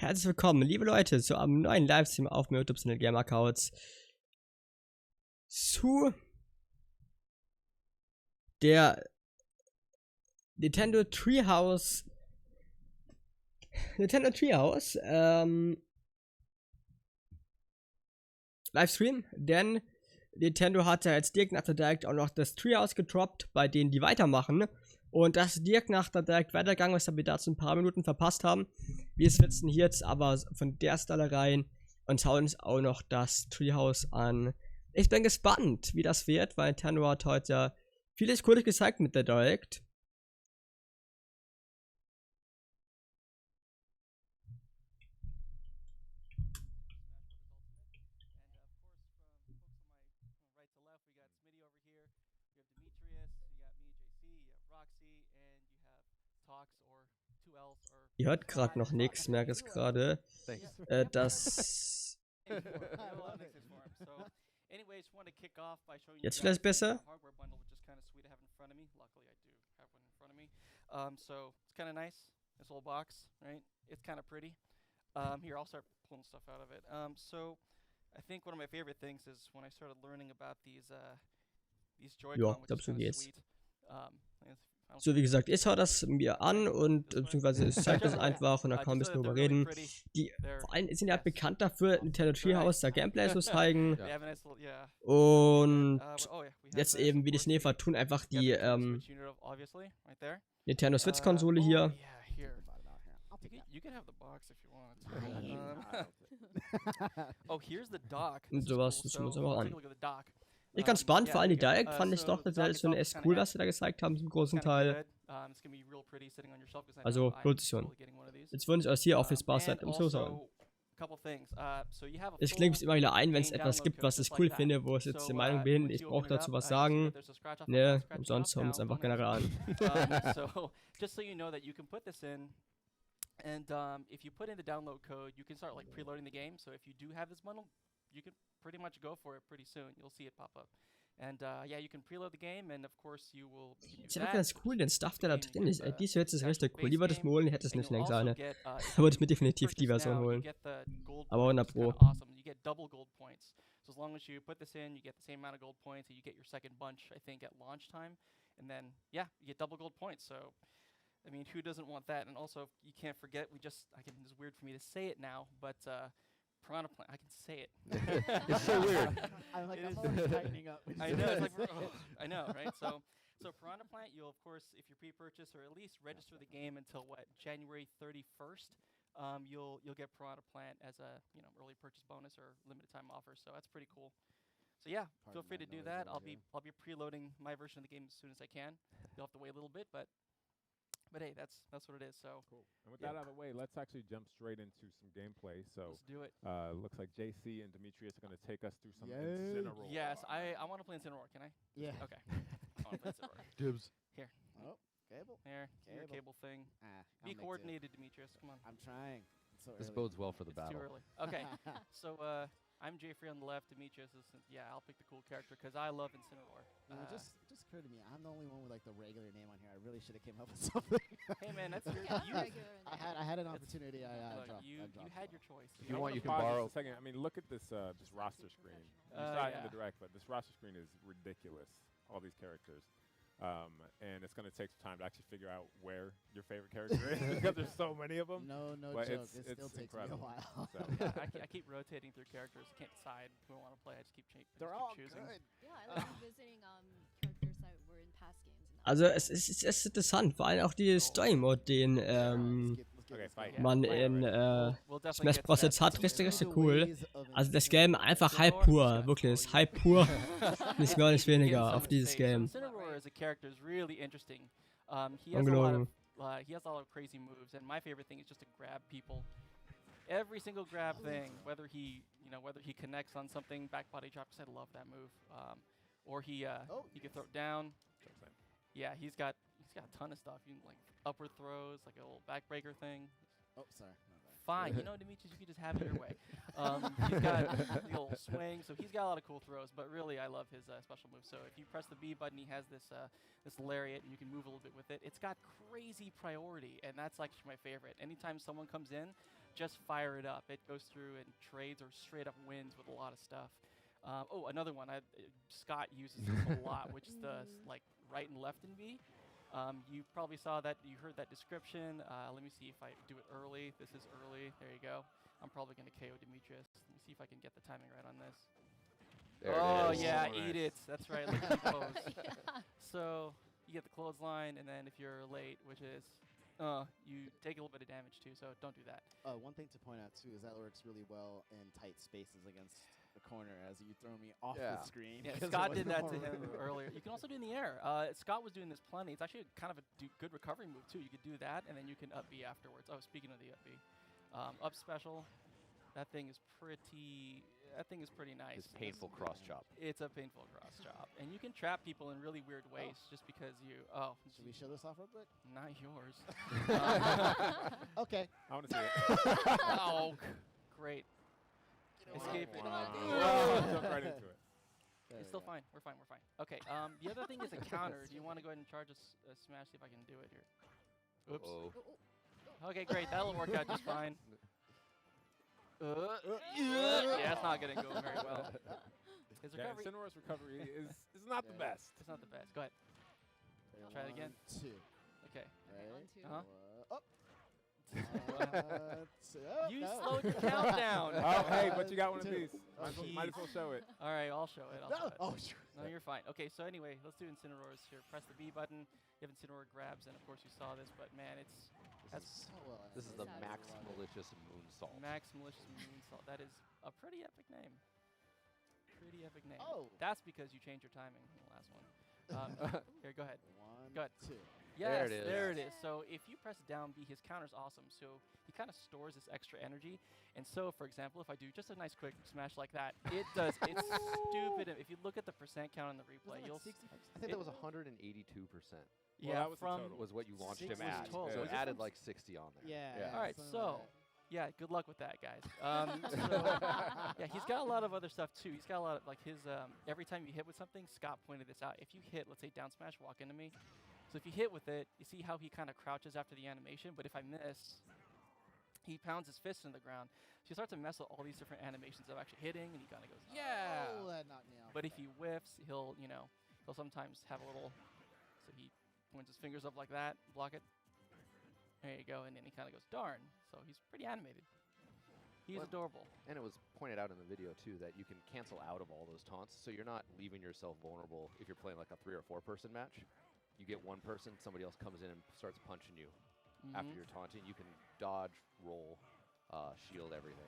Herzlich willkommen, liebe Leute, zu einem neuen Livestream auf dem YouTube-Channel Gamercouch. Zu der Nintendo Treehouse Livestream, denn Nintendo hat ja jetzt direkt nach der Direct auch noch das Treehouse gedroppt, bei denen die weitermachen. Und das ist direkt nach der Direct weitergegangen, weshalb wir dazu ein paar Minuten verpasst haben. Wir sitzen hier jetzt aber von der Stelle rein und schauen uns auch noch das Treehouse an. Ich bin gespannt, wie das wird, weil Nintendo hat heute vieles Cooles gezeigt mit der Direct. Ihr hört gerade noch nichts, merke es gerade. Jetzt vielleicht besser? So it's kind of nice, this little box, right? It's kind of pretty. Here, I'll start pulling stuff out of it. So I think one of my favorite things is when I started learning about these Joy-Con, which is kind of sweet. So, wie gesagt, ich schaue das mir an und beziehungsweise ich zeige das einfach und da kann man ein bisschen drüber reden. Die vor allem sind ja bekannt dafür, Nintendo Treehouse da Gameplay zu zeigen. Und jetzt eben, wie die Snefer tun, einfach die Nintendo Switch Konsole hier. Und sowas, das schauen wir uns einfach an. Ich ganz spannend, vor allem die Direct fand ich doch schon echt cool, was sie da gezeigt haben, zum großen Teil. Also, lohnt sich schon. Jetzt wünsche ich euch hier auch viel Spaß seid im Zuschauen. Ich klinge es immer wieder ein, wenn es etwas gibt, was ich cool finde, wo ich jetzt der Meinung bin, ich brauche dazu was sagen. Ne, umsonst hören wir uns einfach generell an. And if you put in the download code, you can start like preloading the game. So if you do have this bundle, you can pretty much go for it pretty soon. You'll see it pop up. And yeah, you can preload the game, and of course you will. Ist ja ganz cool, den Stuff, der da drin ist. Diese jetzt ist richtig cool. Lieber das mir holen, hätte es nicht längst eine. Da würde ich mir definitiv die Version holen. Aber 100 Pro. You get double gold points. So as long as you put this in, you get the same amount of gold points, and you get your second bunch, I think, at launch time. And then yeah, you get double gold points. So. I mean, who doesn't want that? And also, you can't forget, it's weird for me to say it now, but Piranha Plant, I can say it. It's so weird. I'm always tightening up. I know, it's like, I know, right? So Piranha Plant, you'll, of course, if you pre-purchase or at least register the game until, what, January 31st, you'll get Piranha Plant as a, early purchase bonus or limited time offer, so that's pretty cool. So yeah, feel free to do that. I'll be preloading my version of the game as soon as I can. You'll have to wait a little bit, but hey, that's what it is. So cool. And with that out of the way, let's actually jump straight into some gameplay. So let's do it. Looks like JC and Demetrius are going to take us through some Incineroar. Yes, I want to play Incineroar. Can I? Yeah. Okay. I want to play Incineroar. Dibs. Here. Oh, cable. There. Your cable thing. Be coordinated, Demetrius. Come on. I'm trying. So this bodes well for the battle. Too early. Okay. So I'm Jeffrey on the left. Demetrius is I'll pick the cool character because I love Incineroar. Just occurred to me, I'm the only one with like the regular name on here. I really should have came up with something. Hey man, that's your. I had an opportunity. I dropped. You had your choice. If you want, you can borrow. Second, I mean, look at this this roster screen. You saw it in the direct, but this roster screen is ridiculous. All these characters. And it's going to take some time to actually figure out where your favorite character is because there's so many of them. No but joke. It still takes me a while. So. I keep rotating through characters. I can't decide who I want to play. I just keep choosing. They're all choosing. good. Yeah, I like visiting characters that were in past games. Also es ist interessant, vor allem auch die Story-Mode, den man in Smash Bros. Jetzt hat, richtig cool. Also das Game einfach Hype pur, wirklich, Hype pur, nicht mehr, nicht weniger auf dieses Game. Ungelogen. He has a lot of crazy moves, and my favorite thing is just to grab people. Every single grab thing, whether he connects on something, back body drop, because I love that move, or he can throw it down. Yeah, he's got a ton of stuff. You can, like upward throws, like a little backbreaker thing. Oh, sorry. Fine, Demetrius, you can just have it your way. He's got the little swing, so he's got a lot of cool throws. But really, I love his special move. So if you press the B button, he has this lariat, and you can move a little bit with it. It's got crazy priority, and that's like my favorite. Anytime someone comes in, just fire it up. It goes through and trades or straight up wins with a lot of stuff. Oh, another one. Scott uses this a lot, which is the like right and left in V. You probably saw that. You heard that description. Let me see if I do it early. This is early. There you go. I'm probably going to KO Demetrius. Let me see if I can get the timing right on this. There oh, it is. yeah, Oh, eat nice. it. That's right. Look at the pose. Yeah. So you get the clothesline, and then if you're late, which is, you take a little bit of damage too, so don't do that. One thing to point out too is that works really well in tight spaces against the corner as you throw me off Yeah. the screen. Yeah, because Scott there did was that no to him room. earlier. You can also do it in the air. Scott was doing this plenty. It's actually kind of a good recovery move too. You could do that, and then you can up B afterwards. Oh, speaking of the up B, up special. That thing is pretty. That thing is pretty nice. This painful cross chop. It's a painful cross chop, and you can trap people in really weird ways just because you. Oh, Should we show this off real quick? not yours. Okay. I want to see it. Oh, great. Escape it. Whoa, jump right into it. There It's we still go. fine. We're fine. We're fine. Okay. The other thing is a counter. Do you want to go ahead and charge a smash? See if I can do it here. Oops. Oh. Okay, great. That'll work out just fine. Yeah, it's not gonna go very well. His Yeah, recovery. Incineroar's recovery is not the Yeah. best. It's not the best. Go ahead. Ready, Try it again. 1, 2. Okay. Okay, Ready? 1, 2. Uh-huh. Up. 2. Oh, You no. slowed your countdown. Oh, hey, but you got one of 2. these. Oh, Might as well show it. All right, I'll show it. I'll show No. it. Oh, shoot. No, you're fine. Okay, so anyway, let's do Incineroars here. Press the B button. You have Incineroar grabs, and of course you saw this, but man, it's This is, So well this is the Sounds Max a lot. Malicious Moonsault. Max Malicious Moonsault. That is a pretty epic name. Pretty epic name. Oh. That's because you changed your timing in the last one. Here, go ahead. 1, Go ahead. 2. Yes, it is. there it is. So if you press down B, his counter's awesome. So he kind of stores this extra energy. And so, for example, if I do just a nice quick smash like that, it does. It's stupid. If you look at the percent count on the replay, you'll see. I think that was 182%. Yeah, that was the from total. Was what you launched 6 him was at. total. So Was it it added from like 60 on there. Yeah. All right, something so like yeah, good luck with that, guys. So, yeah, he's got a lot of other stuff too. He's got a lot of like his. Every time you hit with something, Scott pointed this out. If you hit, let's say down smash, walk into me. So if you hit with it, you see how he kind of crouches after the animation. But if I miss, he pounds his fist in the ground. So you start to mess with all these different animations of actually hitting, and he kind of goes, yeah. Oh, that knocked me off. But if he whiffs, he'll sometimes have a little. So he points his fingers up like that, block it. There you go, and then he kind of goes, darn. So he's pretty animated. He's Well, adorable. And it was pointed out in the video too that you can cancel out of all those taunts, so you're not leaving yourself vulnerable if you're playing like a 3 or 4 person match. You get one person, somebody else comes in and starts punching you after Mhm. you're taunting. You can dodge, roll, shield, everything.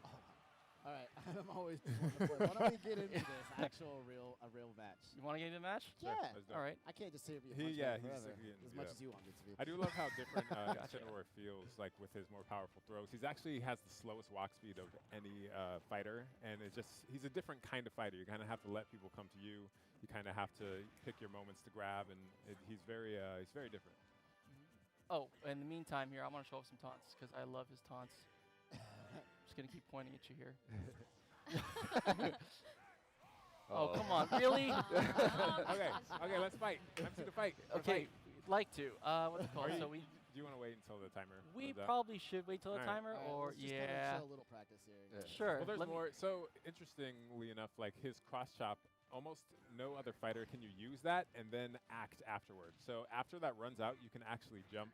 All right, I'm always just wanting to play. Why don't we get into this actual real match? You want to get into the match? Yeah. Let's do it. All right. I can't just sit here and be a He- punch yeah, man he's forever, getting to as do much that. as you want me to be. I do love how different Gotcha. Incineroar feels like with his more powerful throws. He's actually has the slowest walk speed of any fighter, and it's just he's a different kind of fighter. You kind of have to let people come to you. You kind of have to pick your moments to grab, and he's very different. Oh, in the meantime here, I'm going to show off some taunts because I love his taunts. Just going to keep pointing at you here. Oh, come on. Really? Okay, let's fight. Let's see the fight. Okay, like to. What's it called? Are So you- Do you want to wait until the timer? we runs out? probably should wait till the All right. timer, All right, or let's just kinda yeah. show a little practice here. Yeah. Sure. Well, there's let me- more. So interestingly enough, like his cross chop, almost no other fighter can you use that and then act afterwards. So after that runs out, you can actually jump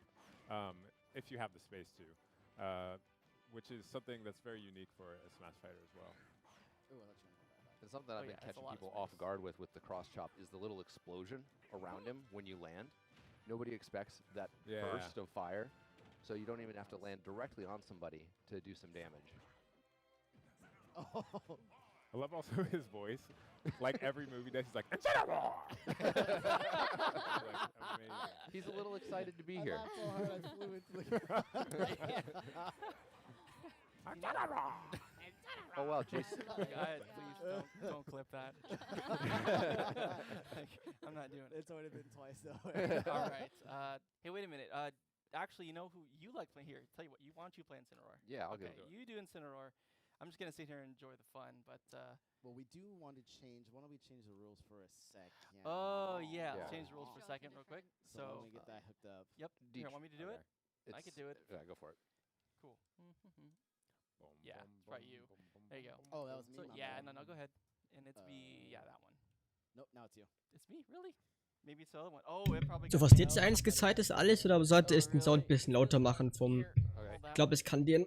if you have the space to, which is something that's very unique for a Smash fighter as well. Ooh, I thought you were gonna go back. And something Oh, I've yeah, been that's a catching lot of people off space. guard with the cross chop is the little explosion around him when you land. Nobody expects that Yeah. burst of fire, so you don't even have to land directly on somebody to do some damage. Oh, I love also his voice. Like every movie does, he's like, Incineroar! Like, amazing. He's a little excited to be I here. laughed so hard I flew into the Incineroar! Oh wow, Jason. Guys, please don't clip that. I'm not doing it. It's already been twice though. All right. Hey, wait a minute. Actually, you know who you like playing here? Tell you what, why don't you play Incineroar? Yeah, I'll Okay, go. you do Incineroar. I'm just gonna sit here and enjoy the fun, but. Well, we do want to change. Why don't we change the rules for a second? Oh yeah, Yeah. let's change the rules for a Show off second, the real quick. different- So let So, me get that hooked up. yep. Here, want me to do it? I It's- could do it. Yeah, go for it. Cool. Yeah, it's probably you. There you go. Oh, that was me. So, my yeah, bad. no, go ahead. And it's yeah, that one. Nope, now it's you. It's me, really? Maybe it's the other one. Oh, it probably. So, got was me jetzt out. eigentlich gezeigt ist, alles, oder sollte ich den Sound ein bisschen lauter machen vom. Here, hold Ich that glaube, one. ich kann den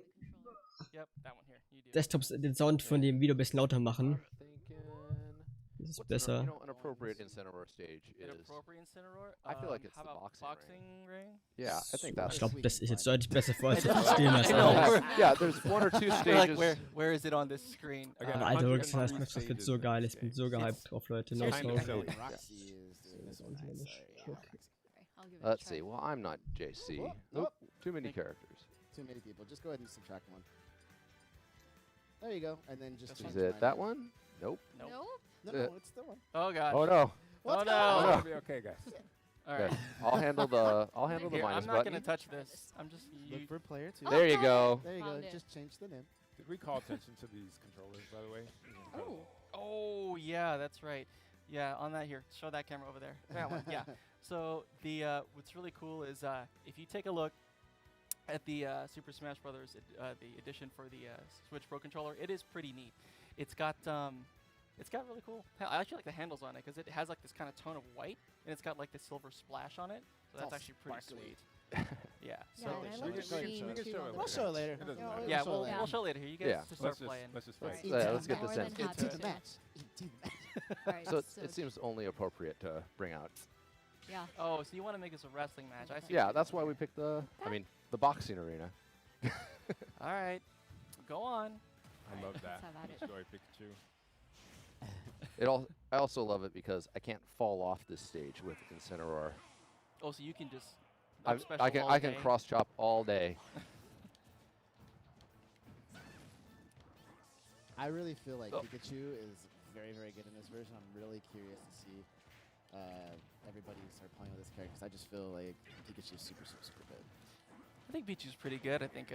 Yep, that one here. You do. Desktop den Sound von dem Video ein bisschen lauter machen. Thinking. Das ist What's besser. an appropriate Incineroar stage is. Inappropriate Incineroar? I feel like it's how the about boxing ring? Yeah, I think that's. Ich glaube, das ist jetzt deutlich besser vor, als ich I stehen know. lasse. I know. alles. Yeah, there's one or two We're like, stages. where is it on this screen? Again, Alter, wirklich, das 103 wird so geil. Ich bin so gehyped drauf, Leute. No Kinda smoke. silly. Roxy is doing this one. Sorry, yeah, Roxy. I'll give it a Let's try. see. Well, I'm not JC. Oh, Nope. oh. Too many Thank you. characters. Too many people. Just go ahead and subtract one. There you go. And then just That's change Is it mine. that one? Nope. Nope. Nope. No, Uh, it's the one. Oh god. Oh no. What's Oh, going no. on? It'll be okay, guys. All right. Okay. I'll handle the Here, minus I'm not button. gonna touch this. I'm just. Look for player 2. There you go. There you go. Found it. Just change the name. Did we call attention to these controllers, by the way? These are incredible. Oh yeah, that's right. Yeah, on that here. Show that camera over there. That one. Yeah. So the what's really cool is if you take a look at the Super Smash Brothers the edition for the Switch Pro controller, it is pretty neat. It's got really cool. I actually like the handles on it because it has like this kind of tone of white and it's got like this silver splash on it. So It's that's all actually pretty sparkly. sweet. Yeah. Yeah, So and I we love can- the we can sheen show it too. later. on We'll the show it back. later. It doesn't Yeah, matter. yeah, we'll we'll show it we'll show later. You guys Yeah. just start Let's playing. just Alright. fight. Yeah, let's get More this than in. half Into the the match. Into the match. Alright, So it seems only appropriate to bring out. Yeah. Oh, so you want to make this a wrestling match? I see. Yeah, that's why we picked the boxing arena. All right, go on. I love that. Let's have at it. Destroy Pikachu. I also love it because I can't fall off this stage with Incineroar. Oh, so you can just. I up special all can day. cross chop all day. I really feel like Oh. Pikachu is very, very good in this version. I'm really curious to see everybody start playing with this character because I just feel like Pikachu's super, super, super good. I think Pikachu's pretty good. I think.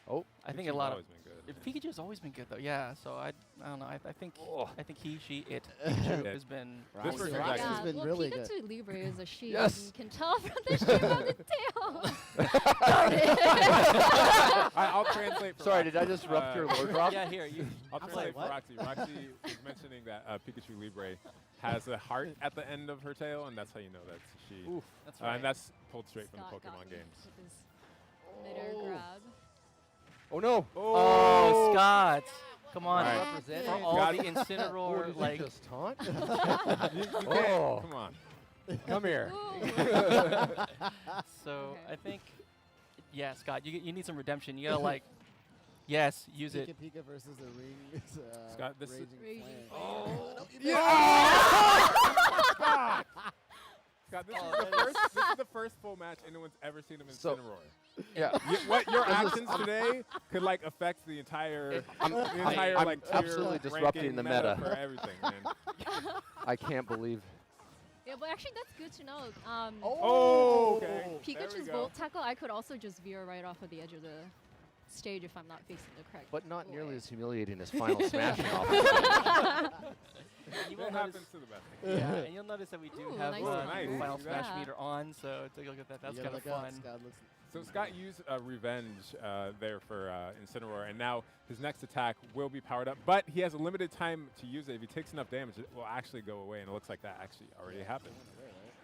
Oh, I think a Pikachu's lot of. always been good. Pikachu's always been good though. Yeah. So I don't know. I think. Oh. I think he, she, it. Pikachu Yeah. has been. This Roxy, version Roxy's actually- Yeah, been well, really Pikachu good. Libre is a she. Yes. You can tell from the shape of the tail. I'll translate for Sorry, Roxy. did I disrupt your lore drop? Yeah. Here you. I'll I'm translate sorry, for what? Roxy. Roxy was mentioning that Pikachu Libre has a heart at the end of her tail, and that's how you know that's she. Oof. That's right. And that's pulled straight from the Scott got Pokemon me games. with his midair grab. Oh no! Oh, Scott! Come on. All right. Representing. For all Got the it. Oh, Incineroar, did like. you just taunt? You can't. Oh. Come on. Come here. Ooh. So Okay. I think. Yeah, Scott, you need some redemption. You gotta like. Yes, use Pika it. Pika versus a ring. Scott, this is- raging Raging flame. Oh. No, you Scott! Scott, this is the first full match anyone's ever seen of So- Incineroar. Yeah. What your actions today could like affect the entire, I'm like tier absolutely ranking disrupting the meta. for everything, man. I can't believe. Yeah, but actually that's good to know. Oh, okay. There we Pikachu's go. Volt Tackle, I could also just veer right off of the edge of the stage if I'm not facing the correct But not nearly way. as humiliating as final smashing off. You will It notice, happens to the best. yeah, and you'll notice that we do Ooh, have nice one. the Nice. Final Look Smash at that. meter on, so take a look at that. That's You kind gotta of look up. fun. Scott looks So Scott used Revenge there for Incineroar, and now his next attack will be powered up, but he has a limited time to use it. If he takes enough damage, it will actually go away, and it looks like that actually already happened.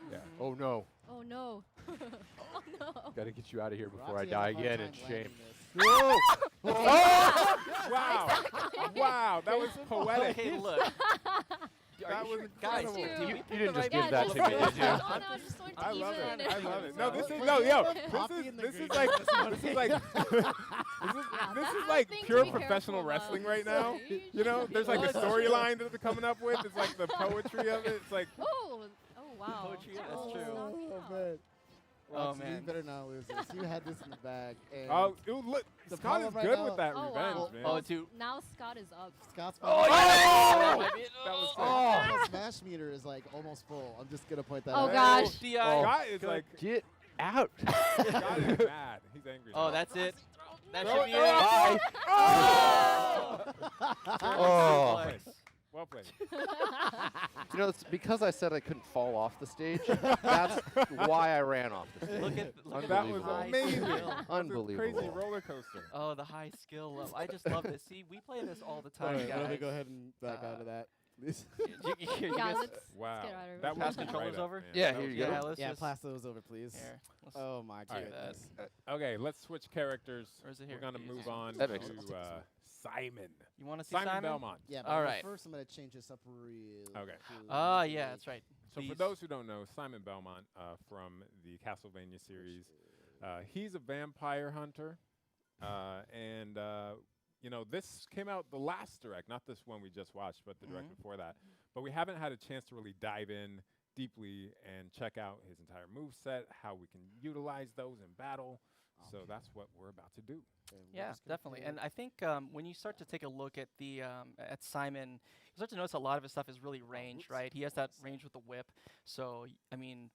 Yeah. Oh no! Oh no. Oh no. Gotta get you out of here before Roxy I has die a hard again in time shame. landing this. Whoa! Wow! Wow, that was poetic. Okay, look. That was Guys, incredible. did we pick You didn't the just right give that match? to me, did you? No, no, I just wanted to I love even it. I love it. No, this is Put no, yo. coffee in the This is green like room. this is like this is like thing to pure be professional careful wring of. right now. So You know, there's like a Well, storyline that they're coming up with. It's like the poetry of it. It's like Oh, wow. Poetry, that's Oh, true. knocked me Oh, out. man. Oh, Roxy, man. You better not lose this. You had this in the bag. And oh, dude, look, The Scott is problem right good now- with that Oh, revenge, wow. man. Oh, dude. Now Scott is up. Scott's Oh, yeah! That might be it. That was Oh. sick. Scott's smash meter is like almost full. I'm just gonna point that Oh, out. gosh. DI. Scott is like Get out! Scott is mad. He's angry. Oh, now. that's it. That Throw should it, be throw it. it. Oh! Oh. Oh. Suplex. Well played. You know, it's because I said I couldn't fall off the stage. That's why I ran off the stage. Look at That was the high amazing. skill. Unbelievable. Crazy roller coaster. Oh, the high skill level. I just love this. See, we play this all the time, Wait, guys. let me go ahead and back out of that, please. You Yeah, guys let's Wow. get out of That it. was Pass controllers right up, over? man. Yeah, That here was you go. Yeah, let's Yeah, just pass those over, please. here. Let's Oh my All right. goodness. Okay, let's switch characters. Or is it We're here? going to Use move it. on That makes to sense. Simon. You want to see Simon Simon? Belmont. Yeah, All but right. first I'm going to change this up real Okay. Ah, yeah, that's right. So for Please. those who don't know, Simon Belmont from the Castlevania series, he's a vampire hunter, and you know, this came out the last direct, not this one we just watched, but the direct before that. But we haven't had a chance to really dive in deeply and check out his entire moveset, how we can utilize those in battle. So that's what we're about to do. Yeah, definitely. And I think when you start to take a look at the at Simon, you start to notice a lot of his stuff is really ranged, right? He has that range with the whip. So I mean,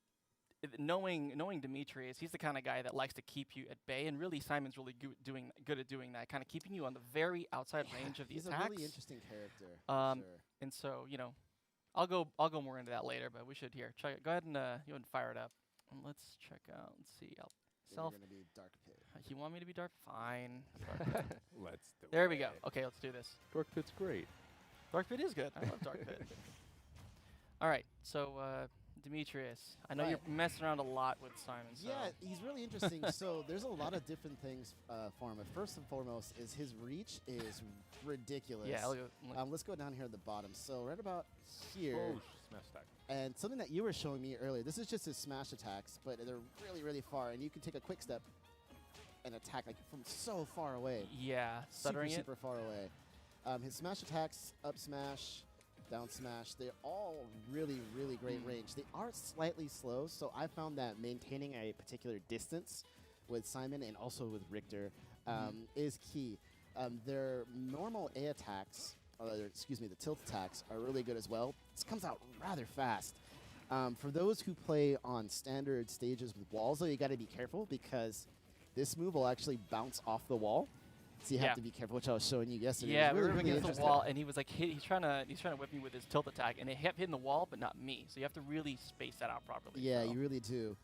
knowing Demetrius, he's the kind of guy that likes to keep you at bay, and really Simon's really good at doing that, kind of keeping you on the very outside range of the He's attacks. a really interesting character. For sure. And so, you know, I'll go more into that later, but we should here. Go ahead and you and fire it up, and let's check out. Let's see. So Self. you're going to be Dark Pit. You want me to be dark? Fine. Let's do it. There we go. Okay, let's do this. Dark Pit's great. Dark Pit is good. I love Dark Pit. All right, so Demetrius, I know you're messing around a lot with Simon. So. Yeah, he's really interesting. So there's a lot of different things for him. But first and foremost is his reach is ridiculous. Yeah. Let's go down here at the bottom. So right about here. Oh, smash attack. And something that you were showing me earlier, this is just his smash attacks, but they're really, really far. And you can take a quick step and attack like from so far away. Yeah, stuttering super far away. His smash attacks, up smash, down smash, they're all really, really great range. They are slightly slow, so I found that maintaining a particular distance with Simon and also with Richter is key. Their normal A attacks, the tilt attacks, are really good as well. This comes out rather fast. For those who play on standard stages with walls, though, you got to be careful because this move will actually bounce off the wall. So you have to be careful, which I was showing you yesterday. Yeah, really, we were really against the interesting. wall, and he was like, he's trying to whip me with his tilt attack, and it kept hitting the wall, but not me. So you have to really space that out properly. Yeah, so. you really do.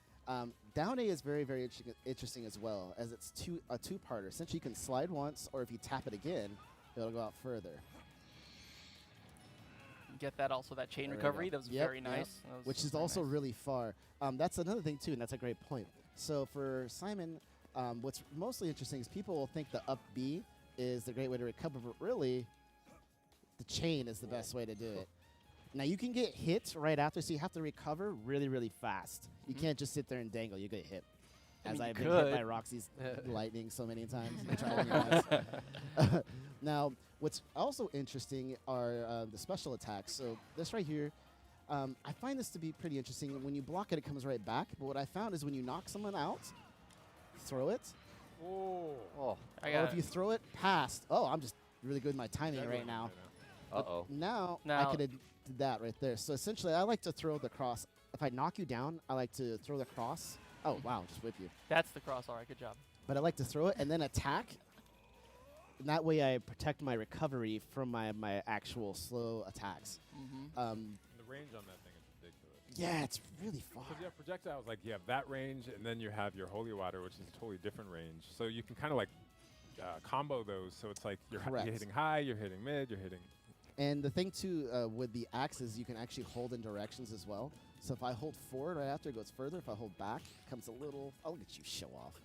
Down A is very, very interesting as well, as it's a two-parter. Essentially, you can slide once, or if you tap it again, it'll go out further. Get that also, that chain There we recovery, go. that was Yep, very nice. yep. That was Which is very also nice. really far. That's another thing, too, and that's a great point. So for Simon, what's mostly interesting is people will think the up B is the great way to recover, but really, the chain is the best way to do it. Now, you can get hit right after, so you have to recover really, really fast. You can't just sit there and dangle. You get hit. I As mean, I've you been hit by could. Roxy's lightning so many times. I tried it once. Now, what's also interesting are the special attacks. So this right here, I find this to be pretty interesting. When you block it, it comes right back. But what I found is when you knock someone out, throw it. Oh. Oh. I Or got if you throw it past, I'm just really good with my timing right now. Uh-oh. Now, I Now- could have did that right there. So essentially, I like to throw the cross. If I knock you down, I like to throw the cross. Oh, wow, just whip you. That's the cross. All right, good job. But I like to throw it and then attack. And that way I protect my recovery from my actual slow attacks. The range on that thing is ridiculous. Yeah, it's really far. Because you have projectiles, like you have that range, and then you have your holy water, which is a totally different range. So you can kind of like combo those. So it's like you're hitting high, you're hitting mid, you're hitting. And the thing, too, with the axes, you can actually hold in directions as well. So if I hold forward right after, it goes further. If I hold back, it comes a little. I'll let you show off.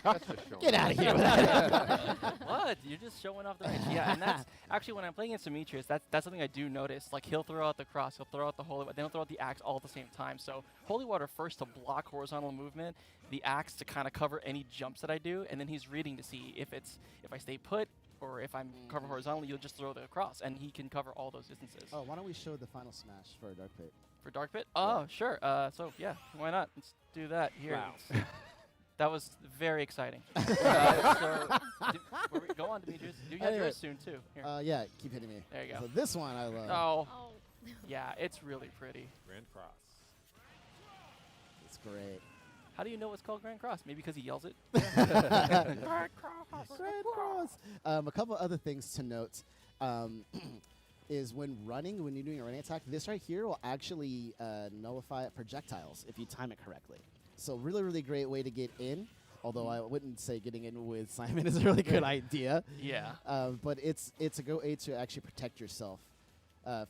That's just showing Get out of here with that. What? You're just showing off the range. Yeah, and that's actually when I'm playing against Demetrius, that's something I do notice. Like he'll throw out the cross, he'll throw out the holy water, then he'll throw out the axe all at the same time. So holy water first to block horizontal movement, the axe to kind of cover any jumps that I do, and then he's reading to see if I stay put or if I'm covered horizontally, you'll just throw the cross, and he can cover all those distances. Oh, why don't we show the final smash for Dark Pit? For Dark Pit? Oh, sure. So yeah, why not? Let's do that here. Wow. That was very exciting. Go on, Demetrius. You have Anyway. yours soon too. Here. Yeah, keep hitting me. There you go. So this one I love. Oh, Oh. yeah, it's really pretty. Grand Cross. It's great. How do you know it's called Grand Cross? Maybe because he yells it? Grand Cross. A couple other things to note. is when running, when you're doing a running attack, this right here will actually nullify projectiles if you time it correctly. So really, really great way to get in. Although I wouldn't say getting in with Simon is a really good idea. Yeah. But it's a good way to actually protect yourself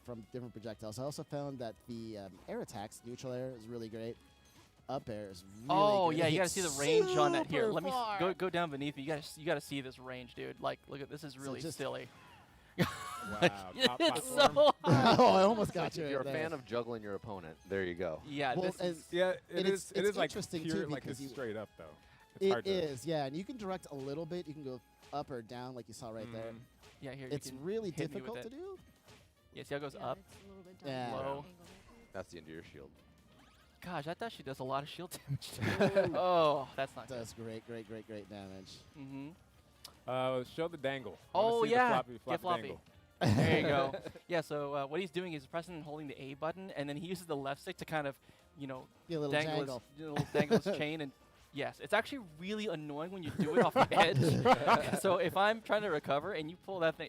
from different projectiles. I also found that the air attacks, neutral air is really great. Up air is really good. Yeah, It you gotta hits see the range on that. Here, super let me far. go down beneath me. You gotta see this range, dude. Like, look at this is really just- silly. Wow. Top It's platform. so Oh, I almost got you. If you're a right there. fan of juggling your opponent, there you go. yeah. Well, This is, Yeah, And it is like interesting pure, too like because it's you- straight up though. It's hard It to is, yeah, and you can direct a little bit. You can go up or down, like you saw right there. yeah. Here, It's you can really hit me with difficult it. to do. Yeah, see how it goes Yeah, up? it's a little bit Yeah. down. Low. Angle. That's the end of your shield. Gosh, I thought she does a lot of shield damage. Too. Oh, that's not good. Does great damage. Mm-hmm. show the dangle. I wanna Oh see the yeah, floppy, get floppy floppy. dangle. There you go. Yeah. So what he's doing is pressing and holding the A button, and then he uses the left stick to kind of, Be a little dangle jangle. his chain. And yes, it's actually really annoying when you do it off the edge. So if I'm trying to recover and you pull that thing,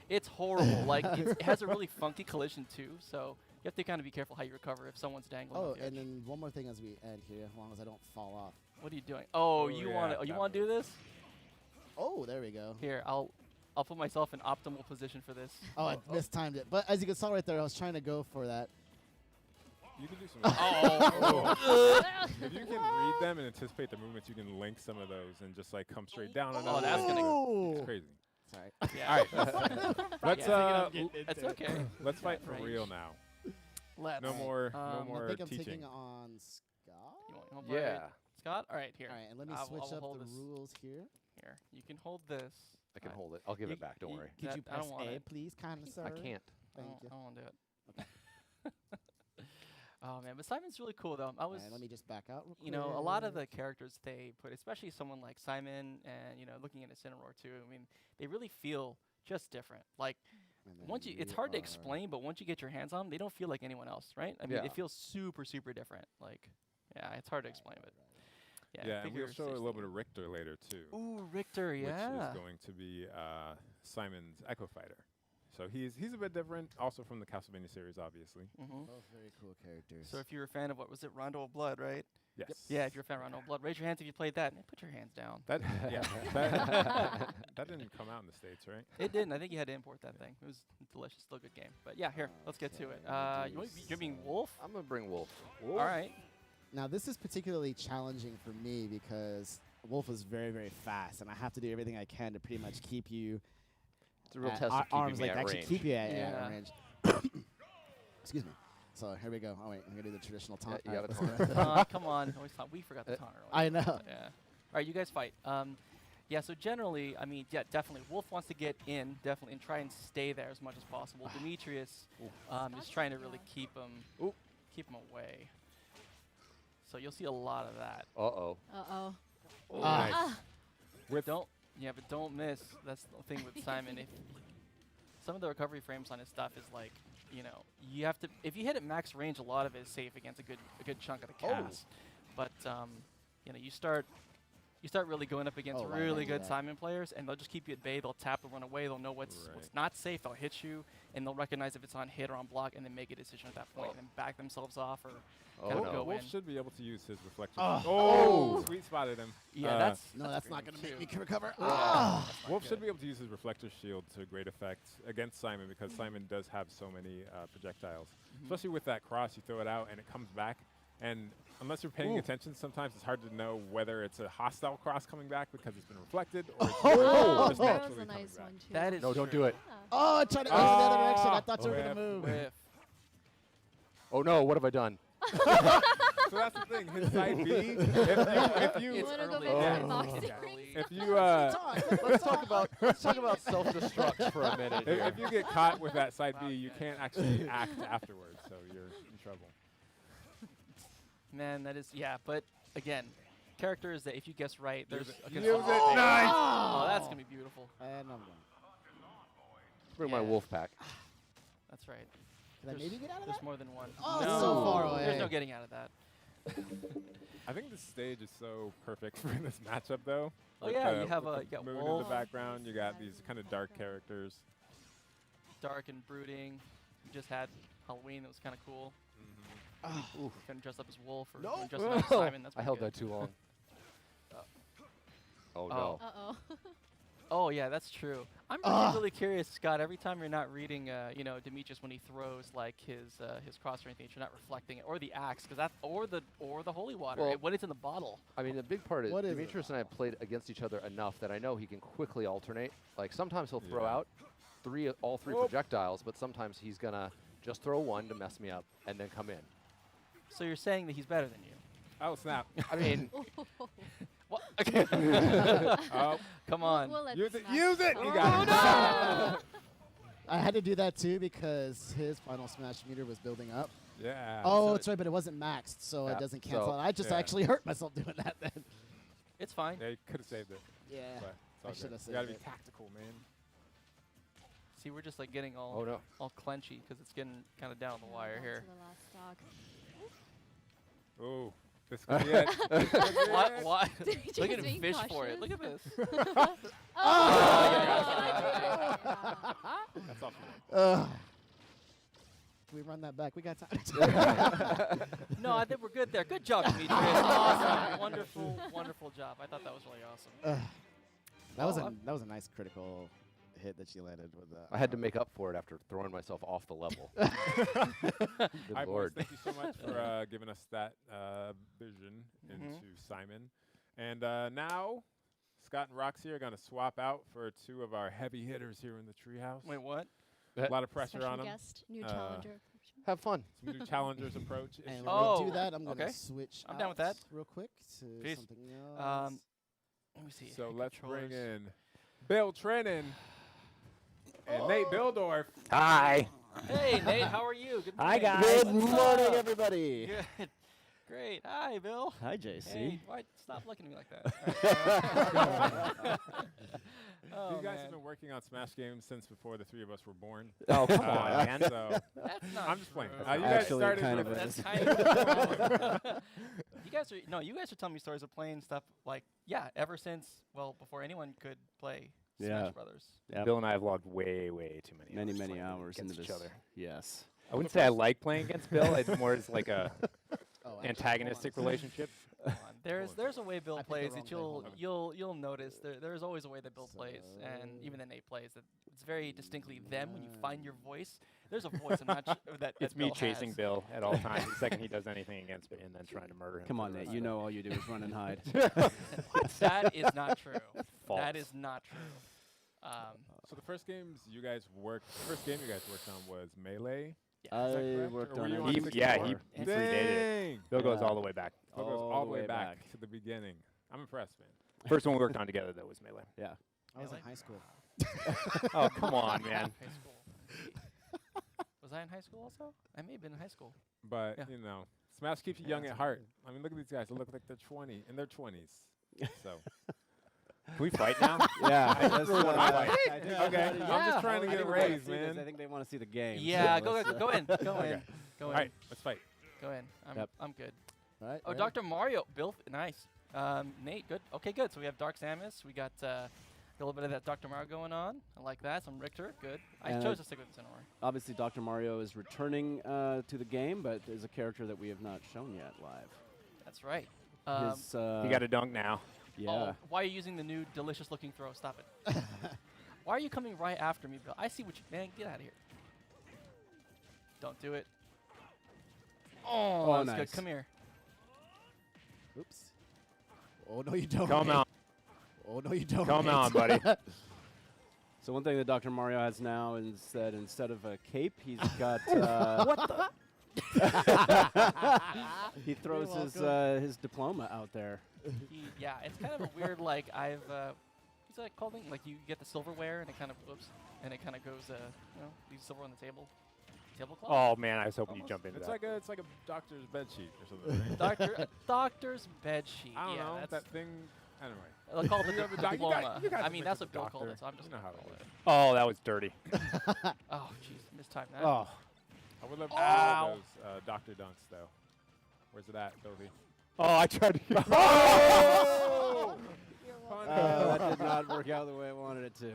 it's horrible. Like it has a really funky collision too. So you have to kind of be careful how you recover if someone's dangling. Oh, off the and edge. then one more thing as we end here, as long as I don't fall off. What are you doing? Oh, Oh, you yeah, want to? You that want to do this? Oh, there we go. Here, I'll put myself in optimal position for this. Oh, I mistimed it. But as you can saw right there, I was trying to go for that. You can do some. Oh. If you can read them and anticipate the movements, you can link some of those and just like come straight down. Oh, that's gonna go. It's crazy. Sorry. Yeah. All right, let's That's okay. let's fight for Range. real now. Let's. No more, no I I more think I'm teaching. taking on Scott. You want to Yeah. Scott? All right, here. All right, and let me I will switch up hold the this. rules here. Here, you can hold this. I can hold it. I'll give you- it back. Don't you- worry. Could That- you I don't press want A, it. please, kind sir? I can't. Thank you. I don't want to do it. Oh man, but Simon's really cool though. I All was, right, let me just back out real quick. you know, a lot of the characters they put, especially someone like Simon, and looking at Incineroar too. I mean, they really feel just different. Like And then once you, it's we hard to are- explain, but once you get your hands on them, they don't feel like anyone else, right? I mean, Yeah. it feels super, super different. Like, yeah, it's hard to explain, but yeah. Yeah, and figure we'll show a six little thing. bit of Richter later too, Ooh, Richter, which yeah. is going to be Simon's Echo Fighter. So he's a bit different, also from the Castlevania series, obviously. Mhm. Both very cool characters. So if you're a fan of what was it, Rondo of Blood, right? Yes. Yeah, if you're a fan of Rondo of Blood, raise your hands if you played that. And put your hands down. That yeah. that didn't come out in the States, right? It didn't. I think you had to import that thing. It was delicious, still a good game. But yeah, here, let's get to it. You're being Wolf? I'm gonna bring Wolf. All right. Now, this is particularly challenging for me because Wolf is very, very fast, and I have to do everything I can to pretty much keep you It's a real at test of arms, keeping me like at actually range. keep you at Yeah. range. Excuse me. So here we go. Oh wait, I'm gonna do the traditional taunt. you Alright, gotta let's go. Come on. Always thought we forgot the taunt earlier. I know. Yeah. All right, you guys fight. Yeah, so generally, I mean, yeah, definitely. Wolf wants to get in, definitely, and try and stay there as much as possible. Demetrius is trying to really keep him away. So you'll see a lot of that. Uh-oh. Uh-oh. Nice. But don't miss. That's the thing with Simon. If some of the recovery frames on his stuff is like, you have to. If you hit at max range, a lot of it is safe against a good chunk of the cast. But you start really going up against Right, really right, good yeah. Simon players, and they'll just keep you at bay. They'll tap and run away. They'll know what's not safe. They'll hit you, and they'll recognize if it's on hit or on block, and then make a decision at that point, and then back themselves off or kind of no. go Wolf in. should be able to use his reflection. Oh. Sweet spotted him. Yeah, No, that's not green gonna make me too. recover. Wolf should be able to use his reflector shield to great effect against Simon because Simon does have so many projectiles. Especially with that cross, you throw it out and it comes back. And unless you're paying attention, sometimes it's hard to know whether it's a hostile cross coming back because it's been reflected or it's just that naturally was a coming nice back. one too. That is No, don't true. do it. Yeah. Oh, I tried to go in the other direction. I thought you were whiff, gonna move. Whiff. Oh no, what have I done? So that's the thing. His side B, if you You wanna go early. back to Yeah. the boxing It's ring? early. if you Let's talk about self-destruct for a minute. here. if you get caught with that side B, you can't actually act afterwards, so you're in trouble. Man, that is, yeah, but again, characters that if you guess right, there's Use a it. good Use song. it. Nice. Oh, that's going to be beautiful. And I'm gone. Bring my Yeah. Wolf pack. That's right. Can I maybe get out of There's that? more than one. Oh, no. so far away. There's no getting out of that. I think this stage is so perfect for this matchup, though. Oh, with yeah, the- you have with a- the you got moon in Wolf. the background. You got these kind of dark characters. dark and brooding. We just had Halloween. That was kind of cool. Kind of dressed up as Wolf or dressed up as Simon. That's I held good. that too long. Oh no. Uh-oh. Oh yeah, that's true. I'm really curious, Scott. Every time you're not reading, you know, Demetrius when he throws like his cross or anything, you're not reflecting it, or the axe, because that, or the holy water Well, when it's in the bottle. I mean, the big part is What is Demetrius it? and I have played against each other enough that I know he can quickly alternate. Like sometimes he'll throw out all three projectiles, but sometimes he's gonna just throw one to mess me up and then come in. So you're saying that he's better than you? Oh, snap. I mean, What? Oh, Come on. We'll let use this it. match Use it. go. You got it. I had to do that too because his final smash meter was building up. Yeah. Oh, so that's right, but it wasn't maxed, so Yeah, it doesn't cancel so- out. I just yeah. actually hurt myself doing that then. It's fine. Yeah, you could have saved it. Yeah. But I it's all should good. have You gotta saved be it. tactical, man. See, we're just like getting all oh no. all clenchy because it's getting kind of down the wire Down here. to the last dog. Ooh, this could be it. This could be What? it. What? Demetrius Look at him being fish for it. cautious. Look at this. That's awesome. Can we run that back? We got time. No, I think we're good there. Good job, Demetrius. Awesome. Wonderful, wonderful job. I thought that was really awesome. That was a nice critical hit that she landed with that. I had to make up for it after throwing myself off the level. All Good right, boys, lord. thank you so much for giving us that vision into Simon. And now, Scott and Roxy are going to swap out for two of our heavy hitters here in the treehouse. Wait, what? A lot of pressure Special on them. guest, new challenger. Have fun. Some new challengers approach. if And you when will. Oh, we do that, I'm going to okay. switch I'm down with that. real quick to Peace. something else. Let me see. So Hand let's bring controllers. in Bill Trennan and Nate Bildorf. Hi. Hey, Nate, how are you? Good Hi, morning. guys. Good What's morning, up? everybody. Good. Great. Hi, Bill. Hi, JC. Hey, why stop looking at me like that? Oh, These guys man. have been working on Smash games since before the three of us were born. Oh, come on, man. So That's not I'm just playing. true. You guys Actually, started kind with of That's is. kind of true. You guys are telling me stories of playing stuff like, ever since, well, before anyone could play Yeah. Smash Brothers. Yep. Bill and I have logged way too many Many playing hours into against this. each other. Yes. I wouldn't say I like playing against Bill. It's more as like a Oh, actually, antagonistic hold on a relationship. Come on. There's a way Bill I picked the plays wrong that thing. Hold on. you'll notice. There's always a way that Bill plays, and even that Nate plays. That it's very distinctly them when you find your voice. There's a voice I'm not that It's that me Bill chasing has. Bill at all times. The second he does anything against me, and then trying to murder him. Come for on, the Nate. rest You of know all you do is run and hide. That is not true. False. That is not true. So the first game you guys worked on was Melee. I correct? worked Or were on you it. on He 64? predated it. Dang! Bill goes Yeah. all the way back. Bill goes all the way back to the beginning. I'm impressed, man. First one we worked on together though was Melee. Yeah. I was in Melee? high school. Oh come on, man. High school. Was I in high school also? I may have been in high school. But Yeah. you know, Smash keeps you young at heart. I mean, look at these guys. They look like they're 20 in their 20s. So Can we fight now? Yeah. I that's, really wanna fight. I think okay, everybody- I'm just Yeah. trying to I get think a we wanna raise, see this. man. I think they want to see the game. Yeah, so go let's, in, go in, go in, Okay. go All in, right, let's fight. go in. Yep. I'm good. All right. Oh, ready? Dr. Mario, Bill, nice. Nate, good. Okay, good. So we have Dark Samus. We got a little bit of that Dr. Mario going on. I like that. Some Richter, good. I And chose to stick with Incineroar. Obviously, Dr. Mario is returning to the game, but is a character that we have not shown yet live. That's right. His, You got a dunk now. yeah. Oh, why are you using the new delicious-looking throw? Stop it. Why are you coming right after me, Bill? I see what you... Man, get out of here. Don't do it. Oh, Oh, that's nice. good. Come here. Oops. Oh no, you don't. Come Nate. on, Oh no, you don't. come Nate. on, buddy. So one thing that Dr. Mario has now is that instead of a cape, he's got. What the? He throws his diploma out there. Yeah, it's kind of a weird, like, what's that called thing? Like, you get the silverware, and it kind of, and it kind of goes, leaves silver on the table. Tablecloth? Oh man, I was hoping you'd Almost. jump into It's that. like a doctor's bed sheet or something. Right? A doctor's bed sheet. I don't yeah, know that's that thing. Anyway. They'll call it You the have a doc- you diploma. got- you guys I have mean, been that's to what the Bill called doctor. it, so I'm just You know gonna how it call is. it. Oh, that was dirty. Oh, jeez, missed time that. Oh. I would love to Ow. see those Dr. Dunks though. Where's it at, Dovey? Oh, I tried to. Oh! That did not work out the way I wanted it to.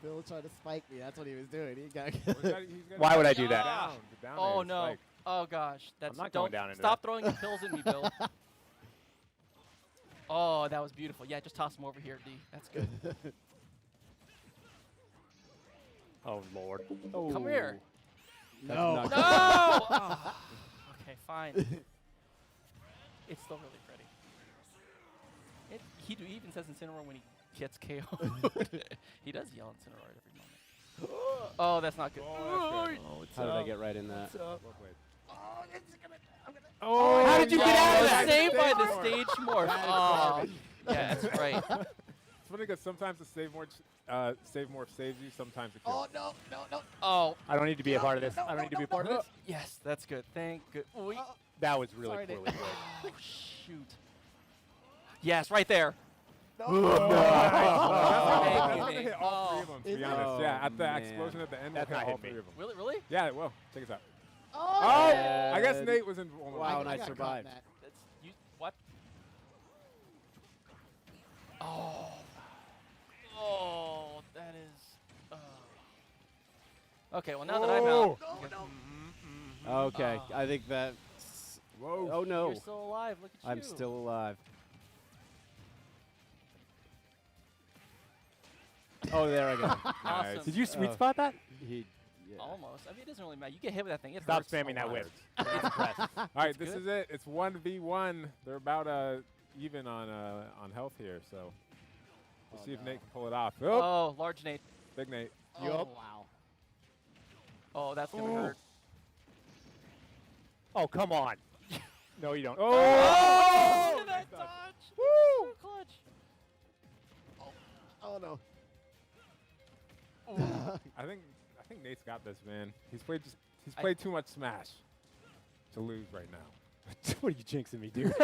Bill tried to spike me. That's what he was doing. He got. Why would I do that? Down Oh air no! spike. Oh gosh, that's not don't going down into stop that. throwing the pills at me, Bill. Oh, that was beautiful. Yeah, just toss him over here, D. That's good. Oh Lord. Come here. No. No! Oh. Okay, fine. It's still really pretty. He even says Incineroar when he gets KO'd. He does yell Incineroar every moment. Oh, that's not good. Oh, that's good. Oh, it's How did I get right in that? What's up? Well played. Oh, how did you get out of that? Saved by the stage morph. Oh, yeah, that's right. It's funny because sometimes the save morph saves you, sometimes it kills. Oh no! Oh, I don't need to be a part of this. I don't need to be a part of this. yes, that's good. Thank good. That was really Sorry, poorly Nate. played. Oh, shoot. Yes, right there. That's Thank going you, to hit Nate. all three of them, to be Oh, honest. Yeah, at the man. explosion at the end, That's will hit not all hit me. three of them. Really, really? Yeah, it will. Check this out. Oh! Oh! I guess And- Nate was invulnerable. Wow, and I got caught in survived. that. That's you. What? Oh. Oh, that is. Okay, well now that I'm out. Okay, I think that's. Whoa. Oh no, You're still alive. Look at you. I'm still alive. Oh, there I go. Awesome. Nice. Did you sweet spot that? He. Yeah. Almost. I mean, it doesn't really matter. You get hit with that thing. It Stop hurts spamming a that lot. whip. It's impressive. All right, this good. is it. It's 1v1. They're about even on health here, so we'll see if Nate can pull it off. Oh, Oh, large Nate. big Nate. Oh wow! Oh, that's gonna hurt. Oh come on. No, you don't. Oh! Look at that dodge. Woo! Clutch. Oh no! I think Nate's got this, man. He's played too much Smash to lose right now. What are you jinxing me, dude?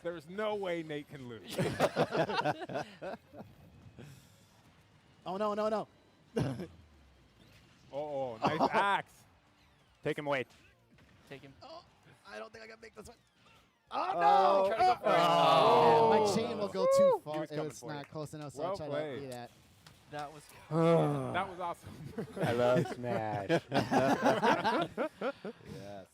There's no way Nate can lose. Oh no! Oh, nice axe. Take him away. Take him. Oh, I don't think I can make this one. Oh Oh. no! Try to go for it. Oh. My chain will go too He far. was It coming was for you. not close enough, so Well I tried played. to do that. That was. That was awesome. I love Smash. Yes.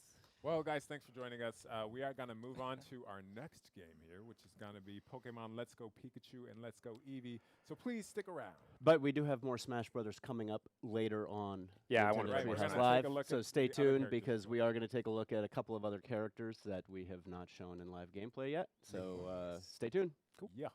Well, guys, thanks for joining us. We are going to move on to our next game here, which is going to be Pokemon Let's Go Pikachu and Let's Go Eevee. So please stick around. But we do have more Smash Brothers coming up later on. Yeah, I Nintendo wanna Right, we're Treehouse gonna take Live. a look So at stay the other tuned characters because as we are going to take a look at a couple of other characters that we have not shown in live gameplay yet. So stay tuned. Cool. Yeah.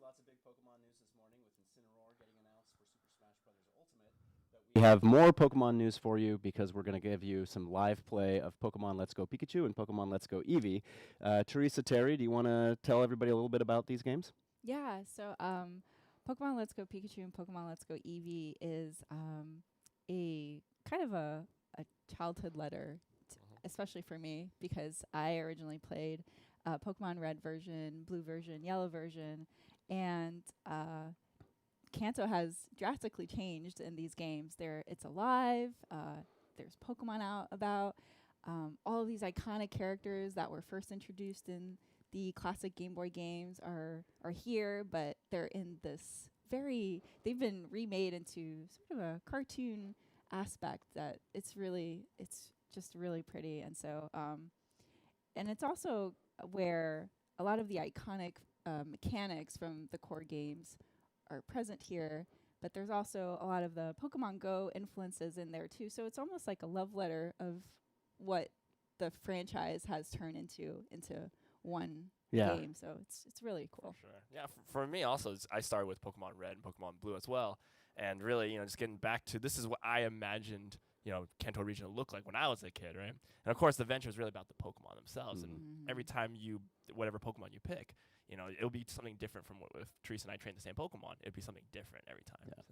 lots of big Pokemon news this morning with Incineroar getting announced for Super Smash Bros. Ultimate. But we have more Pokemon news for you because we're going to give you some live play of Pokemon Let's Go Pikachu and Pokemon Let's Go Eevee. Teresa, Terry, do you want to tell everybody a little bit about these games? Yeah, so Pokemon Let's Go Pikachu and Pokemon Let's Go Eevee is a kind of a childhood letter, especially for me, because I originally played Pokemon Red version, Blue version, Yellow version, and Kanto has drastically changed in these games. It's alive, there's Pokemon out about, all of these iconic characters that were first introduced in the classic Game Boy games are here, but they're in this they've been remade into sort of a cartoon aspect that it's just really pretty. And so, and it's also where a lot of the iconic mechanics from the core games are present here, but there's also a lot of the Pokemon Go influences in there too. So it's almost like a love letter of what the franchise has turned into one game. So it's really cool. For sure. Yeah, for me also, I started with Pokemon Red and Pokemon Blue as well. And really, just getting back to this is what I imagined, Kanto region to look like when I was a kid, right? And of course, the adventure is really about the Pokemon themselves. And every time whatever Pokemon you pick, it'll be something different from what if Teresa and I train the same Pokemon. It'd be something different every time. Yeah.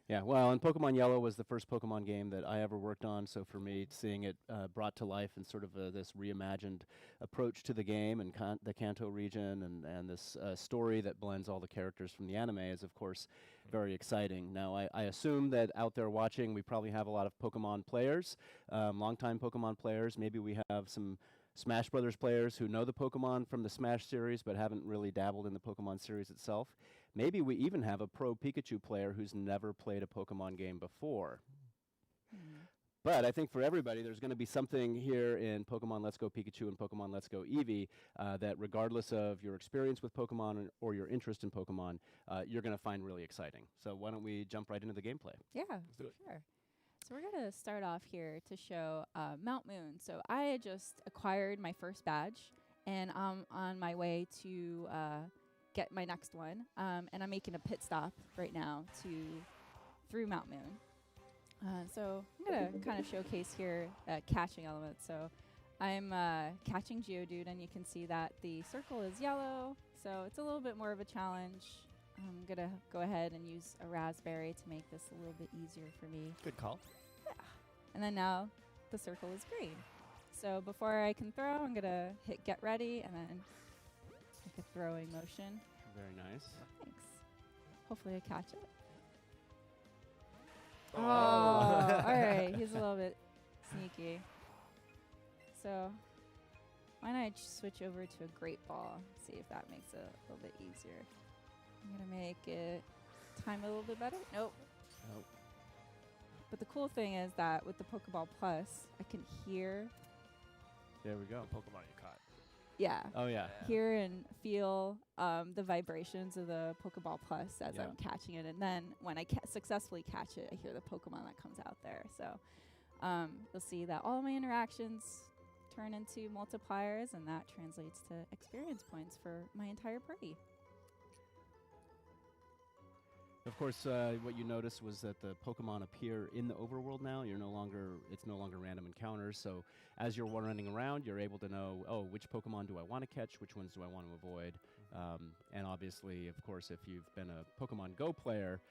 Yeah, well, and Pokemon Yellow was the first Pokemon game that I ever worked on, so for me, seeing it brought to life in sort of this reimagined approach to the game and the Kanto region and this story that blends all the characters from the anime is, of course, very exciting. Now, I assume that out there watching, we probably have a lot of Pokemon players, longtime Pokemon players. Maybe we have some Smash Brothers players who know the Pokemon from the Smash series but haven't really dabbled in the Pokemon series itself. Maybe we even have a pro Pikachu player who's never played a Pokemon game before. But I think for everybody, there's going to be something here in Pokemon Let's Go Pikachu and Pokemon Let's Go Eevee that regardless of your experience with Pokemon or your interest in Pokemon, you're going to find really exciting. So why don't we jump right into the gameplay? Yeah, sure. So we're going to start off here to show Mount Moon. So I had just acquired my first badge, and I'm on my way to get my next one. And I'm making a pit stop right now through Mount Moon. So I'm going to kind of showcase here catching elements. So I'm catching Geodude, and you can see that the circle is yellow. So it's a little bit more of a challenge. I'm going to go ahead and use a raspberry to make this a little bit easier for me. Good call. Yeah. And then now the circle is green. So before I can throw, I'm going to hit get ready and then make a throwing motion. Very nice. Thanks. Hopefully I catch it. Oh. All right. He's a little bit sneaky. So why not I switch over to a great ball, see if that makes it a little bit easier. I'm going to make it time a little bit better. Nope. But the cool thing is that with the Pokeball Plus, I can hear. There we go. The Pokemon you caught. Yeah. Oh, yeah. Hear and feel the vibrations of the Pokeball Plus as I'm catching it. And then when I successfully catch it, I hear the Pokemon that comes out there. So you'll see that all of my interactions turn into multipliers, and that translates to experience points for my entire party. Of course, what you noticed was that the Pokemon appear in the overworld now. It's no longer random encounters. So as you're running around, you're able to know, which Pokemon do I want to catch? Which ones do I want to avoid? And obviously, of course, if you've been a Pokemon Go player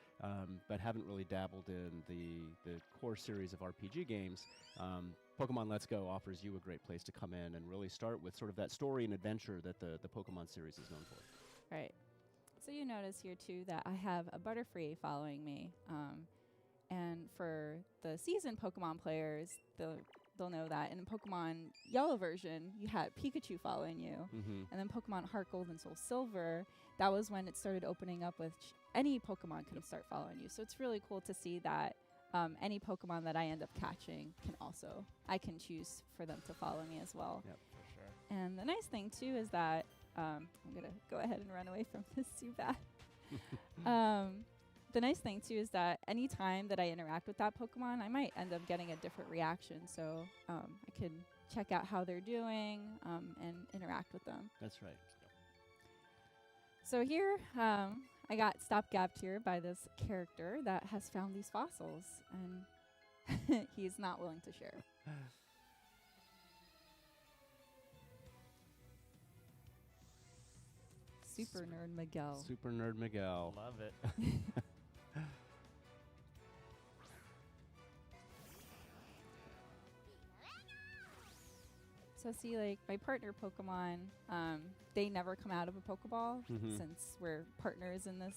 but haven't really dabbled in the core series of RPG games, Pokemon Let's Go offers you a great place to come in and really start with sort of that story and adventure that the Pokemon series is known for. Right. So you notice here, too, that I have a Butterfree following me. And for the seasoned Pokemon players, they'll know that in the Pokemon Yellow version, you had Pikachu following you. And then Pokemon Heart Gold and Soul Silver, that was when it started opening up with any Pokemon can start following you. So it's really cool to see that any Pokemon that I end up catching I can choose for them to follow me as well. Yep, for sure. And the nice thing, too, is that I'm going to go ahead and run away from this too bad. The nice thing, too, is that any time that I interact with that Pokemon, I might end up getting a different reaction. So I can check out how they're doing and interact with them. That's right. So here, I got stopgapped here by this character that has found these fossils, and he's not willing to share. Super Nerd Miguel. Super Nerd Miguel. Love it. So see, like, my partner Pokemon, they never come out of a Pokeball since we're partners in this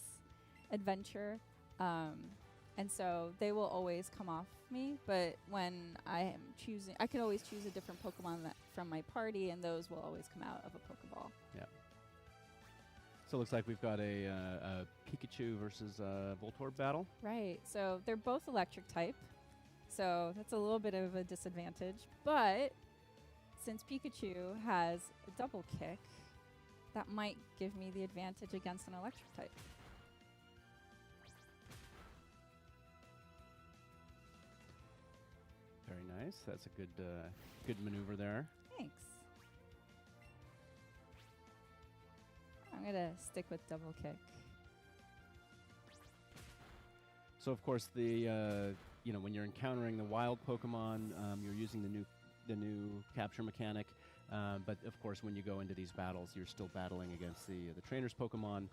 adventure. And so they will always come off me, but when I am choosing, I can always choose a different Pokemon from my party, and those will always come out of a Pokeball. Yeah. So it looks like we've got a Pikachu versus Voltorb battle. Right. So they're both electric type, so that's a little bit of a disadvantage. But since Pikachu has a double kick, that might give me the advantage against an electric type. Very nice. That's a good maneuver there. Thanks. I'm gonna stick with double kick. So of course the when you're encountering the wild Pokemon, you're using the new capture mechanic. But of course, when you go into these battles, you're still battling against the trainer's Pokemon.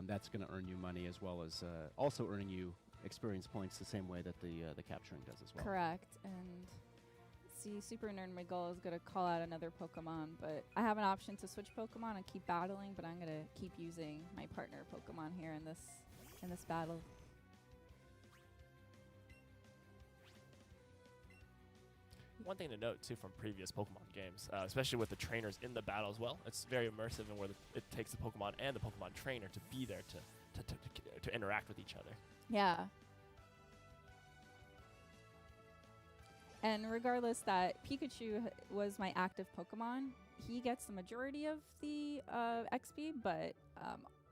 That's going to earn you money as well as also earning you experience points the same way that the capturing does as well. Correct. And see, Super Nerd Miguel is going to call out another Pokemon, but I have an option to switch Pokemon and keep battling, but I'm going to keep using my partner Pokemon here in this battle. One thing to note too from previous Pokemon games, especially with the trainers in the battle as well, it's very immersive in where it takes the Pokemon and the Pokemon trainer to be there to interact with each other. Yeah. And regardless that Pikachu was my active Pokemon, he gets the majority of the XP, but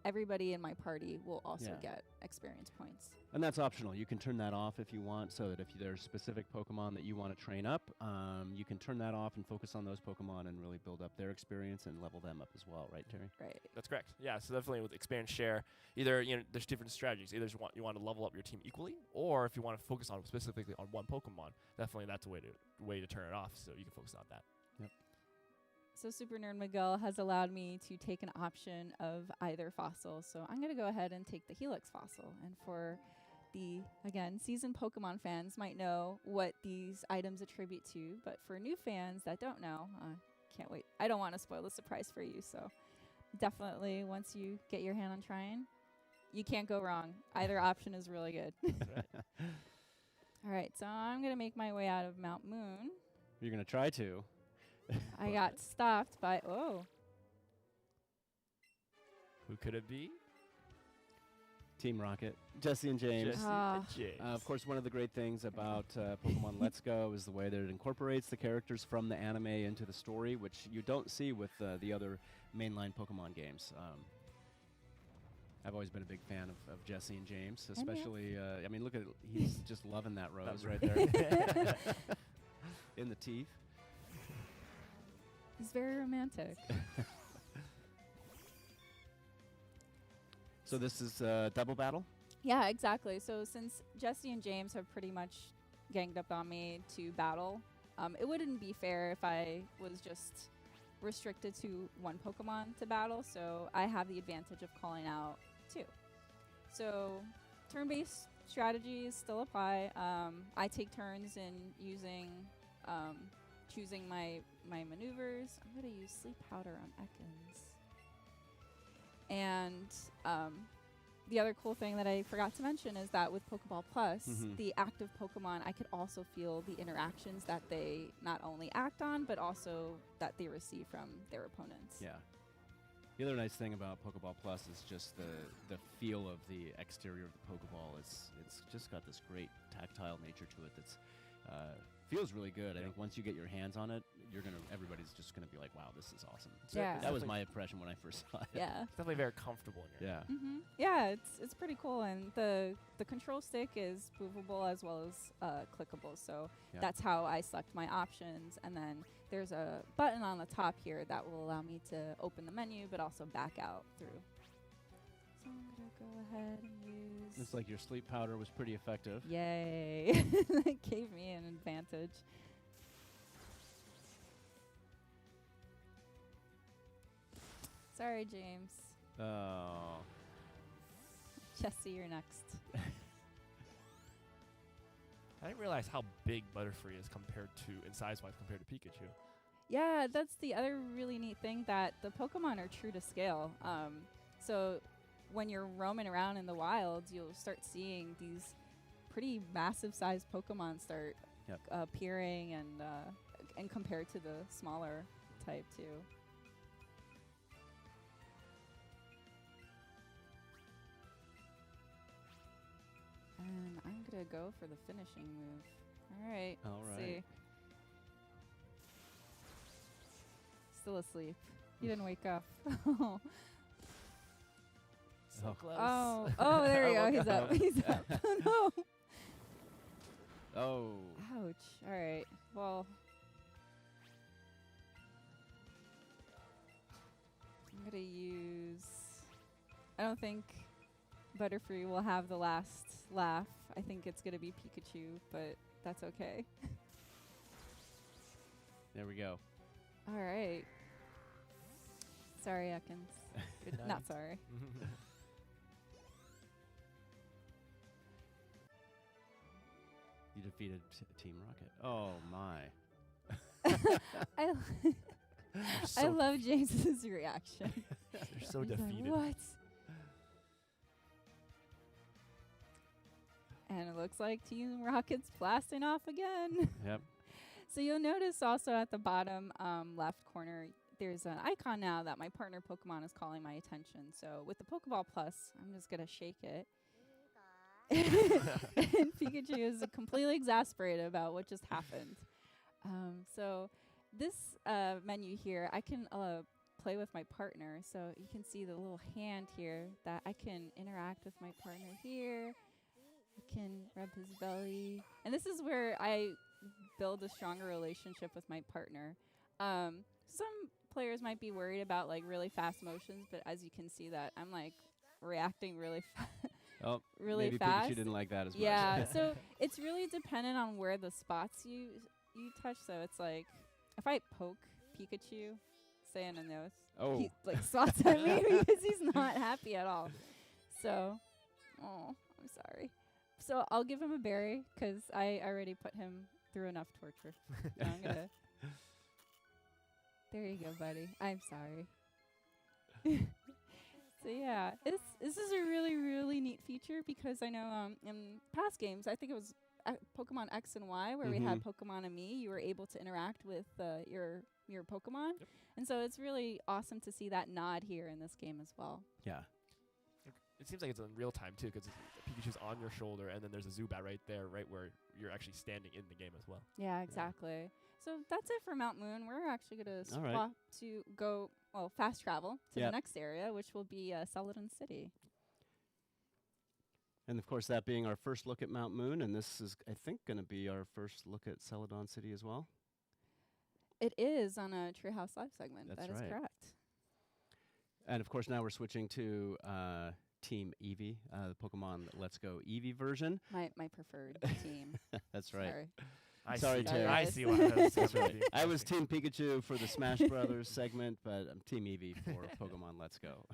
everybody in my party will also get experience points. And that's optional. You can turn that off if you want, so that if there's specific Pokemon that you want to train up, you can turn that off and focus on those Pokemon and really build up their experience and level them up as well, right, Terry? Right. That's correct. Yeah, so definitely with experience share, either there's different strategies. Either you want to level up your team equally, or if you want to focus on specifically on one Pokemon, definitely that's a way to turn it off, so you can focus on that. Yep. So Super Nerd Miguel has allowed me to take an option of either fossil. So I'm going to go ahead and take the Helix fossil. And for the, again, seasoned Pokemon fans might know what these items attribute to. But for new fans that don't know, can't wait. I don't want to spoil the surprise for you. So definitely once you get your hand on trying, you can't go wrong. Either option is really good. All right, so I'm going to make my way out of Mount Moon. You're going to try to. I got stopped by, oh. Who could it be? Team Rocket. Jesse and James. Jesse and James. Of course, one of the great things about Pokemon Let's Go is the way that it incorporates the characters from the anime into the story, which you don't see with the other mainline Pokemon games. I've always been a big fan of Jesse and James, especially, I mean, look at it. He's just loving that rose right there. In the teeth. He's very romantic. So this is double battle? Yeah, exactly. So since Jesse and James have pretty much ganged up on me to battle, it wouldn't be fair if I was just restricted to one Pokemon to battle, so I have the advantage of calling out two. So turn-based strategies still apply. I take turns in choosing my maneuvers. I'm going to use Sleep Powder on Ekans. And the other cool thing that I forgot to mention is that with Pokeball Plus, the active Pokemon, I could also feel the interactions that they not only act on, but also that they receive from their opponents. Yeah. The other nice thing about Pokeball Plus is just the feel of the exterior of the Pokeball. It's just got this great tactile nature to it that's feels really good. I think once you get your hands on it, everybody's just gonna be like, wow, this is awesome. Yeah. That was my impression when I first saw it. Yeah. It's definitely very comfortable in your hand. Yeah, it's pretty cool, and the control stick is movable as well as clickable, so that's how I select my options. And then there's a button on the top here that will allow me to open the menu but also back out through. So I'm gonna go ahead and use. Looks like your sleep powder was pretty effective. Yay! That gave me an advantage. Sorry, James. Oh. Jesse, you're next. I didn't realize how big Butterfree is compared to, in size-wise, compared to Pikachu. Yeah, that's the other really neat thing, that the Pokemon are true to scale. So when you're roaming around in the wilds, you'll start seeing these pretty massive-sized Pokemon start appearing, and compared to the smaller type too. And I'm gonna go for the finishing move. All right. All let's right. See. Still asleep. You didn't wake up. So close. Oh, there we go. He's up. He's up. No. Oh. Ouch. All right. Well, I'm gonna use. I don't think Butterfree will have the last laugh. I think it's gonna be Pikachu, but that's okay. There we go. All right. Sorry, Ekans. Good night. Not sorry. You defeated Team Rocket. Oh my. I love James's reaction. They're so He's like, defeated. what? And it looks like Team Rocket's blasting off again. Yep. So you'll notice also at the bottom left corner, there's an icon now that my partner Pokemon is calling my attention. So with the Pokeball Plus, I'm just going to shake it. And Pikachu is completely exasperated about what just happened. So this menu here, I can play with my partner. So you can see the little hand here that I can interact with my partner here. I can rub his belly. And this is where I build a stronger relationship with my partner. Some players might be worried about like really fast motions, but as you can see that I'm like reacting really Oh, really maybe fast. Pikachu didn't like that as much. Yeah, so it's really dependent on where the spots you touch. So it's like if I poke Pikachu, say in the nose, he like swats at me because he's not happy at all. So, oh, I'm sorry. So I'll give him a berry because I already put him through enough torture. So I'm gonna. There you go, buddy. I'm sorry. So yeah, this is a really, really neat feature because I know in past games, I think it was Pokemon X and Y where we had Pokemon and me, you were able to interact with your Pokemon. Yep. And so it's really awesome to see that nod here in this game as well. Yeah. It seems like it's in real time too, because Pikachu's on your shoulder, and then there's a Zubat right there, right where you're actually standing in the game as well. Yeah, exactly. So that's it for Mount Moon. We're actually going to All right. swap to go, fast travel to Yep. the next area, which will be Celadon City. And of course, that being our first look at Mount Moon, and this is, I think, going to be our first look at Celadon City as well. It is on a Treehouse Live segment. That's That is right. correct. And of course, now we're switching to Team Eevee, the Pokemon Let's Go Eevee version. My preferred team. That's right. Sorry. Sorry, see, Terry. I see why that's right. I was Team Pikachu for the Smash Brothers segment, but I'm Team Eevee for Pokemon Let's Go.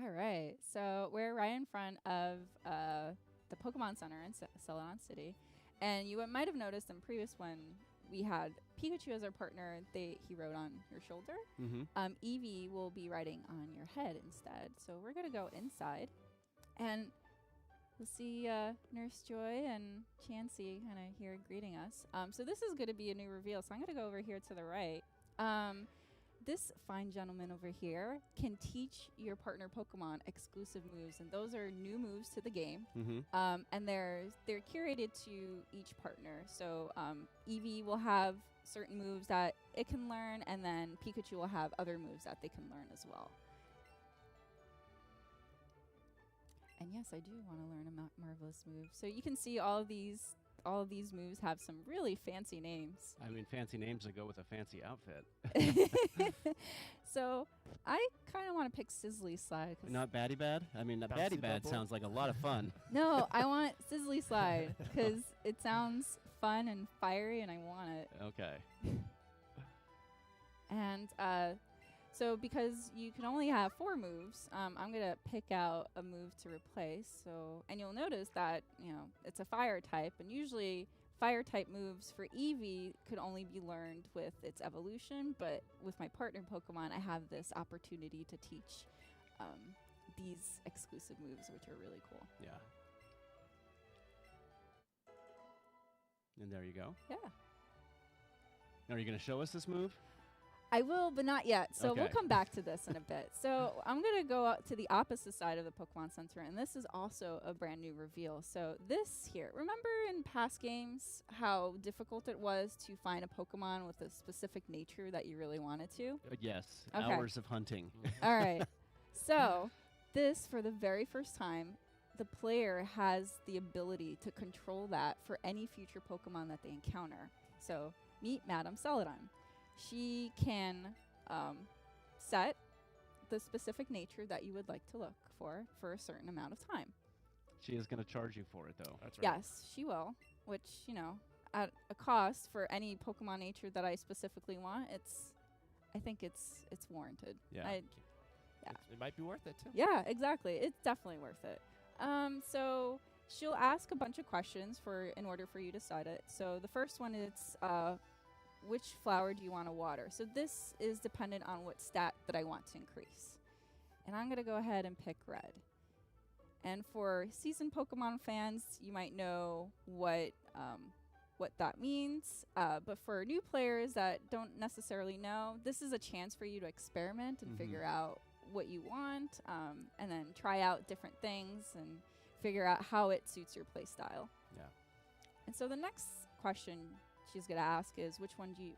All right. So we're right in front of the Pokemon Center in Celadon City. And you might have noticed in previous one, we had Pikachu as our partner. He rode on your shoulder. Eevee will be riding on your head instead. So we're going to go inside. And we'll see Nurse Joy and Chansey kind of here greeting us. So this is going to be a new reveal. So I'm going to go over here to the right. This fine gentleman over here can teach your partner Pokemon exclusive moves, and those are new moves to the game. And they're curated to each partner. So Eevee will have certain moves that it can learn, and then Pikachu will have other moves that they can learn as well. And yes, I do want to learn a marvelous move. So you can see all of these moves have some really fancy names. I mean, fancy names that go with a fancy outfit. So I kind of want to pick Sizzly Slide. Not Batty Bad? I mean, Batty Bad sounds like a lot of fun. No, I want Sizzly Slide because it sounds fun and fiery, and I want it. Okay. And so because you can only have 4 moves, I'm going to pick out a move to replace. So, and you'll notice that, you know, it's a fire type, and usually fire type moves for Eevee could only be learned with its evolution, but with my partner Pokemon, I have this opportunity to teach these exclusive moves, which are really cool. Yeah. And there you go. Yeah. Now, are you going to show us this move? I will, but not yet. So we'll Okay. come back to this in a bit. So I'm going to go out to the opposite side of the Pokemon Center, and this is also a brand new reveal. So this here, remember in past games how difficult it was to find a Pokemon with a specific nature that you really wanted to? Yes. Okay. Hours of hunting. All right. So this, for the very first time, the player has the ability to control that for any future Pokemon that they encounter. So meet Madame Celadon. She can set the specific nature that you would like to look for a certain amount of time. She is going to charge you for it, though. That's right. Yes, she will, which, you know, at a cost for any Pokemon nature that I specifically want, I think it's warranted. Yeah. It might be worth it too. Yeah, exactly. It's definitely worth it. So she'll ask a bunch of questions in order for you to decide it. So the first one is which flower do you want to water? So this is dependent on what stat that I want to increase. And I'm going to go ahead and pick red. And for seasoned Pokemon fans, you might know what that means. But for new players that don't necessarily know, this is a chance for you to experiment and figure out what you want, and then try out different things and figure out how it suits your play style. Yeah. And so the next question she's going to ask is, which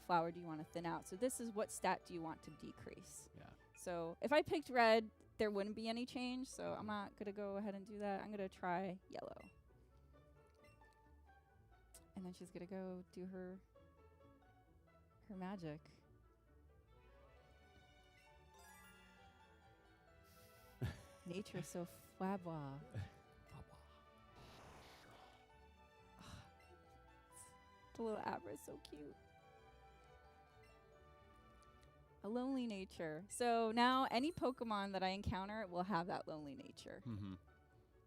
flower do you want to thin out? So this is, what stat do you want to decrease? Yeah. So if I picked red, there wouldn't be any change, so I'm not going to go ahead and do that. I'm going to try yellow. And then she's going to go do her magic. Nature is so flabwa. The little Abra is so cute. A lonely nature. So now any Pokemon that I encounter will have that lonely nature. Mm-hmm.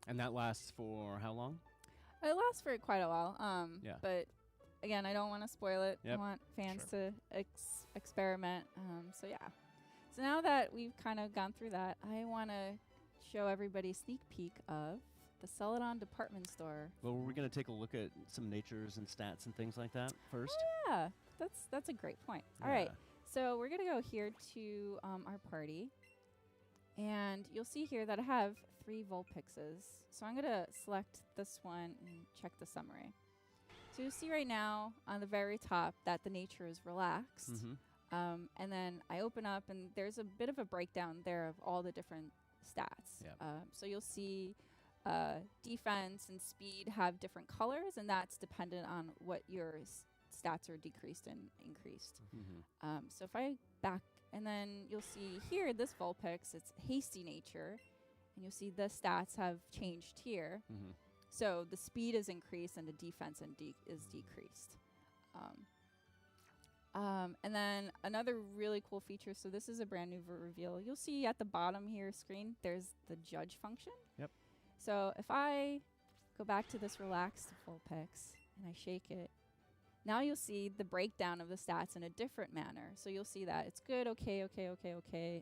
And that lasts for how long? It lasts for quite a while. Yeah. But again, I don't want to spoil it. Yep. I want fans to experiment. So yeah. So now that we've kind of gone through that, I want to show everybody a sneak peek of the Celadon department store. Well, we're going to take a look at some natures and stats and things like that first. Yeah, that's a great point. All right, so we're going to go here to our party. And you'll see here that I have 3 Vulpixes. So I'm going to select this one and check the summary. So you'll see right now on the very top that the nature is relaxed. Mm-hmm. And then I open up, and there's a bit of a breakdown there of all the different stats. Yep. So you'll see defense and speed have different colors, and that's dependent on what your stats are decreased and increased. Mm-hmm. So if I back, and then you'll see here, this Vulpix, it's hasty nature, and you'll see the stats have changed here. Mm-hmm. So the speed is increased and the defense is decreased. And then another really cool feature, so this is a brand new reveal. You'll see at the bottom here screen, there's the judge function. Yep. So if I go back to this relaxed Vulpix and I shake it, now you'll see the breakdown of the stats in a different manner. So you'll see that it's good, okay,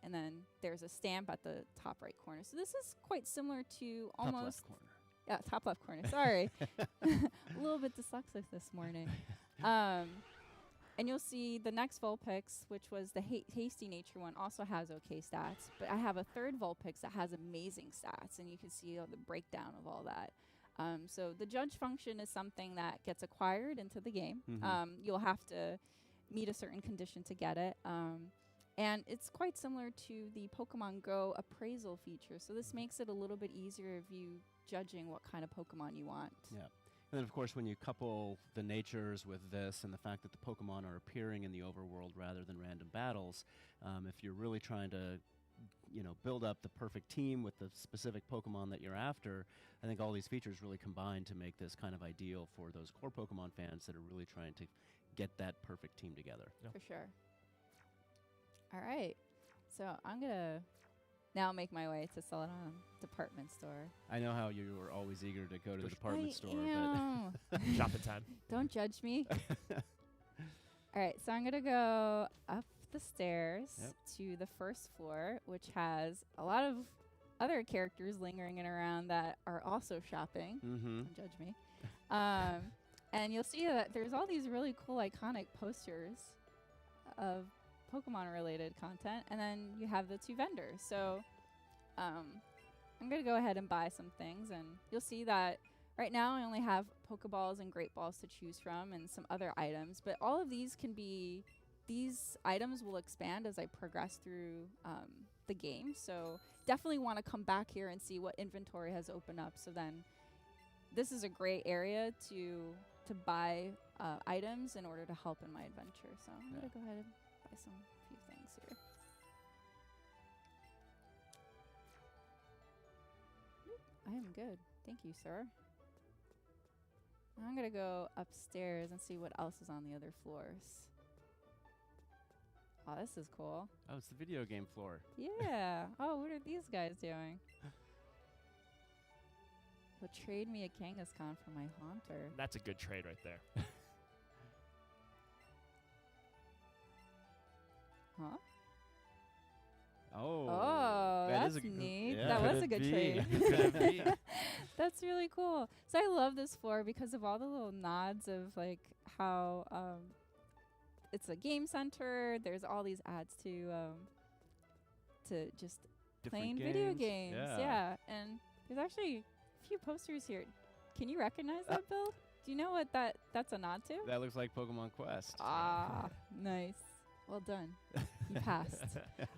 and then there's a stamp at the top right corner. So this is quite similar to Top almost... left corner. Yeah, top left corner. Sorry. A little bit dyslexic this morning. And you'll see the next Vulpix, which was the hasty nature one, also has okay stats. But I have a third Vulpix that has amazing stats, and you can see the breakdown of all that. So the judge function is something that gets acquired into the game. Mhm. You'll have to meet a certain condition to get it. And it's quite similar to the Pokemon Go appraisal feature. So this makes it a little bit easier of you judging what kind of Pokemon you want. Yeah. And then, of course, when you couple the natures with this and the fact that the Pokemon are appearing in the overworld rather than random battles, if you're really trying to build up the perfect team with the specific Pokemon that you're after. I think all these features really combine to make this kind of ideal for those core Pokemon fans that are really trying to get that perfect team together. For sure. All right. So I'm going to now make my way to sell it on department store. I know how you were always eager to go to the department store. But Shopping time. Don't judge me. All right, so I'm going to go up the stairs to the first floor, which has a lot of other characters lingering in around that are also shopping. Don't judge me. And you'll see that there's all these really cool iconic posters of Pokemon-related content, and then you have the 2 vendors. So I'm going to go ahead and buy some things, and you'll see that right now I only have Pokeballs and Great Balls to choose from and some other items, but all of these these items will expand as I progress through the game. So definitely want to come back here and see what inventory has opened up. So then this is a great area to buy items in order to help in my adventure. So I'm going to go ahead and buy some few things here. I am good. Thank you, sir. I'm going to go upstairs and see what else is on the other floors. Oh, this is cool. Oh, it's the video game floor. Yeah. Oh, what are these guys doing? Well, trade me a Kangaskhan for my Haunter. That's a good trade right there. Huh? Oh, that's neat. That was a good trade. That's really cool. So I love this floor because of all the little nods of like how it's a game center. There's all these ads to just Different playing video games. games. Yeah. And there's actually a few posters here. Can you recognize that, Bill? Do you know what that's a nod to? That looks like Pokemon Quest. Ah, nice. Well done. You passed.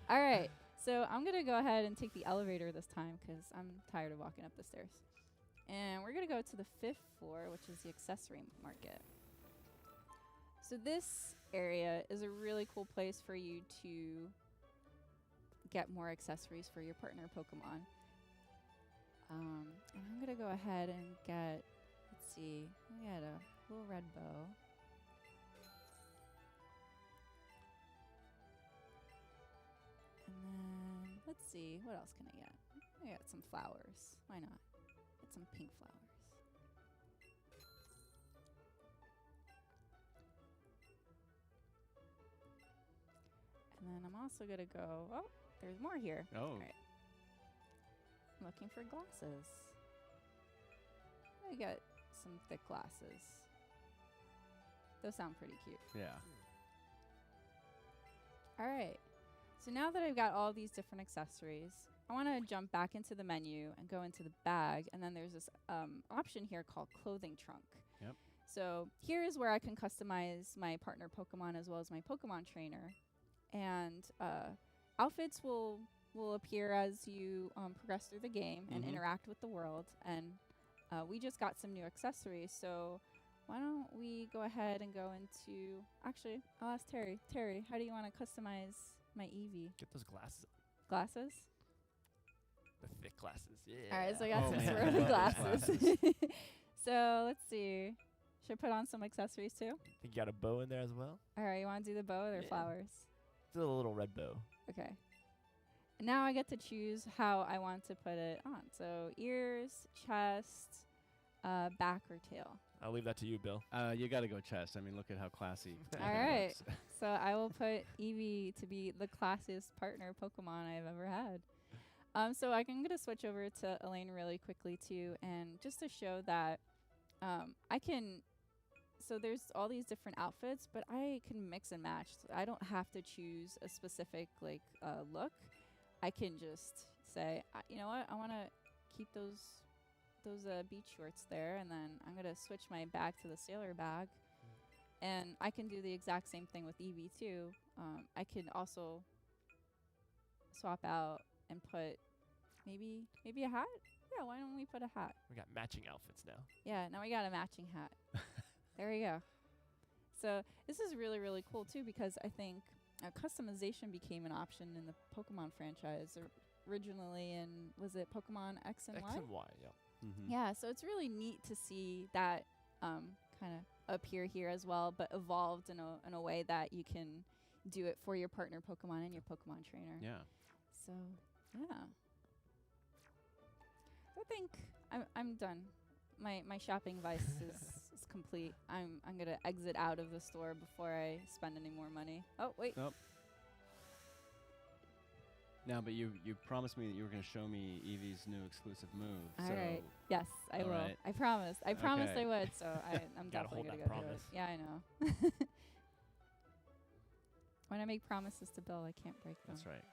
All right. So I'm going to go ahead and take the elevator this time because I'm tired of walking up the stairs. And we're going to go to the 5th floor, which is the accessory market. So this area is a really cool place for you to get more accessories for your partner Pokemon. And I'm going to go ahead and get, let's see, we got a little red bow. And then, let's see, what else can I get? I got some flowers. Why not? Get some pink flowers. And then I'm also going to go, oh, there's more here. Oh. All right. I'm looking for glasses. I got some thick glasses. Those sound pretty cute. Yeah. All right. So now that I've got all these different accessories, I want to jump back into the menu and go into the bag. And then there's this option here called clothing trunk. Yep. So here is where I can customize my partner Pokemon as well as my Pokemon trainer. And outfits will appear as you progress through the game and interact with the world. And we just got some new accessories. So why don't we go ahead and go into... Actually, I'll ask Terry. Terry, how do you want to customize my Eevee? Get those glasses. Glasses? The thick glasses. Yeah. All right, so I got some swirly glasses. So let's see. Should I put on some accessories too? Think you got a bow in there as well? All right, you want to do the bow or the flowers? Still a little red bow. Okay. And now I get to choose how I want to put it on. So ears, chest, back, or tail. I'll leave that to you, Bill. You got to go chest. I mean, look at how classy. All right. So I will put Eevee to be the classiest partner Pokemon I've ever had. So I'm going to switch over to Elaine really quickly too, and just to show that I can. So there's all these different outfits, but I can mix and match. So I don't have to choose a specific look. I can just say, you know what, I want to keep those beach shorts there, and then I'm gonna switch my bag to the sailor bag, and I can do the exact same thing with Eevee too. I can also swap out and put maybe a hat. Yeah, why don't we put a hat? We got matching outfits now. Yeah, now we got a matching hat. There we go. So this is really, really cool too, because I think customization became an option in the Pokemon franchise originally, and was it Pokemon X and Y? X and Y, yeah. Yeah, so it's really neat to see that kind of appear here as well, but evolved in a way that you can do it for your partner Pokemon and your Pokemon trainer. Yeah. So, yeah. I think I'm done. My shopping vice is complete. I'm gonna exit out of the store before I spend any more money. Oh wait. Nope. Now, but you promised me that you were going to show me Eevee's new exclusive move. All right. Yes, I will. Right. I promised. I promised Okay. I would. So I'm Gotta definitely hold gonna that go do it. promise. Yeah, I know. When I make promises to Bill, I can't break them. That's right.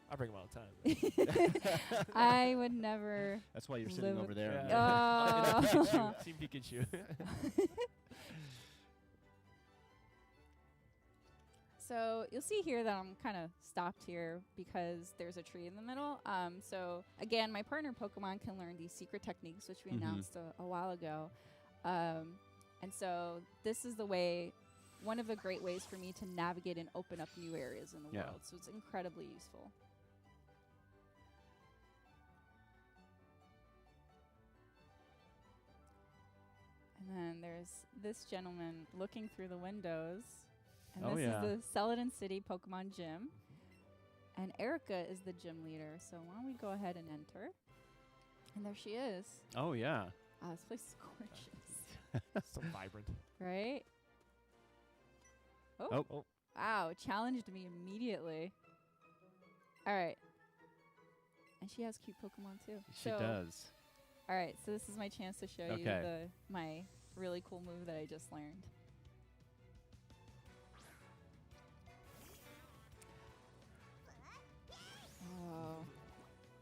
I bring them all the time. I would never. That's why you're live sitting over with- there. Yeah. Oh. Team Pikachu. So you'll see here that I'm kind of stopped here because there's a tree in the middle. So again, my partner Pokemon can learn these secret techniques, which we announced a while ago. And so this is the way, one of the great ways for me to navigate and open up new areas in the world. So it's incredibly useful. And then there's this gentleman looking through the windows. And Oh, this yeah. is the Celadon City Pokemon Gym. And Erica is the gym leader. So why don't we go ahead and enter? And there she is. Oh, yeah. This place is gorgeous. So vibrant. Right? Oh. Wow, challenged me immediately. All right. And she has cute Pokemon too. She does. All right, so this is my chance to show you my really cool move that I just learned. Oh,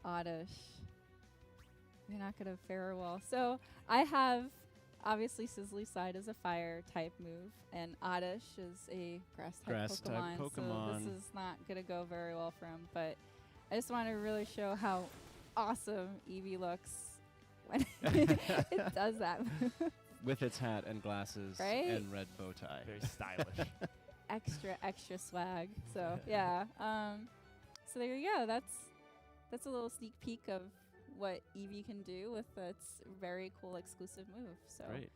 Oddish. You're not going to fare well. So I have, obviously, Sizzly Side is a fire type move, and Oddish is a grass type Pokemon. So this is not going to go very well for him, but I just want to really show how awesome Eevee looks when it does that move. With its hat and glasses Right? and red bow tie. Very stylish. extra swag. So yeah. So there you go. That's a little sneak peek of what Eevee can do with its very cool exclusive move. So Great.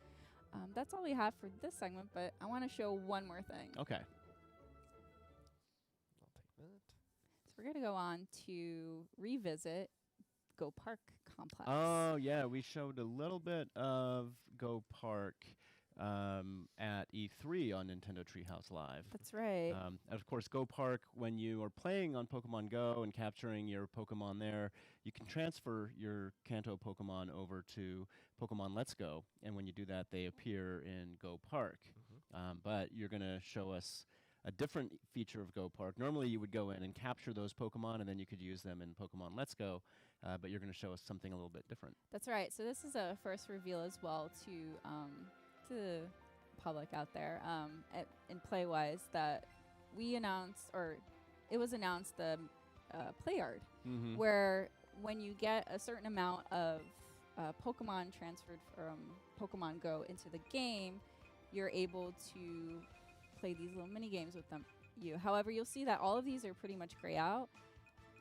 that's all we have for this segment, but I want to show one more thing. Okay. I'll take that. So we're going to go on to revisit Go Park Complex. Oh, yeah. We showed a little bit of Go Park at E3 on Nintendo Treehouse Live. That's right. And of course, Go Park, when you are playing on Pokemon Go and capturing your Pokemon there, you can transfer your Kanto Pokemon over to Pokemon Let's Go. And when you do that, they appear in Go Park. But you're going to show us a different feature of Go Park. Normally, you would go in and capture those Pokemon, and then you could use them in Pokemon Let's Go. But you're going to show us something a little bit different. That's right. So this is a first reveal as well to the public out there in Playwise that we announced, or it was announced, the Play Yard, where when you get a certain amount of Pokemon transferred from Pokemon Go into the game, you're able to play these little mini games with them. However, you'll see that all of these are pretty much gray out,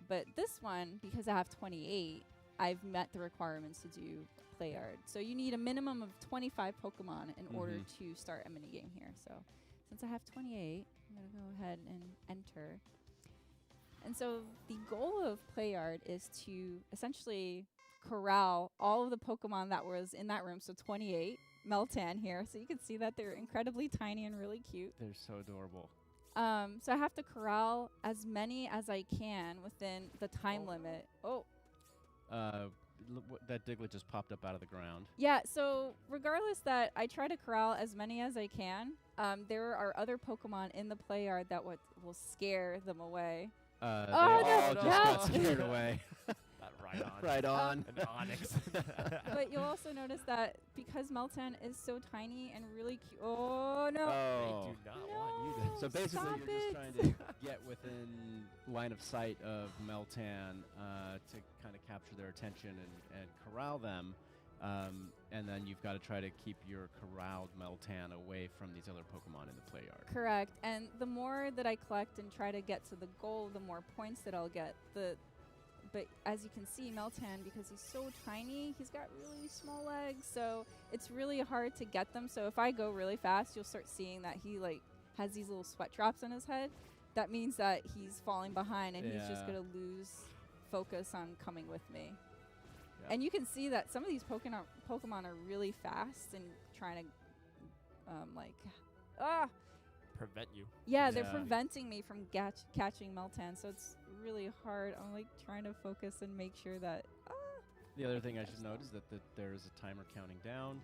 but this one, because I have 28, I've met the requirements to do Play Yard. So you need a minimum of 25 Pokemon in order to start a mini game here. So since I have 28, I'm going to go ahead and enter. And so the goal of Play Yard is to essentially corral all of the Pokemon that was in that room. So 28 Meltan here. So you can see that they're incredibly tiny and really cute. They're so adorable. So I have to corral as many as I can within the time limit. That Diglett just popped up out of the ground. Yeah, so regardless that I try to corral as many as I can, there are other Pokemon in the Play Yard that will scare them away. They all just got scared away. Right on. Right on. An Onyx. But you'll also notice that because Meltan is so tiny and really cute. Oh, no. Oh. They do not want you to. So basically, Stop you're just it. trying to get within line of sight of Meltan to kind of capture their attention and corral them. And then you've got to try to keep your corralled Meltan away from these other Pokemon in the play yard. Correct. And the more that I collect and try to get to the goal, the more points that I'll get. But as you can see, Meltan, because he's so tiny, he's got really small legs, so it's really hard to get them. So if I go really fast, you'll start seeing that he like has these little sweat drops on his head. That means that he's falling behind, and he's just gonna lose focus on coming with me. Yeah. And you can see that some of these Pokemon are really fast and trying to prevent you. Yeah, they're preventing me from catching Meltan, so it's really hard. I'm like trying to focus and make sure that. The other thing I should note is that there's a timer counting down,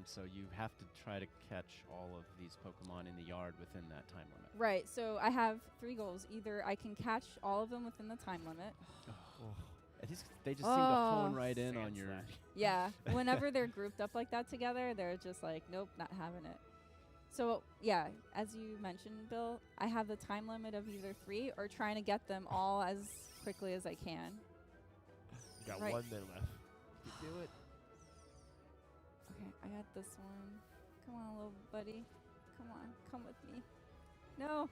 so you have to try to catch all of these Pokemon in the yard within that time limit. Right, so I have 3 goals. Either I can catch all of them within the time limit. They just seem to hone right in on your... Yeah, whenever they're grouped up like that together, they're just like, nope, not having it. So, yeah, as you mentioned, Bill, I have the time limit of either 3 or trying to get them all as quickly as I can. You got 1 minute left. You do it. Okay, I got this one. Come on, little buddy. Come on, come with me. No.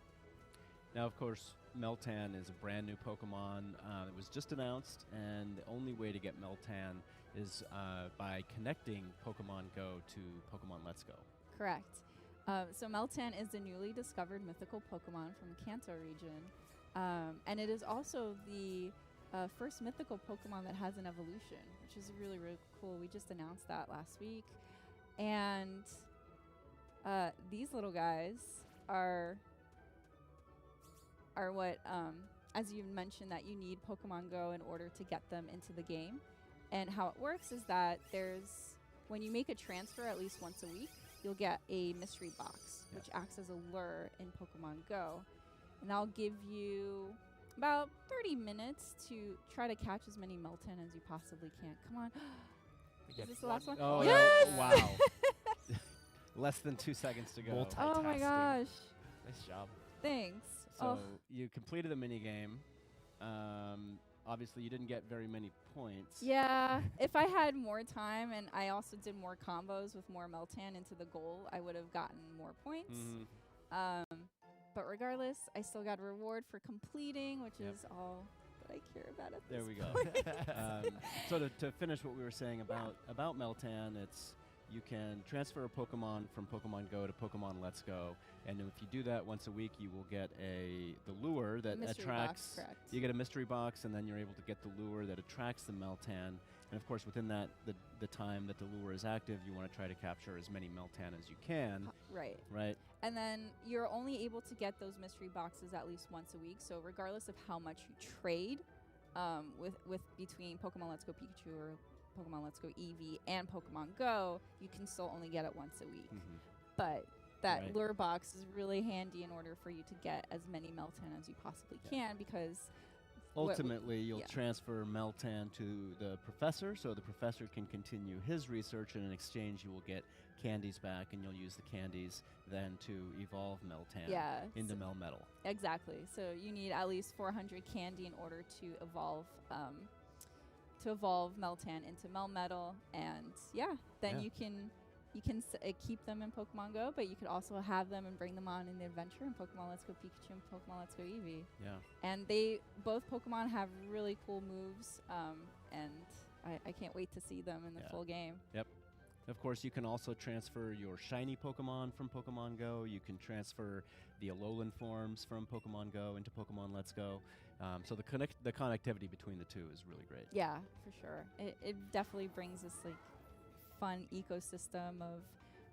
Now, of course, Meltan is a brand new Pokemon. It was just announced, and the only way to get Meltan is by connecting Pokemon Go to Pokemon Let's Go. Correct. So Meltan is the newly discovered mythical Pokemon from the Kanto region. And it is also the first mythical Pokemon that has an evolution, which is really, really cool. We just announced that last week. And these little guys are what, as you mentioned, that you need Pokemon Go in order to get them into the game. And how it works is that when you make a transfer at least once a week, you'll get a mystery box, which acts as a lure in Pokemon Go. And I'll give you about 30 minutes to try to catch as many Meltan as you possibly can. Come on. Is this the last one? Oh, yes! Yeah. Wow. Less than 2 seconds to go. Oh my gosh. Nice job. Thanks. So you completed the minigame. Obviously, you didn't get very many points. Yeah. If I had more time and I also did more combos with more Meltan into the goal, I would have gotten more points. But regardless, I still got a reward for completing, which is all that I care about at this point. There we go. So to finish what we were saying about Meltan, you can transfer a Pokemon from Pokemon Go to Pokemon Let's Go, and if you do that once a week, you will get the lure that attracts. You get a mystery box, and then you're able to get the lure that attracts the Meltan. And of course, within that, the time that the lure is active, you want to try to capture as many Meltan as you can. Right. Right. And then you're only able to get those mystery boxes at least once a week. So regardless of how much you trade, with between Pokemon Let's Go Pikachu or Pokemon Let's Go Eevee and Pokemon Go, you can still only get it once a week. But that lure box is really handy in order for you to get as many Meltan as you possibly can, because ultimately you'll transfer Meltan to the professor, so the professor can continue his research, and in exchange you will get candies back, and you'll use the candies then to evolve Meltan into Melmetal. Exactly. So you need at least 400 candy in order to evolve Meltan into Melmetal, and then you can keep them in Pokemon Go, but you could also have them and bring them on in the adventure in Pokemon Let's Go Pikachu and Pokemon Let's Go Eevee. Yeah. And both Pokemon have really cool moves, and I can't wait to see them in the full game. Yep. Of course, you can also transfer your shiny Pokemon from Pokemon Go. You can transfer the Alolan forms from Pokemon Go into Pokemon Let's Go. So the connectivity between the two is really great. Yeah, for sure. It definitely brings this like fun ecosystem of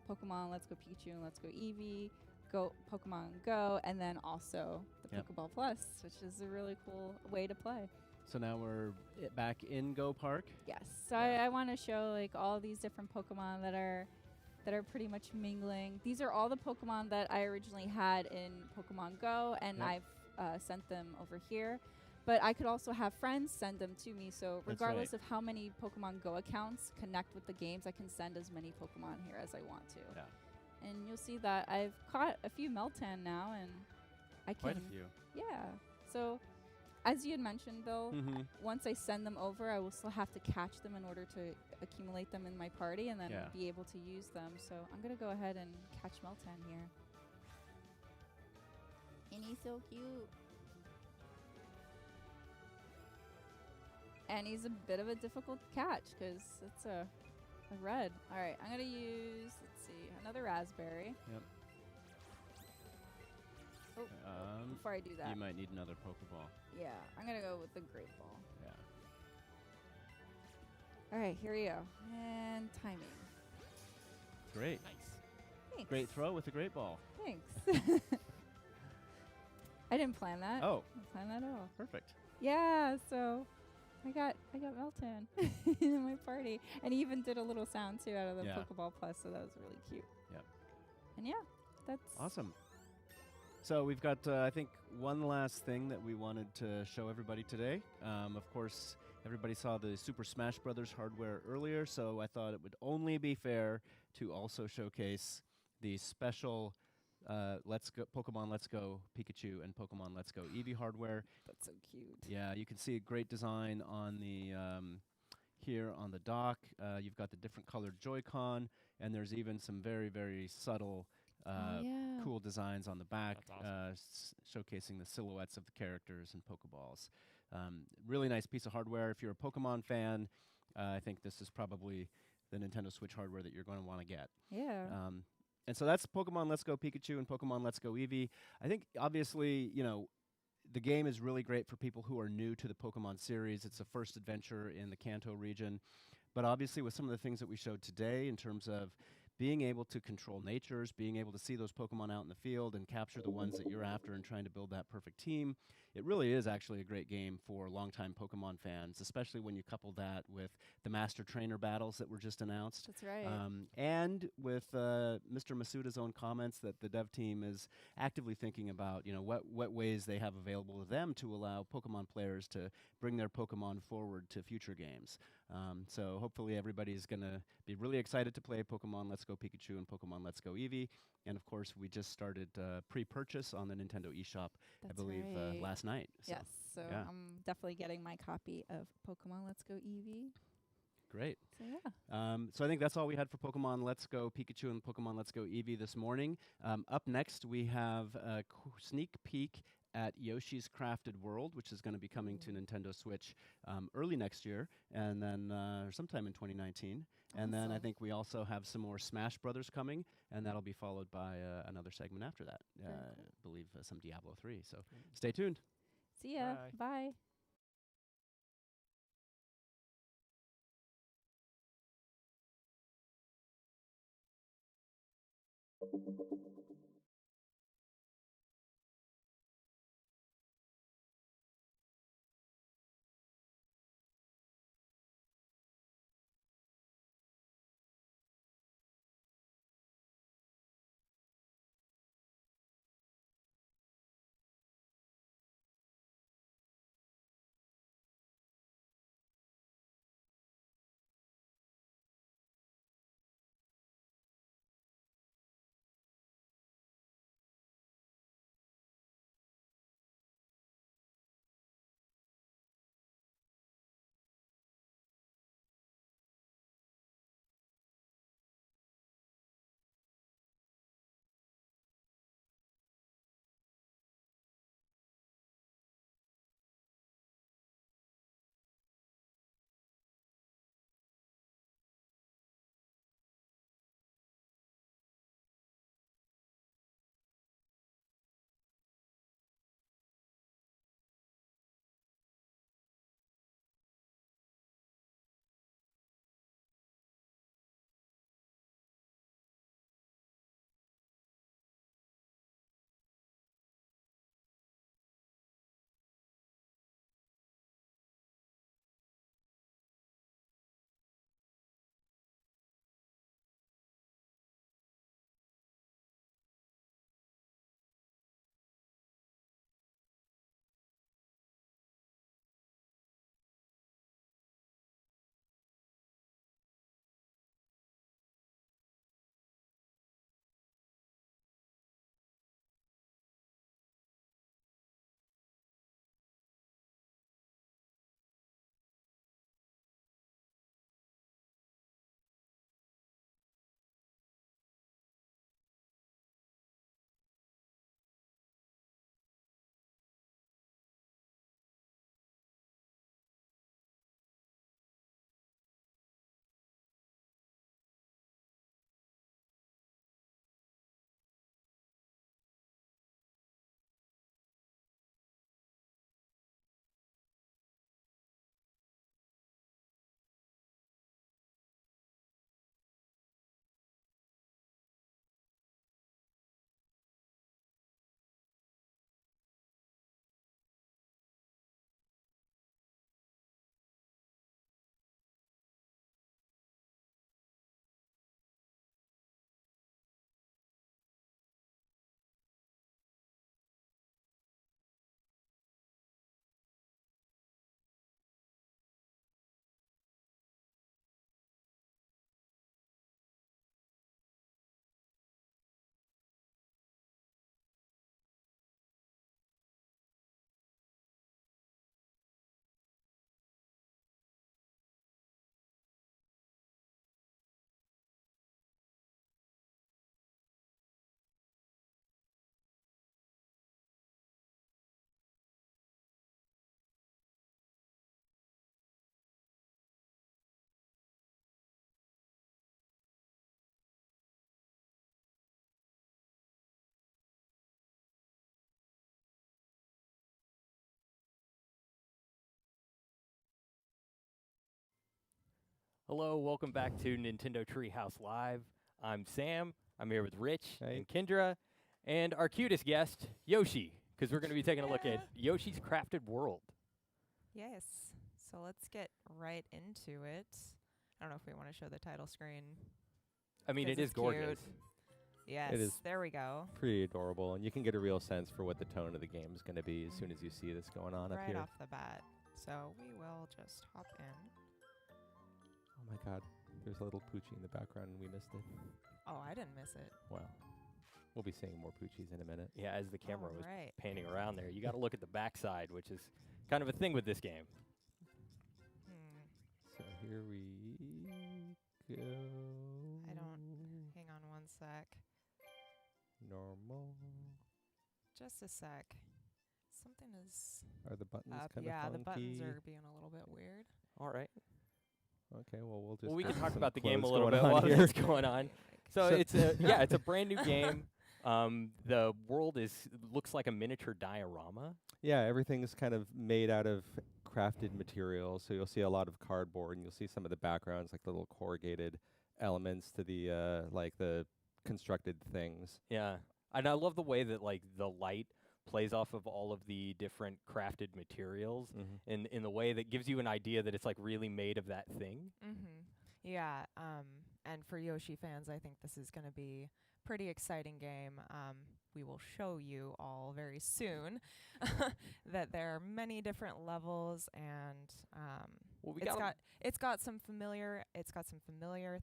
Pokemon Let's Go Pikachu and Let's Go Eevee, Pokemon Go, and then also the Pokeball Plus, which is a really cool way to play. So now we're back in Go Park. Yes. So I want to show like all these different Pokemon that are pretty much mingling. These are all the Pokemon that I originally had in Pokemon Go, and I've sent them over here. But I could also have friends send them to me. So regardless of how many Pokemon Go accounts connect with the games, I can send as many Pokemon here as I want to. Yeah. And you'll see that I've caught a few Meltan now, and I can. Quite a few. Yeah. So as you had mentioned, Bill, once I send them over, I will still have to catch them in order to accumulate them in my party and then Yeah. be able to use them. So I'm going to go ahead and catch Meltan here. And he's so cute. And he's a bit of a difficult catch because it's a red. All right, I'm going to use, let's see, another raspberry. Yep. Oh, before I do that. You might need another Pokeball. Yeah, I'm going to go with the Great Ball. Yeah. All right, here we go. And timing. Great. Nice. Thanks. Great throw with a great ball. Thanks. I didn't plan that. Oh. I didn't plan that at all. Perfect. Yeah, so I got Meltan in my party. And he even did a little sound too out of the Yeah. Pokeball Plus, so that was really cute. Yep. And yeah, that's Awesome. So we've got, I think, one last thing that we wanted to show everybody today. Of course, everybody saw the Super Smash Brothers hardware earlier, so I thought it would only be fair to also showcase the special Pokemon Let's Go Pikachu and Pokemon Let's Go Eevee hardware. That's so cute. Yeah, you can see a great design on the here on the dock. You've got the different colored Joy-Con, and there's even some very, very subtle yeah. cool designs on the back, That's showcasing the silhouettes of the characters and Pokeballs. Really nice piece of hardware. If you're a Pokemon fan, I think this is probably the Nintendo Switch hardware that you're going to want to get. Yeah. And so that's Pokemon Let's Go Pikachu and Pokemon Let's Go Eevee. I think, obviously, you know, the game is really great for people who are new to the Pokemon series. It's a first adventure in the Kanto region. But obviously, with some of the things that we showed today in terms of being able to control natures, being able to see those Pokemon out in the field and capture the ones that you're after and trying to build that perfect team, it really is actually a great game for longtime Pokemon fans, especially when you couple that with the Master Trainer battles that were just announced. That's right. And with Mr. Masuda's own comments that the dev team is actively thinking about, you know, what ways they have available to them to allow Pokemon players to bring their Pokemon forward to future games. So hopefully everybody's going to be really excited to play Pokemon Let's Go Pikachu and Pokemon Let's Go Eevee. And of course, we just started pre-purchase on the Nintendo eShop, I believe, last night. So yes, so yeah. I'm definitely getting my copy of Pokemon Let's Go Eevee. Great. So yeah. So I think that's all we had for Pokemon Let's Go Pikachu and Pokemon Let's Go Eevee this morning. Up next, we have a sneak peek at Yoshi's Crafted World, which is going to be coming to Nintendo Switch early next year, and then sometime in 2019. And then I think we also have some more Smash Brothers coming, and that'll be followed by another segment after that. I believe some Diablo 3. So stay tuned. See ya. Bye. Hello, welcome back to Nintendo Treehouse Live. I'm Sam. I'm here with Rich and Kendra, and our cutest guest, Yoshi, because we're going to be taking a look at Yoshi's Crafted World. Yes. So let's get right into it. I don't know if we want to show the title screen. I mean, it is gorgeous. Yes, It is there we go. pretty adorable, and you can get a real sense for what the tone of the game is going to be as soon as you see this going on up Right here. off the bat. So we will just hop in. Oh my god, there's a little Poochie in the background and we missed it. Oh, I didn't miss it. Well, we'll be seeing more Poochies in a minute. Yeah, as the camera was Alright. panning around there, you got to look at the backside, which is kind of a thing with this game. So here we go. I don't. Hang on one sec. Normal. Just a sec. Something is Are the buttons up. kind of Yeah, funky? the buttons are being a little bit weird. All right. Okay, well, we'll just. Well, we put can talk some about the game a clothes little going bit on while here. it's going on. So it's a it's a brand new game. The world looks like a miniature diorama. Yeah, everything's kind of made out of crafted materials. So you'll see a lot of cardboard, and you'll see some of the backgrounds, like the little corrugated elements to the like the constructed things. Yeah, and I love the way that like the light plays off of all of the different crafted materials in the way that gives you an idea that it's like really made of that thing. Yeah, and for Yoshi fans, I think this is going to be pretty exciting game. We will show you all very soon that there are many different levels, and well, it's got some familiar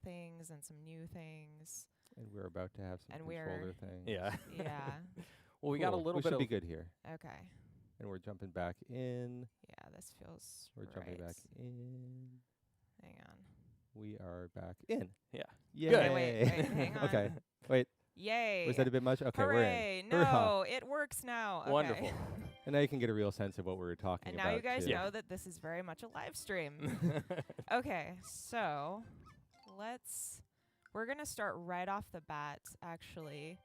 things and some new things. And we're about to have some And controller things. Yeah. Yeah. Well, we got a little we bit should of be good here. Okay. And we're jumping back in. Yeah, this feels We're jumping back in. Hang on. We are back in. Yeah. Yay. Okay, wait, hang on. Okay. Wait. Yay. Was that a bit much? Okay, Hooray. we're in. No, it works now. Okay. Wonderful. And now you can get a real sense of what we were talking And about. now you guys too. know that this is very much a live stream. Okay, so we're going to start right off the bat actually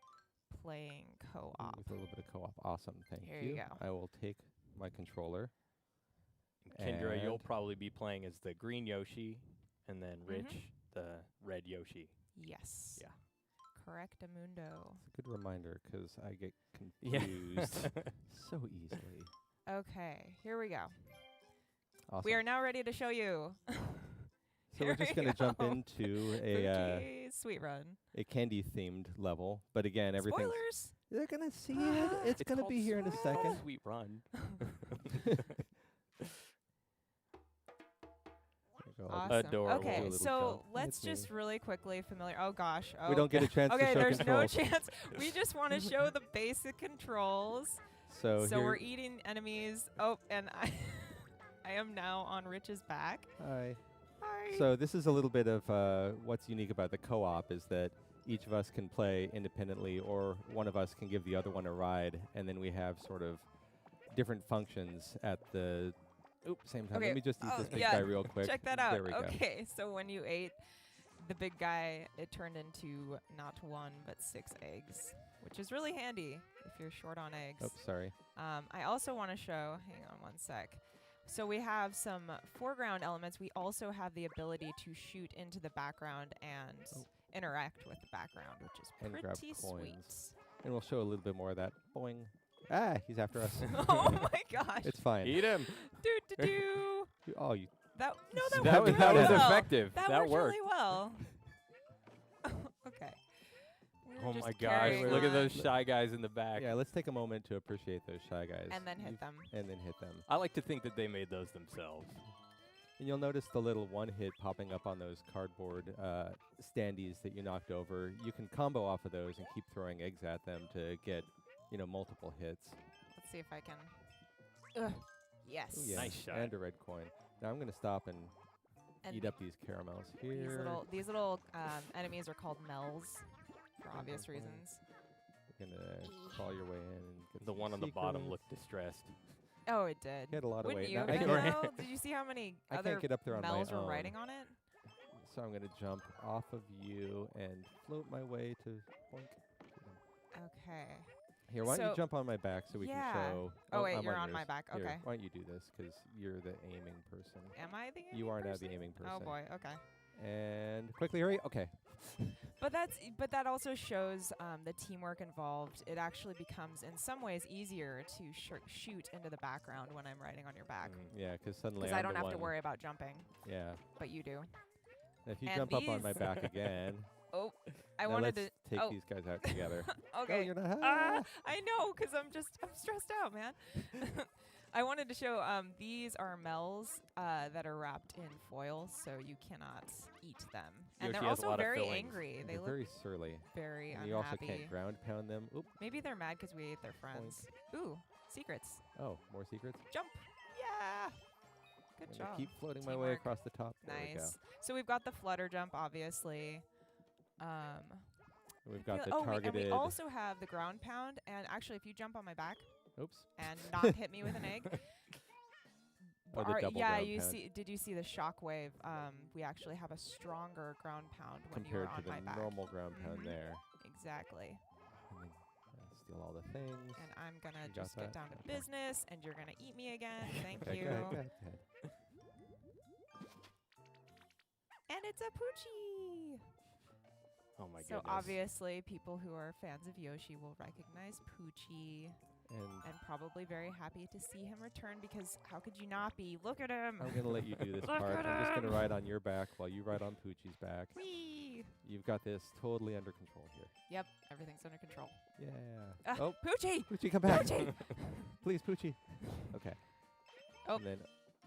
playing co-op. With a little bit of co-op. Awesome. Thank Here you. you go. I will take my controller. Kendra, you'll And- probably be playing as the green Yoshi, and then Rich, the red Yoshi. Yes. Yeah. Correctamundo. It's a good reminder because I get Yeah. confused so easily. Okay, here we go. Awesome. We are now ready to show you. So we're just going to jump into Fuji Sweet Run. a candy-themed level. But again, everything's... Spoilers! They're going to see it. It's going to be here in a second. Sweet Run. Awesome. Adorable. Okay, Do a little so jump. let's It's me. just really quickly familiar. Oh gosh. Oh. We don't get a chance to Okay, show there's controls. no chance. We just want to show the basic controls. So here- we're eating enemies. Oh, and I am now on Rich's back. Hi. Hi. So this is a little bit of what's unique about the co-op is that each of us can play independently, or one of us can give the other one a ride, and then we have sort of different functions at the same time. Okay. Let me just eat this big yeah, guy real quick. Check that out. There we go. Okay, so when you ate the big guy, it turned into not 1 but 6 eggs, which is really handy if you're short on eggs. Oh, sorry. I also want to show, hang on one sec. So we have some foreground elements. We also have the ability to shoot into the background and interact with the background, which is And grab pretty coins. sweet. And we'll show a little bit more of that. Boing. Ah, he's after us. Oh my gosh. It's fine. Eat him. Do do do. Oh, you. That That worked was really well. effective. That That worked worked. really well. Okay. Oh Just my gosh! carrying Look at on. those shy guys in the back. Yeah, let's take a moment to appreciate those shy guys. And then hit them. And then hit them. I like to think that they made those themselves. And you'll notice the little one hit popping up on those cardboard standees that you knocked over. You can combo off of those and keep throwing eggs at them to get, multiple hits. Let's see if I can. Yes. Ooh, yeah. Nice shot. And a red coin. Now I'm going to stop and And eat up these caramels here. These little enemies are called Mells for One obvious more point. reasons. You're going to crawl your way in and get The some one on the bottom secrets. looked distressed. Oh, it did. He had a lot of Wouldn't weight. you? Now, I Have can- you know? Did you see how many I other can't get up there on my Mells were own. riding on it? So I'm going to jump off of you and float my way to boink. Okay. Here, why don't So- you jump on my back so we Yeah. can show... Oh, wait, I'm you're on yours. my back. Here, Okay. why don't you do this, because you're the aiming person. Am I the You aiming are now person? the aiming person. Oh boy. Okay. And quickly hurry. Okay. But that also shows the teamwork involved. It actually becomes, in some ways, easier to shoot into the background when I'm riding on your back. Yeah, because suddenly I don't have to worry about jumping. Yeah. But you do. If you And jump up on my back again. Oh, I now wanted let's to take these guys out together. Okay. Oh, you're not. I know, because I'm stressed out, man. I wanted to show these are mells that are wrapped in foil, so you cannot eat them. And Yoshi they're has a also lot of very fillings. angry. They They're look very surly. very and unhappy. you also can't ground pound them. Oop. Maybe they're mad because we ate their friends. Ooh, secrets. Oh, more secrets? Jump. Yeah. Good I'm job. gonna keep floating my way Teamwork. across the top. There we go. Nice. So we've got the flutter jump, obviously. We've got the and targeted. we also have the ground pound. And actually, if you jump on my back, oops, and not hit me with an egg. Oh, the double yeah, ground you pound. see. Did you see the shockwave? We actually have a stronger ground pound when compared you're on to the my back. normal ground pound Mhm. there. Exactly. And then, steal all the things. And I'm gonna You got just get that? down to Okay. business, and you're gonna eat me again. Thank Okay, you. go ahead, go ahead. And it's a Poochie. Oh my So goodness. obviously, people who are fans of Yoshi will recognize Poochie. And probably very happy to see him return, because how could you not be? Look at him. I'm gonna let you do this Look part. at I'm just gonna him. ride on your back while you ride on Poochie's back. Whee! You've got this totally under control here. Yep, everything's under control. Yeah. Oh, Poochie! Poochie, come back. Poochie! Please, Poochie. Okay. Oh. And then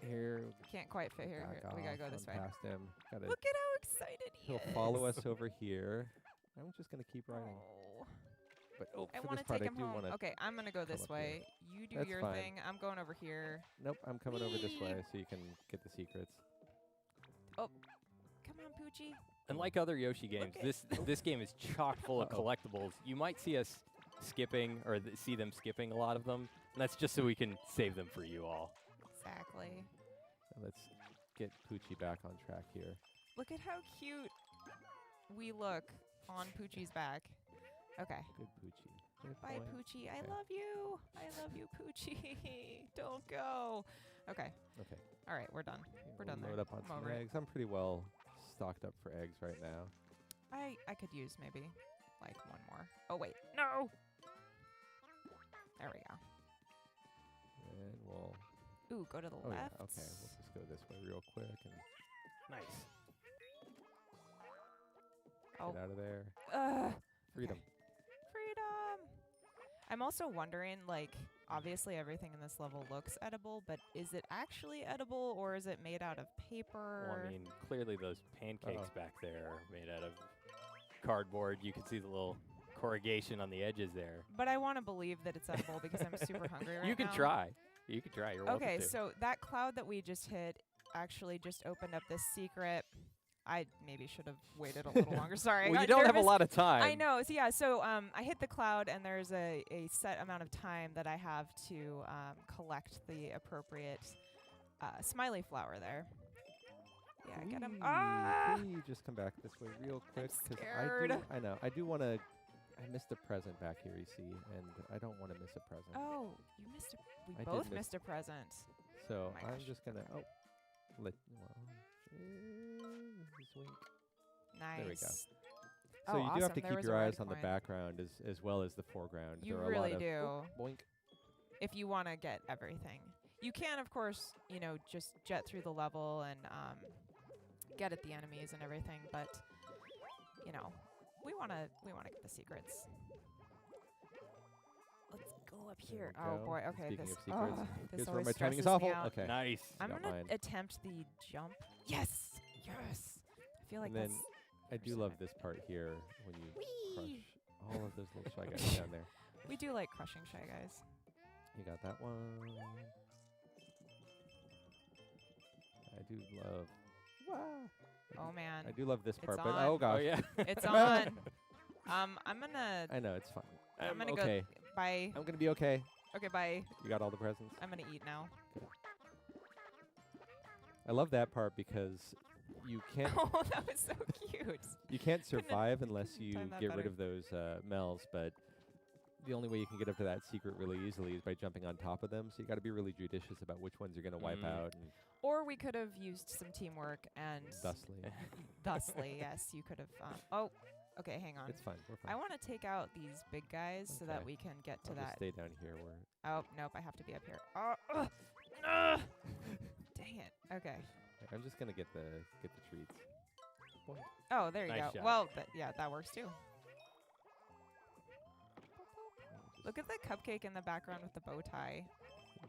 here. Can't quite fit here. back We gotta go off, this way. run Past him. Gotta, Look at how excited he he'll is. follow us over here. I'm just gonna keep riding. Oh. But I for want this to part, take I him do home. want to. Okay, I'm gonna go this up here. way. You do That's your fine. thing. I'm going over here. Nope, I'm coming over this way Whee! so you can get the secrets. Oh, come on, Poochie. And like other Yoshi games, this game is chock full of collectibles. You might see us skipping, or see them skipping a lot of them. And that's just so we can save them for you all. Exactly. And let's get Poochie back on track here. Look at how cute we look on Poochie's back. Okay. Good Poochie. Good Bye, boy. Poochie. I Okay. love you. I love you, Poochie. Don't go. Okay. Okay. All right, we're done. We're We'll done there. load up on I'm some over it. eggs. I'm pretty well stocked up for eggs right now. I could use maybe like one more. Oh wait, no. There we go. And we'll. Ooh, go to the Oh left. yeah. Okay. We'll just go this way real quick and Nice. Oh. get out of there. Freedom. Freedom. I'm also wondering, like, obviously everything in this level looks edible, but is it actually edible, or is it made out of paper? Well, I mean, clearly those pancakes back there are made out of cardboard. You can see the little corrugation on the edges there. But I want to believe that it's edible because I'm super hungry right now. You can try. You can try. You're welcome Okay, to. so that cloud that we just hit actually just opened up this secret. I maybe should have waited a little longer. Sorry. I Well, got you don't have a nervous. lot of time. I know. So yeah, so I hit the cloud, and there's a set amount of time that I have to collect the appropriate smiley flower there. Yeah, get him. Please just come back this way real quick. scared. I know. I do want to. I missed a present back here, you see, and I don't want to miss a present. Oh, you missed a. We I did both miss- missed a present. So my I'm gosh. just gonna. Oh, wink. Nice. There we go. So Oh, you do have awesome. to There keep was your a red eyes on the coin. background as well as the foreground. You there are really a lot do. of, boink. If you want to get everything, you can, of course, just jet through the level and get at the enemies and everything. But we wanna get the secrets. Let's go up There here. we Oh go. boy. Okay. Speaking this. of secrets, this here's where always my timing is stresses me awful. out. Okay. Nice. I'm got gonna mine. attempt the jump. Yes. Yes. I feel like And then that's. I do love this part here when you crush all of those little shy guys down there. We do like crushing Shy Guys. You got that one. I do love. Oh man. I do love this It's part, but on. oh gosh. Oh yeah. It's on. I'm gonna. I know it's fine. I'm gonna okay. go. Bye. I'm gonna be okay. Okay. Bye. You got all the presents. I'm gonna eat now. I love that part because you can't. Oh, that was so cute. You can't Couldn't have survive unless you done that get rid better. of those mells, but the only way you can get up to that secret really easily is by jumping on top of them. So you got to be really judicious about which ones you're going to wipe out. And Or we could have used some teamwork and thusly. thusly, yes, you could have. Oh, okay, hang on. It's fine. We're fine. I want to take out these big guys so that we can get to I'll just that. stay down here. Where Oh, nope, I have to be up here. Oh, dang it. Okay. I'm just going to get the treats. Boy. Oh, there you Nice go. shot. Well, yeah, that works too. Look at the cupcake in the background with the bow tie.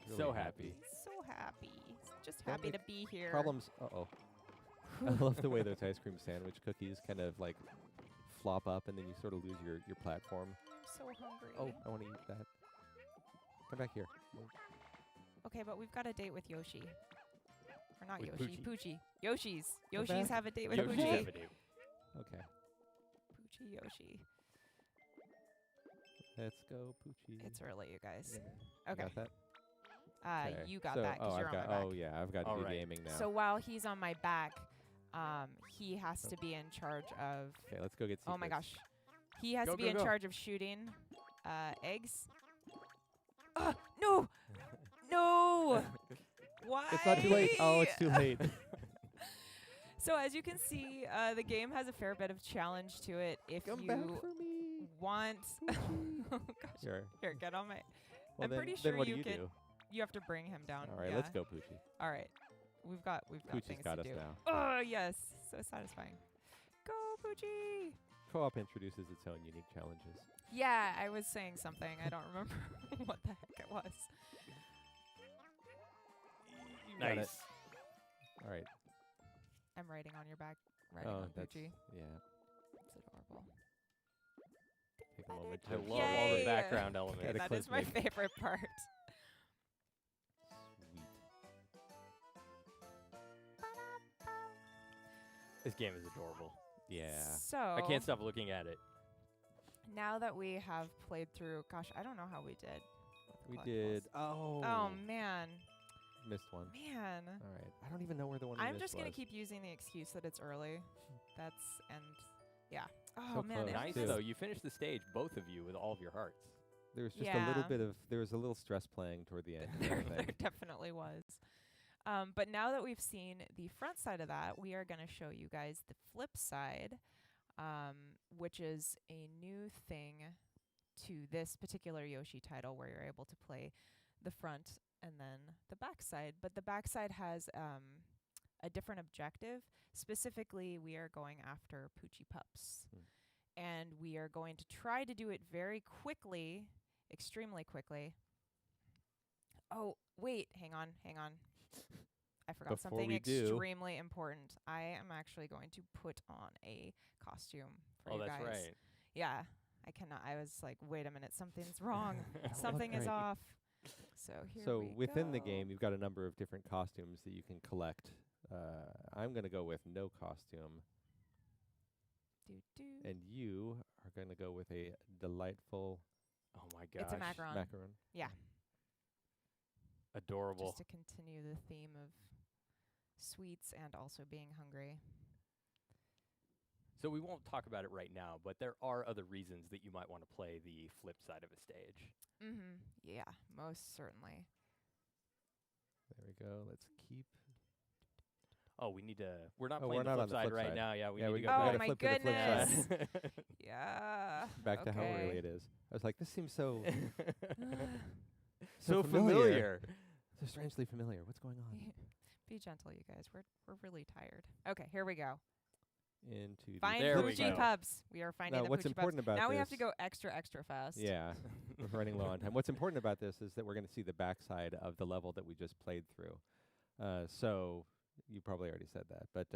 He's So really happy. He's so happy. He's just Don't happy to make be here. Problems. Uh-oh. I love the way those ice cream sandwich cookies kind of like flop up and then you sort of lose your platform. So hungry. Oh, I want to eat that. Come back here. Okay, but we've got a date with Yoshi. Or not With Yoshi, Poochie. Yoshi's. Come Yoshis back. have a date with Yoshi's Poochie. have a date. Okay. Poochie Yoshi. Let's go, Poochie. It's early, you guys. You Okay. got that? You got so, that because oh, you're I've on got, my back. Oh, yeah, I've got to All be right. gaming now. So while he's on my back, he has to be in charge of. Okay, let's go get Oh my gosh, he has Go, to be go, in go. charge of shooting eggs. No, no. Why? It's not too late. Oh, it's too late. So as you can see, the game has a fair bit of challenge to it. If Come you back for me. want, oh gosh, Sure. here, get on my. Well, I'm then, pretty then sure what do you you can. do? You have to bring him down. All right, yeah. let's go, Poochie. All right, we've got Poochie's things got to us do. now. Oh yes, so satisfying. Go Poochie! Co-op introduces its own unique challenges. Yeah, I was saying something. I don't remember what the heck it was. Got it. Nice. All right. I'm riding on your back, riding Oh, on that's Poochie. yeah. It's adorable. Take a moment I to love all the Yay! background elements. Gotta That is my Cataclysmic. favorite part. Sweet. This game is adorable. Yeah. So I can't stop looking at it. now that we have played through, gosh, I don't know how we did. with the We collectibles. did. Oh. Oh man, Missed one. man. All right. I don't even know where the one we I'm missed just gonna was. keep using the excuse that it's early. That's and yeah. Oh So man, close. it Nice too. though. You finished the stage, both of you, with all of your hearts. There was just a little Yeah. bit of there was a little stress playing toward the end. there, I there think. definitely was. But now that we've seen the front side of that, we are going to show you guys the flip side, which is a new thing to this particular Yoshi title where you're able to play the front and then the back side. But the back side has a different objective. Specifically, we are going after Poochie Pups. And we are going to try to do it very quickly, extremely quickly. Oh, wait, hang on. I forgot Before something we do- extremely important. I am actually going to put on a costume for Oh, you that's guys. right. Yeah, I cannot. I was like, wait a minute, something's wrong. look Something is great. off. So here So we within the go. game, you've got a number of different costumes that you can collect. I'm going to go with no costume, Doo-doo. and you are going to go with a delightful Oh my gosh. It's a macaron. macaron. Yeah, Adorable. just to continue the theme of sweets and also being hungry. So we won't talk about it right now, but there are other reasons that you might want to play the flip side of a stage. Mm-hmm. Yeah, most certainly. There we go. Let's keep. Oh, we need to. We're not Oh, playing we're the not flip on the side flip right side. now. Yeah, we Yeah, need we to got- go we Oh gotta my flip to the flip goodness. side. Yeah. Back to how okay. early it is. I was like, this seems so So familiar. So strangely familiar. What's going on? Be gentle, you guys. We're really tired. Okay, here we go. Into the Find There we Poochie go. Pups. We are finding Now, the what's Poochie important Pups. about Now we have to this- go extra fast. Yeah, we're running low on time. What's important about this is that we're going to see the backside of the level that we just played through. So you probably already said that, but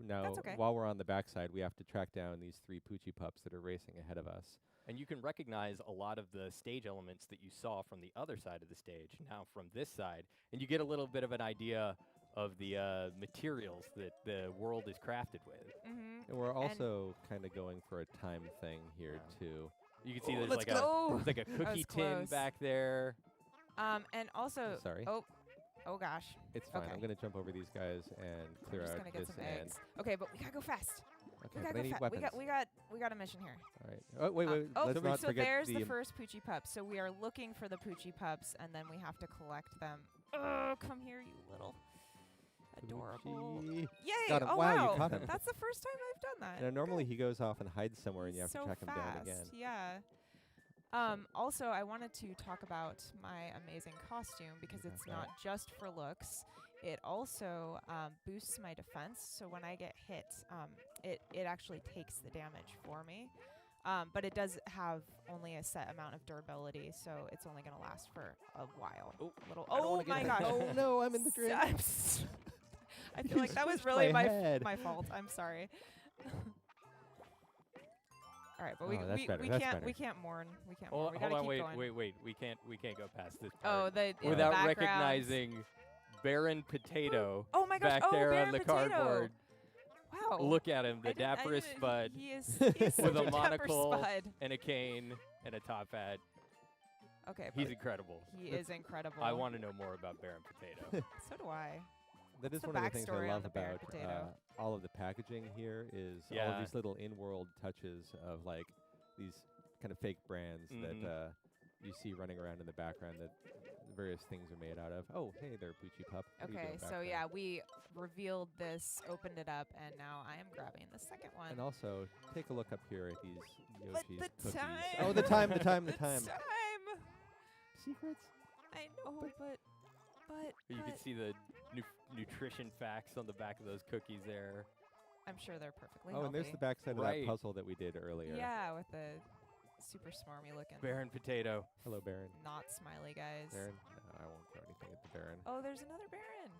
now That's okay. while we're on the backside, we have to track down these 3 Poochie Pups that are racing ahead of us. And you can recognize a lot of the stage elements that you saw from the other side of the stage now from this side. And you get a little bit of an idea of the materials that the world is crafted with. Mm-hmm. And we're also kind of going for a time thing here too. You can see Oh, there's let's like go. there's like a That cookie was tin close. back there. And also. Sorry. Oh gosh. It's fine. Okay. I'm going to jump over these guys and I'm clear just out gonna get this some end. eggs. Okay, but we gotta go fast. Okay, We but I gotta need go weapons. we got a mission here. All right. Oh, wait. Oh, Let's not so forget there's the the first Poochie pup. So we are looking for the Poochie pups, and then we have to collect them. Oh, come here, you little adorable. Poochie. Yay! Got him. Oh, Wow, wow. you caught him. That's the first time I've done that. Now, normally he goes off and hides somewhere, and you have so to track him fast. down again. Yeah. Also, I wanted to talk about my amazing costume because You it's have not just for looks. It also boosts my defense. So when I get hit, it actually takes the damage for me. But it does have only a set amount of durability, so it's only going to last for a while. Oh, a little. I don't Oh wanna my get gosh! hit. Oh no, I'm in the drain. I feel You like that was squished really my my head. my fault. I'm sorry. All right, but Oh, that's better, we that's can't better. we can't mourn. We can't Hold, mourn. We hold gotta on, keep going. wait. We can't go past this Oh, part the in the without backgrounds. recognizing Baron Potato. Oh my gosh! Back Oh, there Baron on the Potato. cardboard. Wow. Look at him, the I dapperest didn't- spud He is such with a dapper monocle spud. and a cane and a top hat. Okay, He's but incredible. he is incredible. I want to know more about Baron Potato. So do I. That is What's the one of the things I backstory on love the Baron about Potato? all of the packaging here is all Yeah. of these little in-world touches of like these kind of fake brands that you see running around in the background that various things are made out of. Oh, hey there, Poochie Pup. What are you Okay, doing back so there? yeah, we revealed this, opened it up, and now I am grabbing the second one. And also, take a look up here at these But Yoshi's the cookies. time. Oh, the time. The time. Secrets? I know, but You can see the nutrition facts on the back of those cookies there. I'm sure they're perfectly Oh, healthy. and there's the backside of Right. that puzzle that we did earlier. Yeah, with the super smarmy looking. Baron Potato. Hello, Baron. Not smiley guys. Baron? No, I won't throw anything at the Baron. Oh, there's another Baron.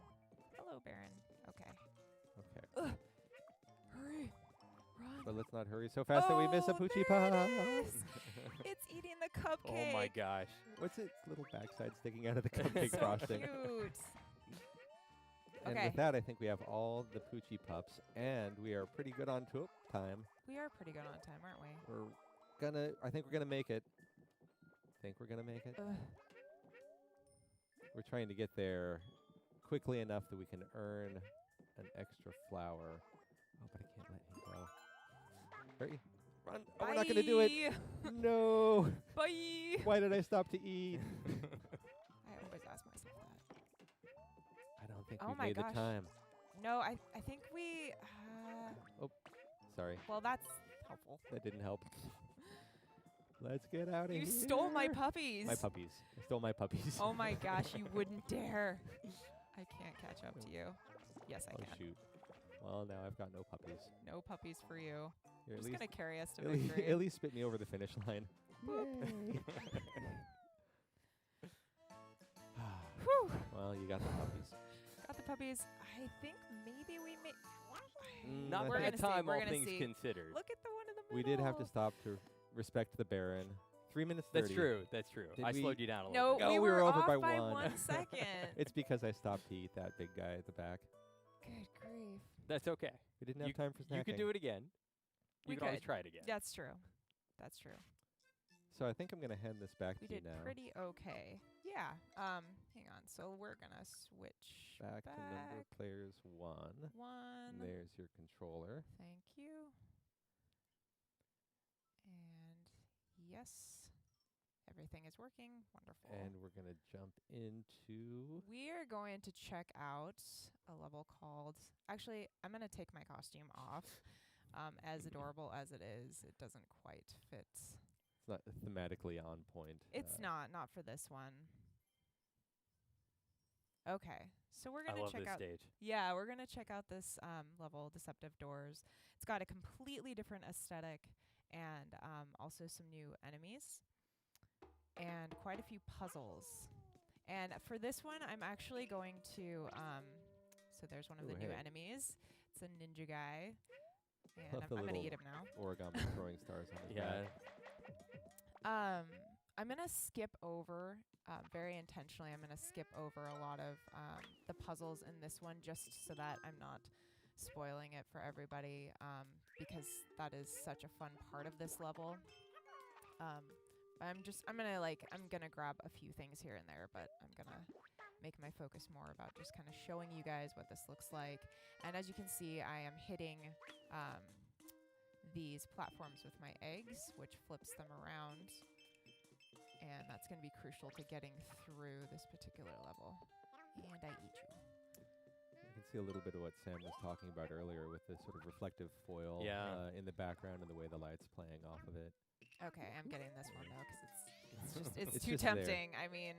Hello, Baron. Okay. Okay. Hurry. Run. But let's not hurry so fast that we miss a Poochie Pup. There it is. It's eating the cupcake. Oh my gosh. What's its little backside sticking out of the cupcake So frosting? cute. And Okay. with that, I think we have all the Poochie Pups, and we are pretty good on time. We are pretty good on time, aren't we? I think we're gonna make it. Ugh. We're trying to get there quickly enough that we can earn an extra flower. Oh, but I can't let him go. Hurry. Run. Oh, we're not gonna do it. No. Bye. Why did I stop to eat? I always ask myself that. I don't think Oh we've my made gosh. the time. No, I think we. Sorry. Well, that's helpful. That didn't help. Let's get out of here. You stole my puppies. My puppies. I stole my puppies. Oh my gosh, you wouldn't dare. I can't catch up to you. Yes, I Oh, can. shoot. Well, now I've got no puppies. No puppies for you. You're Just at least, gonna carry us to at least- victory. at least spit me over the finish line. Whew. Well, you got the puppies. Got the puppies. I think maybe we may. Not We're bad gonna see, time, we're all gonna things see. considered. Look at the one in the middle. We did have to stop to respect the Baron. 3 minutes 30. That's true. That's true. Did I we- slowed you down a No, little bit. No, we were over off by by 1 second. It's because I stopped to eat that big guy at the back. Good grief. That's okay. We didn't have time for snacking. You could do it again. You We can always could. try it again. That's true. That's true. So I think I'm going to hand this back We to you did now. pretty okay. Yeah. Hang on. So we're gonna switch Back to number of players 1. one. There's your controller. Thank you. And yes, everything is working. Wonderful. And we're going to jump into... We are going to check out a level called. Actually, I'm going to take my costume off. As adorable as it is, it doesn't quite fit. It's not thematically on point. It's not for this one. Okay, so we're I gonna love check this out. stage. Yeah, we're gonna check out this level, Deceptive Doors. It's got a completely different aesthetic and also some new enemies and quite a few puzzles. And for this one, I'm actually going to. So there's one of the Ooh, new hey. enemies. It's a ninja guy, and Love the I'm gonna little eat him now. origami throwing stars on his Yeah. back. I'm gonna skip over very intentionally. I'm gonna skip over a lot of the puzzles in this one just so that I'm not spoiling it for everybody because that is such a fun part of this level. I'm gonna grab a few things here and there, but I'm gonna make my focus more about just kind of showing you guys what this looks like. And as you can see, I am hitting these platforms with my eggs, which flips them around. And that's going to be crucial to getting through this particular level. And I eat you. You can see a little bit of what Sam was talking about earlier with the sort of reflective foil in the background and the way the light's playing off of it. Okay, I'm getting this one though because it's It's too just there. tempting. I mean,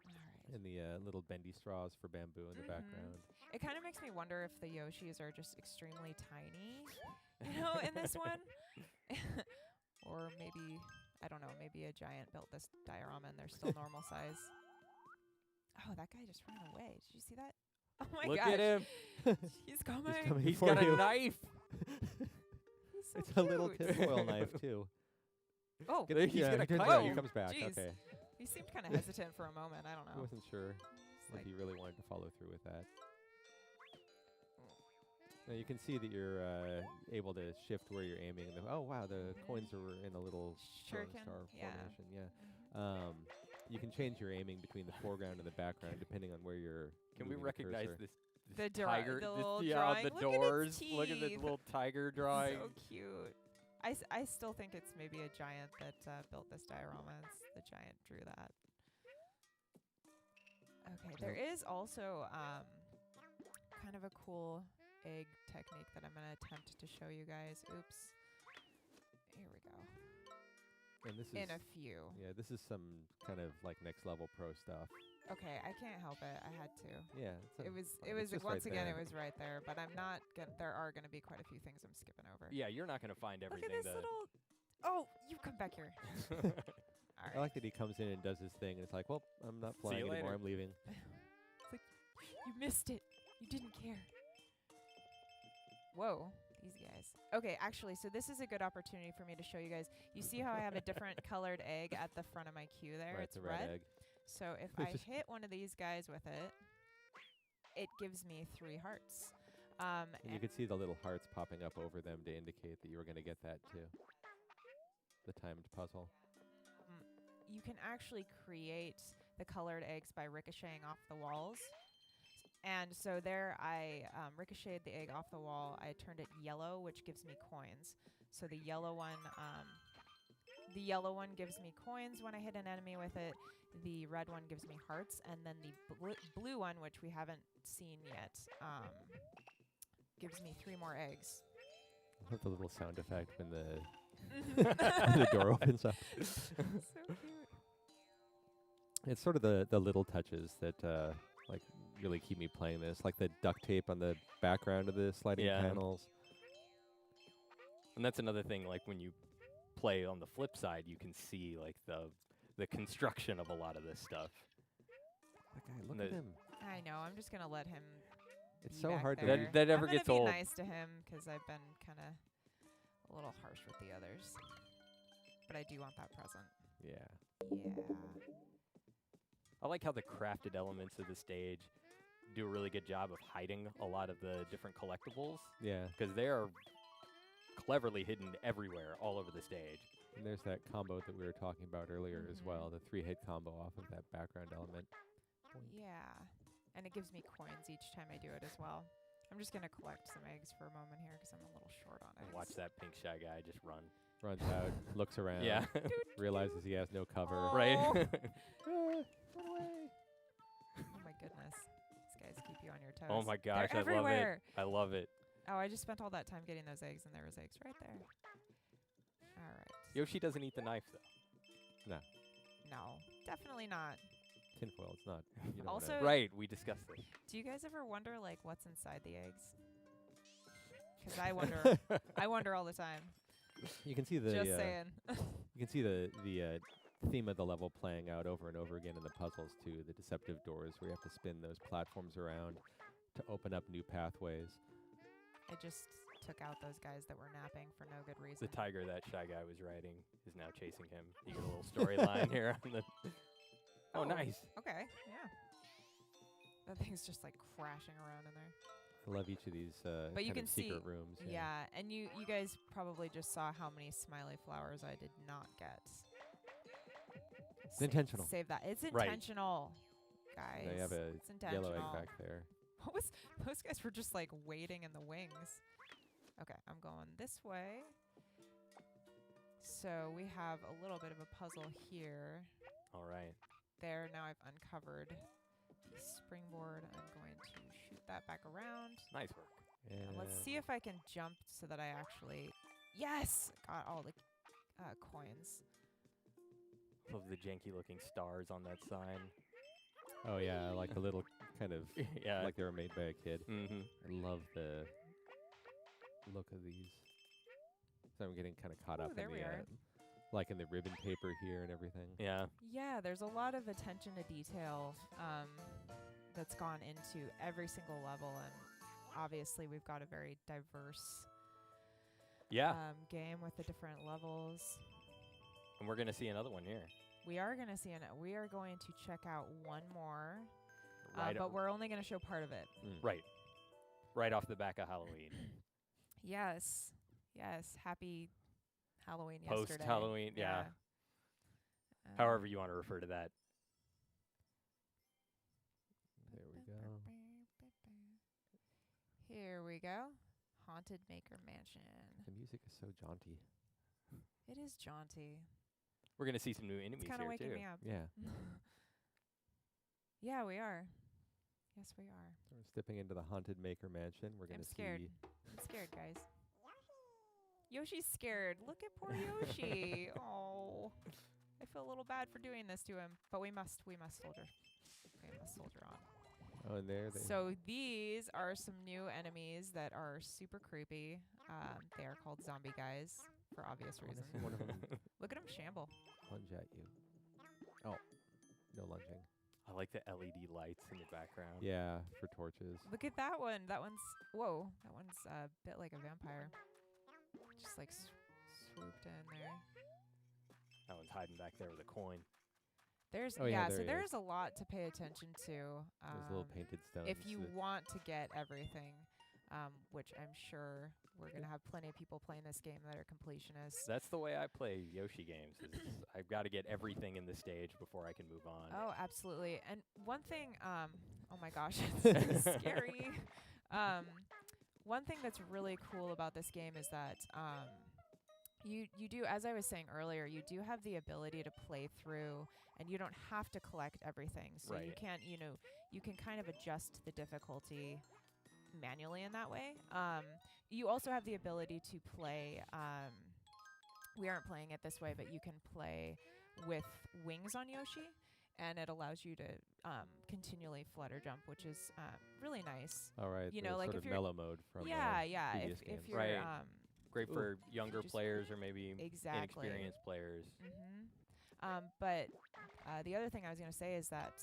all right. And the little bendy straws for bamboo in the background. It kind of makes me wonder if the Yoshis are just extremely tiny, you know, in this one, or maybe I don't know. Maybe a giant built this diorama and they're still normal size. Oh, that guy just ran away. Did you see that? Oh my Look gosh. at him. He's coming. He's for got you. a knife. He's so It's a little cute. tinfoil knife too. Oh, He's gonna he turns cut out you. he comes back. Jeez. Okay. he seemed kind of hesitant for a moment. I don't I know. wasn't sure It's if like, he really wanted to follow through with that. Now you can see that you're able to shift where you're aiming. And oh wow, the coins are in a little throwing Shuriken, star yeah. formation. Yeah. You can change your aiming between the foreground and the background depending on where you're. Can we moving the recognize cursor. this The tiger? the little yeah, drawing. the Look at its doors. Look at the teeth. little tiger drawing. So cute. I still think it's maybe a giant that built this diorama. It's the giant drew that. Okay, there is also kind of a cool egg technique that I'm going to attempt to show you guys. Oops. Here we go. And this is In a few. Yeah, this is some kind of like next level pro stuff. Okay, I can't help it. I had to. Yeah, It was just once right again there. it was right there, but I'm not gonna there are gonna be quite a few things I'm skipping over. Yeah, you're not gonna find Look everything. at this little Oh, you come back here. All right. I like that he comes in and does his thing, and it's like, well, I'm not See playing you anymore. later. I'm leaving. It's like you missed it. You didn't care. Whoa, these guys. Okay, actually, so this is a good opportunity for me to show you guys. You see how I have a different colored egg at the front of my queue there? Right, It's the red egg. So if I hit one of these guys with it, it gives me 3 hearts. And you can see the little hearts popping up over them to indicate that you were going to get that too. The timed puzzle. You can actually create the colored eggs by ricocheting off the walls. And so there I ricocheted the egg off the wall. I turned it yellow, which gives me coins. So the yellow one gives me coins when I hit an enemy with it. The red one gives me hearts. And then the blue one, which we haven't seen yet, gives me 3 more eggs. I love the little sound effect when the door opens up. So cute. It's sort of the little touches that like really keep me playing this, like the duct tape on the background of the sliding panels. And that's another thing, like when you play on the flip side, you can see like the construction of a lot of this stuff. That guy, look at him. I know. I'm just going to let him It's be so back hard to there. read. That never I'm gonna gets be old. nice to him because I've been kind of a little harsh with the others. But I do want that present. Yeah. Yeah. I like how the crafted elements of the stage do a really good job of hiding a lot of the different collectibles. Yeah. Because they are cleverly hidden everywhere, all over the stage. And there's that combo that we were talking about earlier as well, the 3-hit combo off of that background element. Yeah. And it gives me coins each time I do it as well. I'm just going to collect some eggs for a moment here because I'm a little short on eggs. Watch that pink shy guy just run. Runs out, looks around, Yeah. realizes he has no cover. Right. Run away. Oh my goodness. These guys keep you on your toes. Oh my gosh, They're I love it. everywhere. I love it. Oh, I just spent all that time getting those eggs, and there was eggs right there. All right. Yoshi doesn't eat the knife, though. No, definitely not. Tinfoil, it's not. You don't Also, wanna- Right, we discussed this. do you guys ever wonder, like, what's inside the eggs? Because I wonder. I wonder all the time. You can see the Just saying. you can see the theme of the level playing out over and over again in the puzzles too. The deceptive doors where you have to spin those platforms around to open up new pathways. I just took out those guys that were napping for no good reason. The tiger that shy guy was riding is now chasing him. You get a little storyline here on the. Oh, nice. Okay, yeah. That thing's just like crashing around in there. I love each of these But kind you can of secret see, rooms. yeah, and you guys probably just saw how many smiley flowers I did not get. It's intentional. Save that. It's Right. intentional, guys. They have a it's intentional. yellow egg back there. What was those guys were just like waiting in the wings. Okay, I'm going this way. So we have a little bit of a puzzle here. All right. There, now I've uncovered the springboard. I'm going to shoot that back around. Nice work. And let's see if I can jump so that I actually... Yes! Got all the coins. Love the janky-looking stars on that sign. Oh yeah, like the little kind of yeah, like they were made by a kid. Mm-hmm. I love the look of these. So I'm getting kind of caught up in the like in the ribbon paper here and everything. Yeah. Yeah, there's a lot of attention to detail that's gone into every single level, and obviously we've got a very diverse game with the different levels. And we're gonna see another one here. We are going to see we are going to check out one more, Right but we're only going to show part of it. Right. Right off the back of Halloween. Yes. Yes. Happy Halloween Post yesterday. Halloween, yeah. However you want to refer to that. There we go. Here we go. Haunted Maker Mansion. The music is so jaunty. It is jaunty. We're going to see some new enemies It's kind of here, waking too. me up. Yeah. Yeah, we are. Yes, we are. So we're stepping into the Haunted Maker Mansion. We're going I'm to scared. see... I'm scared, guys. Yoshi's scared. Look at poor Yoshi. Oh. I feel a little bad for doing this to him, but we must soldier. We must soldier on. Oh, and there they... So these are some new enemies that are super creepy. They are called zombie guys for obvious reasons. One of them Look at them shamble. lunge at you. Oh, no lunging. I like the LED lights in the background. Yeah, for torches. Look at that one. That one's, whoa, that one's a bit like a vampire. Just like swooped in there. That one's hiding back there with a coin. There's Oh, yeah, so there he there's a lot to pay attention to. Those little painted stones. If you want to get everything, which I'm sure we're going to have plenty of people playing this game that are completionists. That's the way I play Yoshi games. Is I've got to get everything in the stage before I can move on. Oh, absolutely. And one thing, oh my gosh, it's scary. One thing that's really cool about this game is that you do, as I was saying earlier, you do have the ability to play through, and you don't have to collect everything. So you can't, you can kind of adjust the difficulty manually in that way. You also have the ability to play, we aren't playing it this way, but you can play with wings on Yoshi, and it allows you to continually flutter jump, which is really nice. All right, you know, like sort if of you're mellow mode from previous games. If you're great for younger players or maybe exactly. inexperienced players. But the other thing I was going to say is that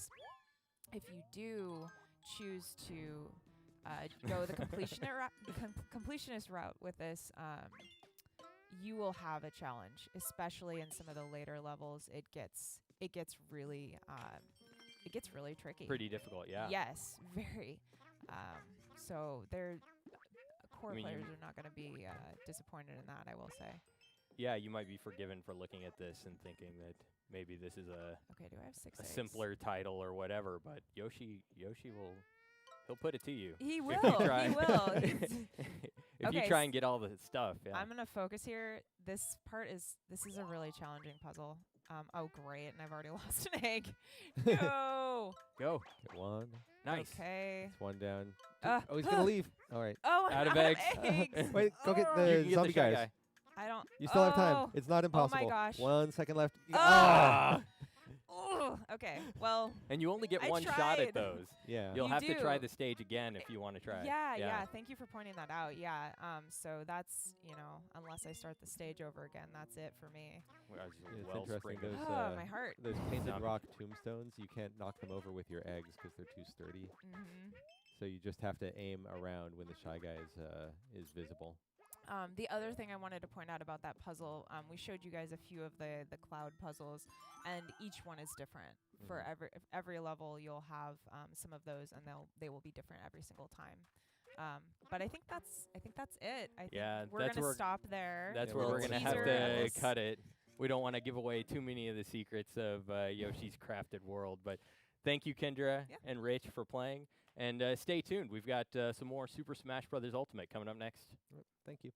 if you do choose to go the completionist route with this, you will have a challenge, especially in some of the later levels. It gets really tricky. Pretty difficult, yeah. Yes, very. So core players are not going to be disappointed in that, I will say. Yeah, you might be forgiven for looking at this and thinking that maybe this is do I have a simpler title or whatever, but Yoshi he'll put it to you. He will. If you try. He will. If you try and get all the stuff, yeah. I'm going to focus here. This is a really challenging puzzle. Oh, great, and I've already lost an egg. No! Go. Get one. Nice. Okay. It's one down. Oh, he's going to leave. All right. Oh, out of eggs. Wait, go get the zombie guys. Guy. I don't. You still have time. It's not impossible. Oh my gosh. 1 second left. Okay, well. And you only get one shot at those. Yeah. You'll have to try the stage again if you want to try. Yeah. Thank you for pointing that out. Yeah. So that's, unless I start the stage over again, that's it for me. It's interesting. Those, my heart. Those painted rock tombstones, you can't knock them over with your eggs because they're too sturdy. So you just have to aim around when the Shy Guy is visible. The other thing I wanted to point out about that puzzle, we showed you guys a few of the cloud puzzles, and each one is different. For every level, you'll have some of those, and they will be different every single time. But I think that's it. I think we're gonna stop there. That's where we're gonna have to cut it. We don't want to give away too many of the secrets of Yoshi's Crafted World, but thank you, Kendra and Rich, for playing. And stay tuned. We've got some more Super Smash Bros. Ultimate coming up next. Thank you.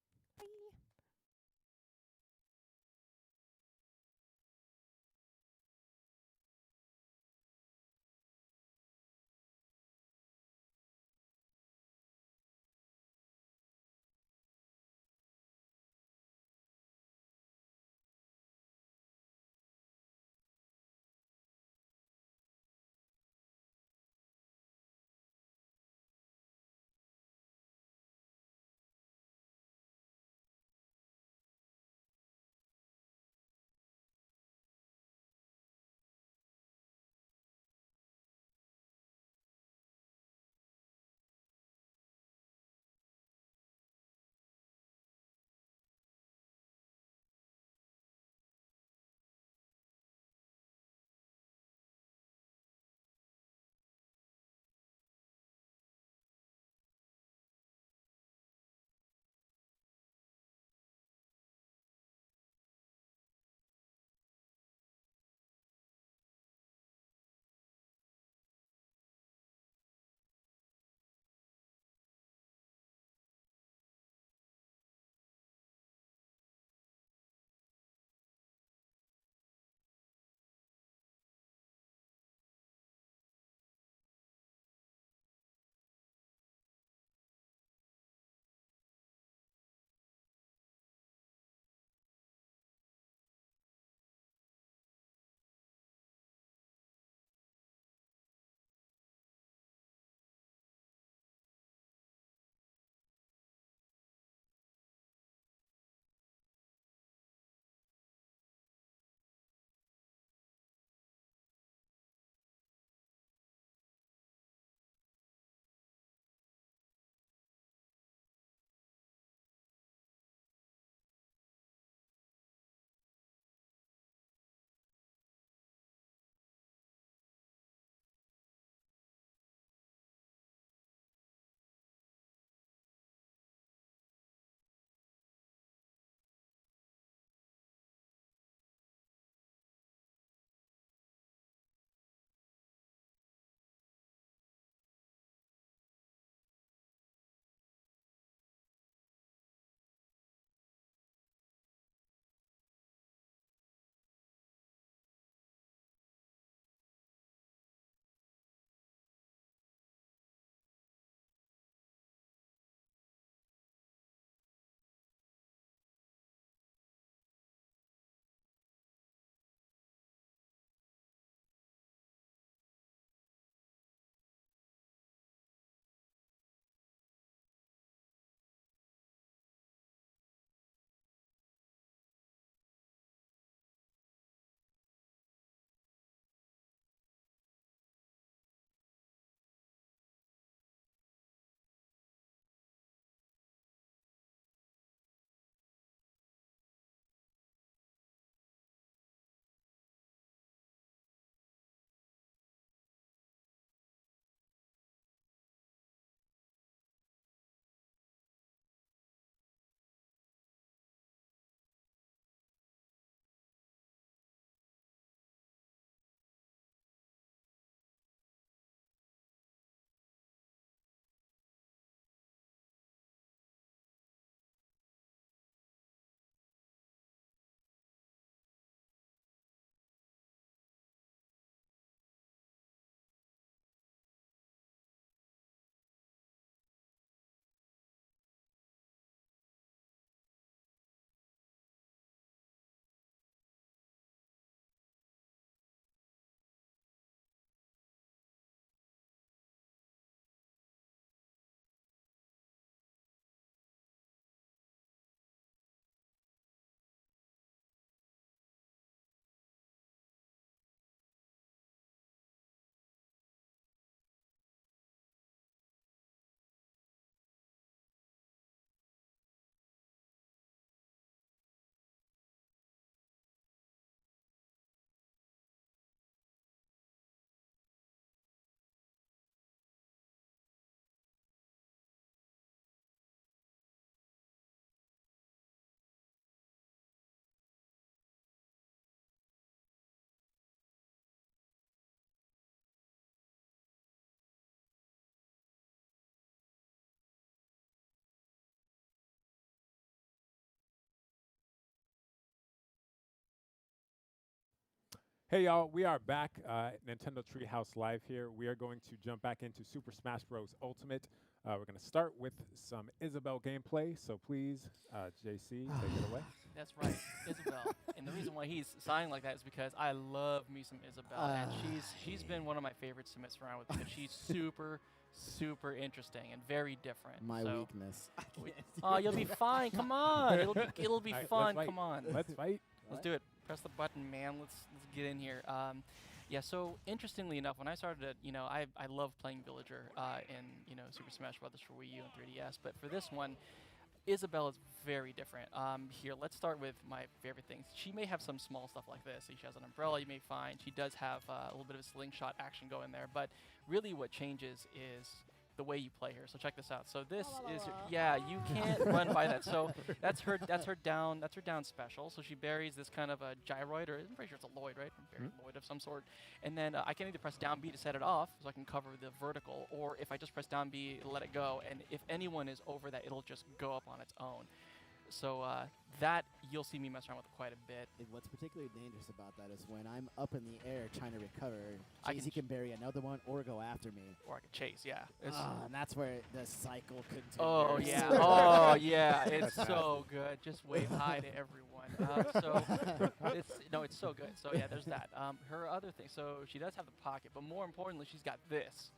Hey y'all, we are back at Nintendo Treehouse Live here. We are going to jump back into Super Smash Bros. Ultimate. We're going to start with some Isabelle gameplay, so please, JC, take it away. That's right, Isabelle. And the reason why he's sighing like that is because I love me some Isabelle, and she's been one of my favorites to mess around with because she's super interesting and very different. My weakness. Oh, you'll be fine. Come on, it'll be All right, fun. let's Come on, Let's fight. let's do it. Press the button, man. Let's get in here. Yeah, so interestingly enough, when I started, I love playing Villager in Super Smash Bros. For Wii U and 3DS, but for this one, Isabelle is very different. Here, let's start with my favorite things. She may have some small stuff like this. She has an umbrella you may find. She does have a little bit of a slingshot action going there, but really what changes is the way you play her. So check this out. So this is you can't run by that. So that's her down special. So she buries this kind of a gyroid, or I'm pretty sure it's a Lloyd, right? Lloyd of some sort. And then I can either press down B to set it off, so I can cover the vertical, or if I just press down B, it'll let it go. And if anyone is over that, it'll just go up on its own. So that you'll see me mess around with quite a bit. And what's particularly dangerous about that is when I'm up in the air trying to recover, Jay-Z can bury another one or go after me. Or I can chase, yeah. And that's where the cycle continues. Oh, yeah. Oh, yeah. It's so good. Just wave hi to everyone. It's so good. So, yeah, there's that. Her other thing, so she does have the pocket, but more importantly, she's got this.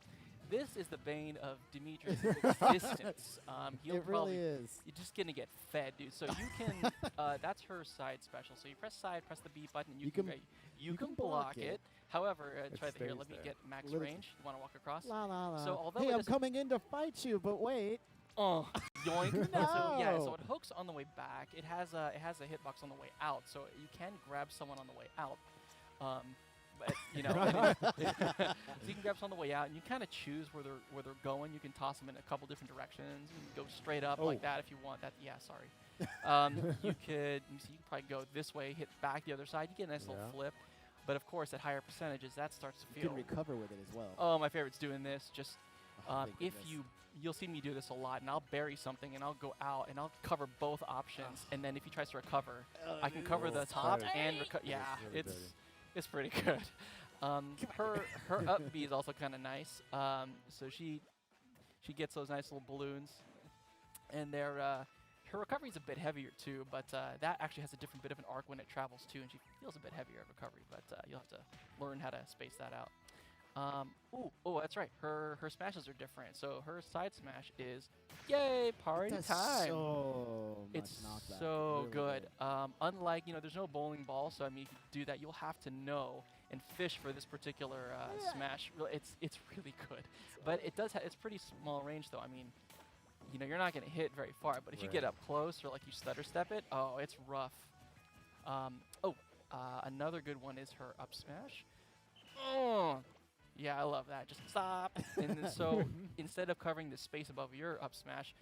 This is the bane of Dimitri's existence. It really is. You're just going to get fed, dude. So you can, that's her side special. So you press side, press the B button, and you can block it. However, try that here. Let me get max range. You want to walk across? La, la, la. So although hey, I'm coming in to fight you, but wait. Oh, yoink. No. So, yeah, so it hooks on the way back. It has a hitbox on the way out. So you can grab someone on the way out. But, so you can grab some on the way out, and you kind of choose where they're going. You can toss them in a couple different directions. You can go straight up like that if you want. That you could probably go this way, hit back the other side. You get a nice little flip. But of course, at higher percentages, that starts to feel. You can recover with it as well. Oh, my favorite's doing this. Just if you'll see me do this a lot, and I'll bury something, and I'll go out, and I'll cover both options, and then if he tries to recover, I can cover the top and recover. Yeah, it's pretty good. Her up B is also kind of nice. So she gets those nice little balloons, and her recovery is a bit heavier too. But that actually has a different bit of an arc when it travels too, and she feels a bit heavier of recovery. But you'll have to learn how to space that out. That's right. Her smashes are different. So her side smash is, yay, party time. It's so good. Unlike, there's no bowling ball, so I mean, if you do that, you'll have to know and fish for this particular smash. It's really good. But it does it's pretty small range though. I mean, you're not going to hit very far, but if you get up close or like you stutter step it, oh, it's rough. Another good one is her up smash. Oh, yeah, I love that. Just stop. And then so instead of covering the space above your up smash,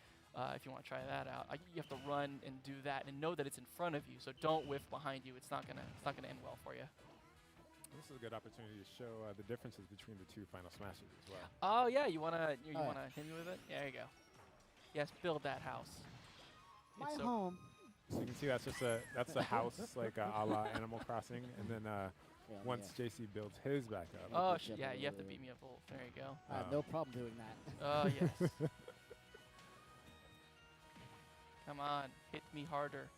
if you want to try that out, you have to run and do that and know that it's in front of you. So don't whiff behind you. It's not gonna end well for you. This is a good opportunity to show the differences between the two final smashes as well. Oh yeah, you wanna hit me with it? There you go. Yes, build that house. My home. So you can see that's a house like a la Animal Crossing, and then once JC builds his back up. Oh yeah, you have to beat me up a little. There you go. I have no problem doing that. Oh yes. Come on, hit me harder.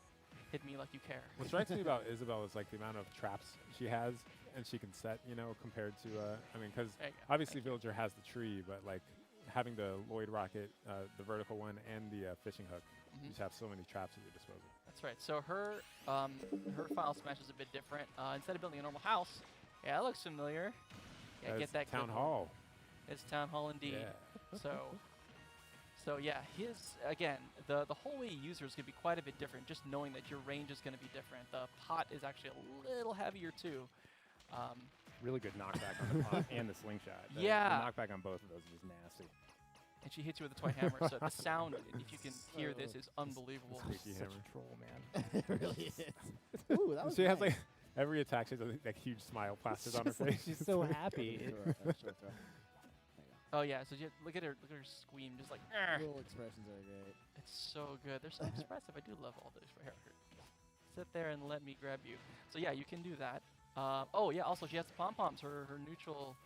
Hit me like you care. What strikes me about Isabelle is like the amount of traps she has and she can set, compared to, because obviously Villager has the tree, but like having the Lloyd rocket, the vertical one, and the fishing hook, you just have so many traps at your disposal. That's right. So her final smash is a bit different. Instead of building a normal house, yeah, that looks familiar. Yeah, get that Town Hall. It's Town Hall indeed. Yeah. So yeah, the whole way you use her is going to be quite a bit different, just knowing that your range is going to be different. The pot is actually a little heavier too. Really good knockback on the pot and the slingshot. The knockback on both of those is nasty. And she hits you with a toy hammer, so the sound, if you can hear this, is unbelievable. Such a troll, man. It really is. Ooh, that was has like every attack, she has like huge smile plastered on her face. She's so happy. Oh yeah, so look at her squeam, just like. Little expressions are great. It's so good. They're so expressive. I do love all those. Here, sit there and let me grab you. So yeah, you can do that. Oh yeah, also she has the pom-poms. Her neutral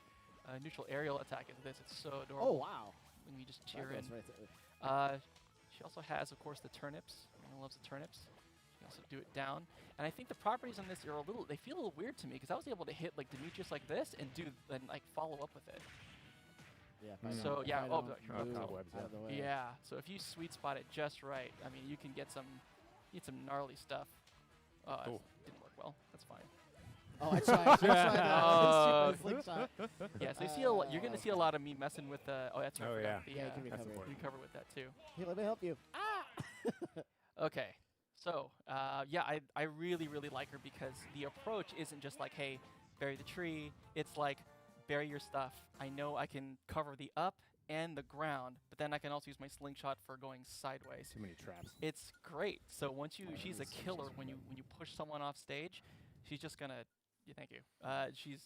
aerial attack is this. It's so adorable. Oh wow! When you just cheer That in. goes right there. She also has, of course, the turnips. Everyone loves the turnips. You can also do it down. And I think the properties on this are they feel a little weird to me because I was able to hit like Demetrius like this and like follow up with it. Yeah. So yeah. I Oh, don't move cobwebs, out of the way. yeah. So if you sweet spot it just right, I mean, you can get some gnarly stuff. It didn't work well. That's fine. Oh, I tried. Slingshot. Yeah, so you're going to see a lot of me messing with the. Oh, that's right. Oh, yeah. Yeah, you can recover. Recover with that too. Here, let me help you. Okay, so yeah, I really like her because the approach isn't just like, hey, bury the tree. It's like bury your stuff. I know I can cover the up and the ground, but then I can also use my slingshot for going sideways. Too many traps. It's great. So once she's a killer when you push someone off stage. She's just gonna. Thank you. She's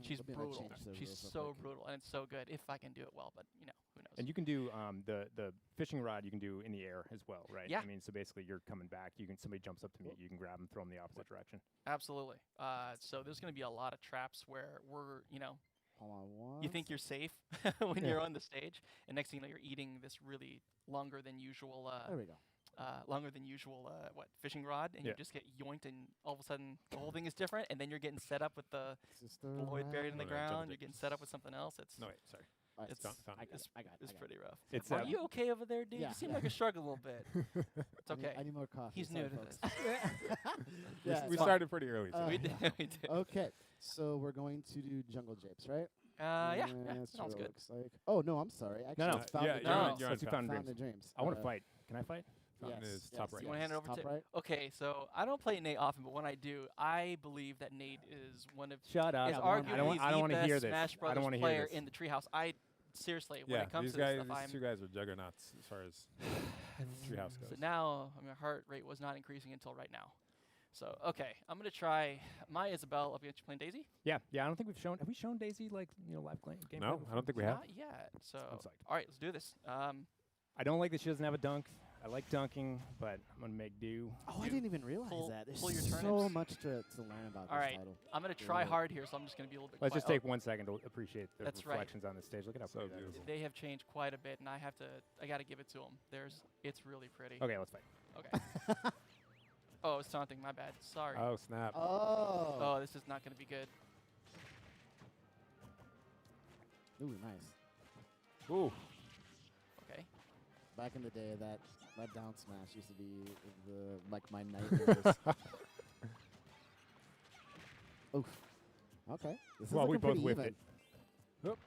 she's brutal. She's so brutal, and it's so good if I can do it well. But who knows? And you can do the fishing rod. You can do in the air as well, right? Yeah. I mean, so basically you're coming back. Somebody jumps up to meet you. You can grab them, throw them the opposite direction. Absolutely. So there's gonna be a lot of traps where we're Hold on, you think you're safe when you're on the stage, and next thing you know, you're eating this really longer than usual. There we go. Longer than usual, fishing rod, and you just get yoinked, and all of a sudden the whole thing is different, and then you're getting set up with the Lloyd buried in the ground. You're getting set up with something else. It's No, wait, sorry. It's pretty rough. It's Are you okay over there, dude? Yeah. You seem like you're struggling a little bit. It's okay. I need more coffee. He's Sorry, new to folks. this. We started pretty early. So. We did. Okay, so we're going to do jungle japes, right? Yeah, That's sounds what it good. looks like. Oh no, I'm sorry. Actually, No, it's Found yeah, the you're on- Dreams. you're on Found Found the Dreams. Dreams. I want to fight. Can I fight? Fountain Yes, is top right. You want to hand it over top to? right? Okay, so I don't play Nate often, but when I do, I believe that Nate is one of Shut up. is I arguably don't want the to hear best this. Smash I Brothers don't want to player hear this. in the Treehouse. Seriously, when Yeah, it comes these to this guys, stuff, these two guys are juggernauts as far as Treehouse goes. So now my heart rate was not increasing until right now. So okay, I'm gonna try my Isabelle. Are you playing Daisy? Yeah. I don't think we've shown. Have we shown Daisy live game? No, I don't think we have. Not yet. So I'm psyched. all right, let's do this. I don't like that she doesn't have a dunk. I like dunking, but I'm gonna make do. Oh, I didn't even realize that. There's pull your so turnips. much to learn about All this right, title. I'm gonna try hard here, so I'm just gonna be a little bit. Let's just quiet. take 1 second to appreciate the That's right. reflections on the stage. Look at how pretty that is. They have changed quite a bit, and I gotta give it to them. It's really pretty. Okay, let's fight. Okay. Oh, it's taunting. My bad. Sorry. Oh, snap. Oh, this is not gonna be good. Ooh, nice. Ooh. Okay. Back in the day, that down smash used to be my nightmares. Oof. Okay. This is Well, we looking both pretty whipped even. it. Oop.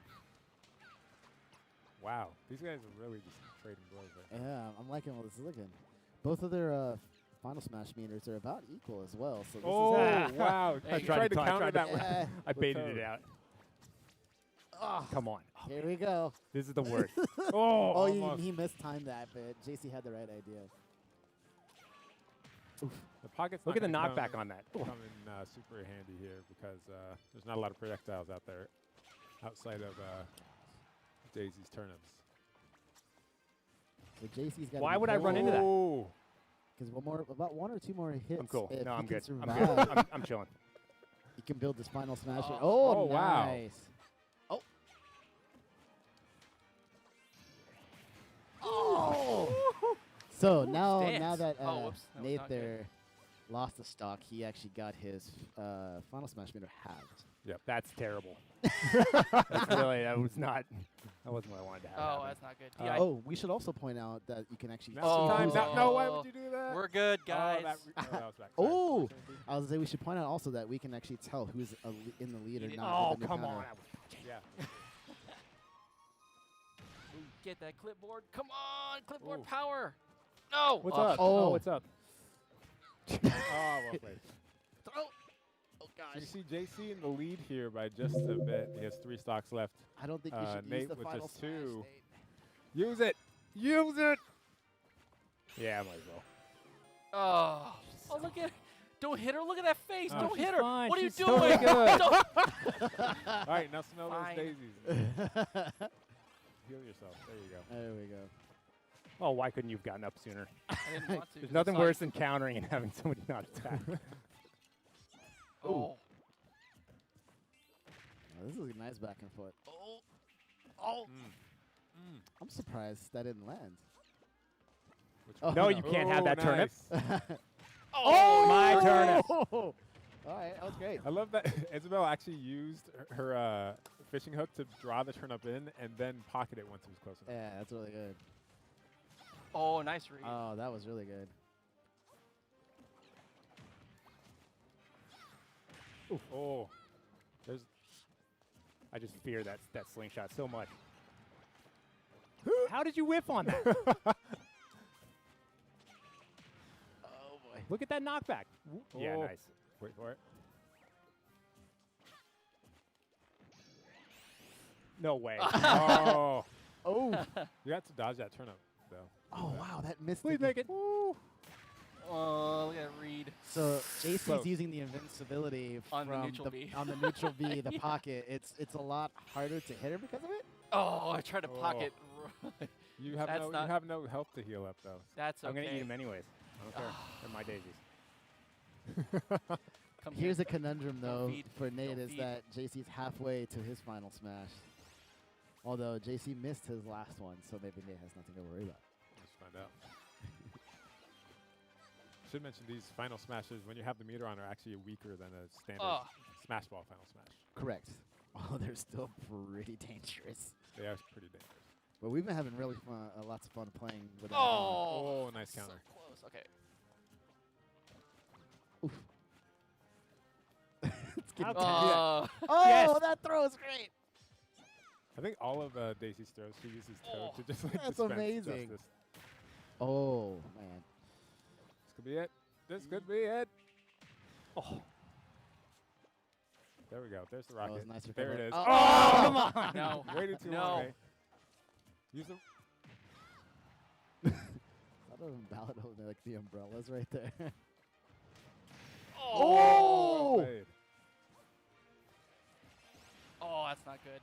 Wow, these guys are really just trading blows right now. Yeah, I'm liking how this is looking. Both of their Final Smash meters are about equal as well. So this is Wow. Hey, You tried to counter that one. Yeah. I baited it out. Oh, Come on. here we go. This is the worst. Oh, He mistimed that, but JC had the right idea. The pocket's Look not at the gonna knockback come on that. Come in super handy here because there's not a lot of projectiles out there outside of Daisy's turnips. So JC's got. Why would I run into that? Because about one or two more hits. I'm cool. If No, he I'm can good. survive, I'm chilling. He can build this Final Smash. Oh, wow. Nice. Oh. So now that whoops, that was Nate not there lost the stock, he actually got his Final Smash meter halved. Yep. That's terrible. That wasn't what I wanted to have. Oh, happen. that's not good. Yeah, We should also point out that you can actually see Sometimes who's- no, why would you do that? We're good, guys. That was back. Oh, I was say we should point out also that we can actually tell who's in the lead or not. Oh, with the new come counter. on. Yeah. Get that clipboard. Come on, clipboard Ooh. power. No. What's Oh, up? Oh. What's up? Oh, well played. Throw. Oh gosh. You see JC in the lead here by just a bit. He has 3 stocks left. I don't think you should Nate use the with Final just Smash. 2. Nate. Use it. Use it. Yeah, I might as well. Oh, look at. Don't hit her. Look at that face. Oh, Don't she's hit her. fine. What are you She's doing? totally good. Don't- All right, now smell Fine. those daisies. Heal yourself. There you go. There we go. Oh, why couldn't you have gotten up sooner? I didn't want to. There's 'cause nothing I saw worse than countering and having somebody not attack. Oh. This is a nice back and forth. Oh. Oh. I'm surprised that didn't land. No, you can't have that turnip. Oh, my turnip. All right, that was great. I love that Isabel actually used her fishing hook to draw the turnip in and then pocket it once it was close enough. Yeah, that's really good. Oh, nice read. Oh, that was really good. Oof. Oh, I just fear that slingshot so much. How did you whiff on that? Oh boy! Look at that knockback. Yeah, Oh. nice. Wait for it. No way. Oh. Oh. You have to dodge that turnip, though. Oh wow, that missed. Please make it. Oh, look at that read. So JC's Close. using the invincibility On the from neutral B. on the neutral B, the Yeah. pocket. It's a lot harder to hit her because of it. Oh, I tried to Oh. pocket. You have That's no not- you have no health to heal up, though. That's okay. I'm gonna eat him anyways. I don't care. They're my daisies. Come Here's here. a conundrum though feed. for Nate Don't is feed. that JC's halfway to his final smash. Although JC missed his last one, so maybe Nate has nothing to worry about. Let's find out. Should mention these final smashes, when you have the meter on, are actually weaker than a standard Smash Ball final smash. Correct. Oh, they're still pretty dangerous. They are pretty dangerous. But we've been having really fun, lots of fun playing with that. Oh, nice so counter. close. Okay. It's getting Oh. Oh, Yes. that throw is great. I think all of Daisy's throws, she uses Toad to just like That's dispense amazing. justice. Oh, man. This could be it. This could be it. Oh. There we go. There's the That was rocket. nice There it recovery. is. Oh, Oh, come on. No. Waited too No. long. Eh? Use the. I don't even ballad over like the umbrellas right there. Oh. Well played. Oh, that's not good.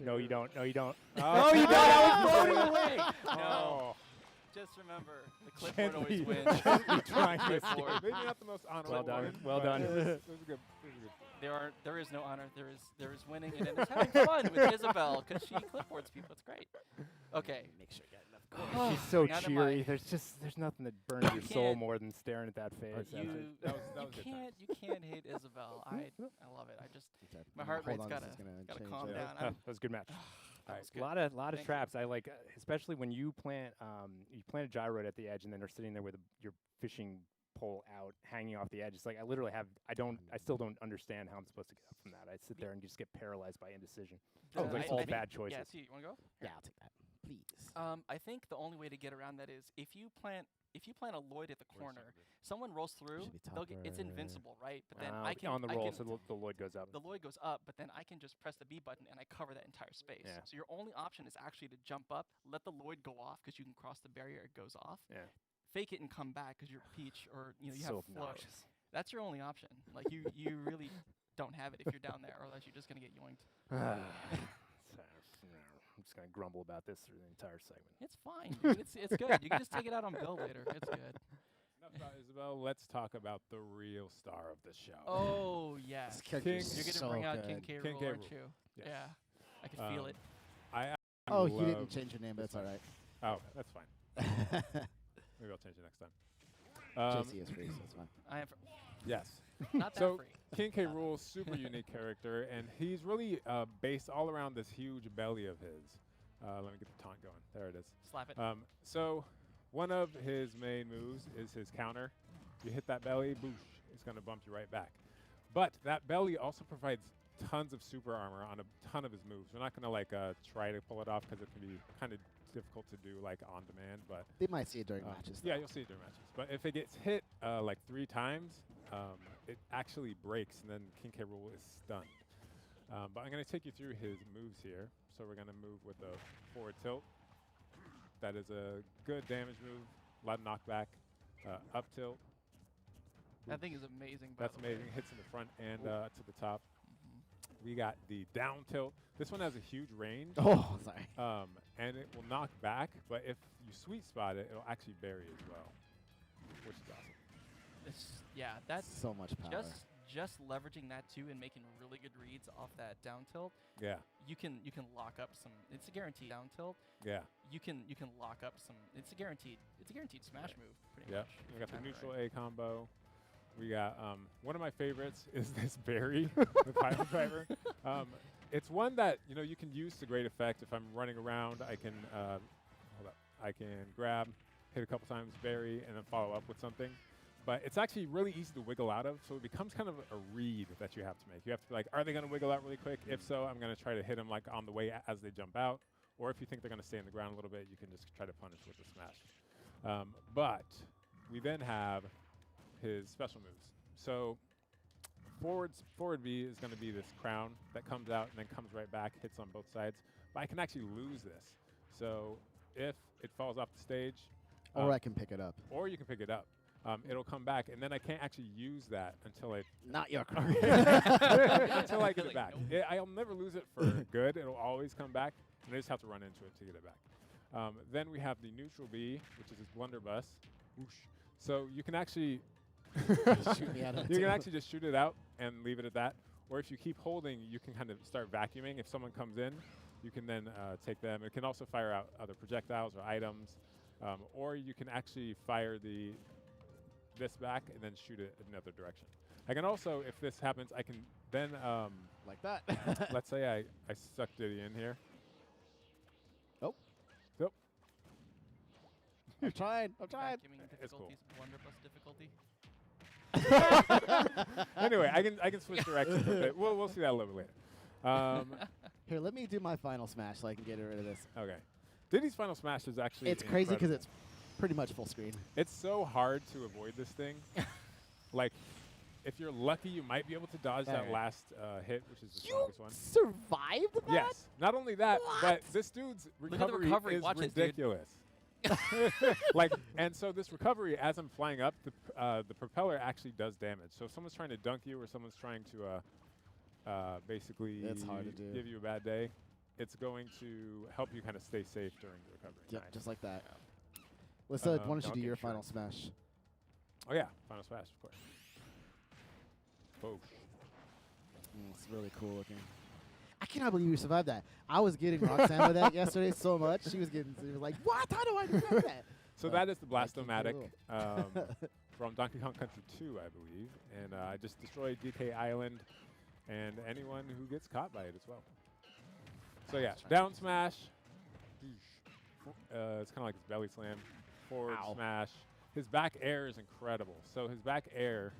No, you don't. No, you don't. No, you don't. I was throwing it away. No. Oh. Just remember, the clipboard always Gently- wins. gently trying to Clipboard. Maybe not the most honorable. Well done. win, Well but done. It was good. It was good. There is no honor. There is winning, and then there's having fun with Isabel because she clipboards people. It's great. Okay. Make sure you got enough She's so Now that cheery. my- There's nothing that burns your soul can't- more than staring at that face. You, That was good times. you can't hate Isabel. I love it. I just Okay, my hold heart rate's on, this gotta is gonna change calm it. down. That was a good match. That was A good. lot of Thank you. traps. I like, especially when you plant a gyro at the edge and then are sitting there with your fishing pole out, hanging off the edge. It's like I literally have. I still don't understand how I'm supposed to get up from that. I sit there and just get paralyzed by indecision. The- It's like I all think- bad choices. Yeah. See, you want to go? Yeah, I'll take that, please. I think the only way to get around that is if you plant a Lloyd at the corner, someone rolls through, Should be they'll top get, it's right. invincible, right? But then Uh, I can on the I roll, can- so the Lloyd goes up. the Lloyd goes up, but then I can just press the B button and I cover that entire space. Yeah. So your only option is actually to jump up, let the Lloyd go off because you can cross the barrier, it goes off. Yeah. Fake it and come back because you're Peach or you So have float. obnoxious. That's your only option. Like you really don't have it if you're down there, or else you're just gonna get yoinked. I'm just gonna grumble about this through the entire segment. It's fine. Dude. It's good. You can just take it out on Bill later. It's good. Enough about Isabel. Let's talk about the real star of the show. Oh yes. This character King- is You're gonna so bring out good. King K. King Rool, K. aren't Rool. you? Yes. Yeah. I can feel it. I Oh, he didn't love- change your name, but it's all right. Oh, that's fine. Maybe I'll change it next time. JC is free, so it's fine. I am Yes. not that So free. King K. Rool, super unique character, and he's really based all around this huge belly of his. Let me get the taunt going. There it is. Slap it. So one of his main moves is his counter. You hit that belly, boosh, it's going to bump you right back. But that belly also provides tons of super armor on a ton of his moves. We're not going to like try to pull it off because it can be kind of difficult to do like on demand. But They might see it during matches. yeah, you'll see it during matches. But if it gets hit like 3 times, it actually breaks, and then King K. Rool is stunned. But I'm going to take you through his moves here. So we're going to move with the forward tilt. That is a good damage move. A lot of knockback. Up tilt. That thing is amazing. By That's the way. amazing. Hits in the front and to the top. We got the down tilt. This one has a huge range. Oh, sorry. And it will knock back, but if you sweet spot it, it'll actually bury as well, which is awesome. Yeah, that's so much power. Just leveraging that too and making really good reads off that down tilt. Yeah. You can lock up some. It's a guaranteed down tilt. Yeah. You can lock up some. It's a guaranteed smash move. Pretty Yeah. much. We got the Time it neutral right. A combo. We got one of my favorites is this berry, the pile driver. It's one that you can use to great effect. If I'm running around, I can hold up. I can grab, hit a couple times, berry, and then follow up with something. But it's actually really easy to wiggle out of, so it becomes kind of a read that you have to make. You have to be like, are they going to wiggle out really quick? If so, I'm going to try to hit them like on the way as they jump out. Or if you think they're going to stay on the ground a little bit, you can just try to punish with the smash. But we then have his special moves. So forward B is going to be this crown that comes out and then comes right back, hits on both sides. But I can actually lose this. So if it falls off the stage. Or I can pick it up. Or you can pick it up. It'll come back, and then I can't actually use that until I... Not your crown. until I get it back. I'll never lose it for good. It'll always come back, and I just have to run into it to get it back. Then we have the neutral B, which is his blunderbuss. Whoosh. So you can actually... you can actually just shoot it out and leave it at that. Or if you keep holding, you can kind of start vacuuming. If someone comes in, you can then take them. It can also fire out other projectiles or items. Or you can actually fire this back and then shoot it in another direction. I can also, if this happens, I can then... like that. let's say I suck Diddy in here. Oh. Nope. I'm trying. Vacuuming It's cool. Difficulty. Anyway, I can switch directions a bit. We'll see that a little bit later. Here, let me do my final smash so I can get rid of this. Okay. Diddy's final smash is actually It's crazy because it's pretty much full screen. It's so hard to avoid this thing. Like, if you're lucky, you might be able to dodge that last hit, which is the strongest one. Survived that? Yes. Not only that, but this dude's recovery is Watch ridiculous. And so this recovery, as I'm flying up, the propeller actually does damage. So if someone's trying to dunk you or someone's trying to basically It's hard to do. give you a bad day, it's going to help you kind of stay safe during the recovery. Yep, just like that. Why don't you do your final smash? Oh yeah, final smash, of course. Boom. It's really cool looking. I cannot believe you survived that. I was getting Roxanne with that yesterday so much. She was like, what? How do I do that? So that is the Blastomatic from Donkey Kong Country 2, I believe. And I just destroyed DK Island and anyone who gets caught by it as well. So yeah, down smash. It's kind of like his belly slam. Forward smash. His back air is incredible. So his back air,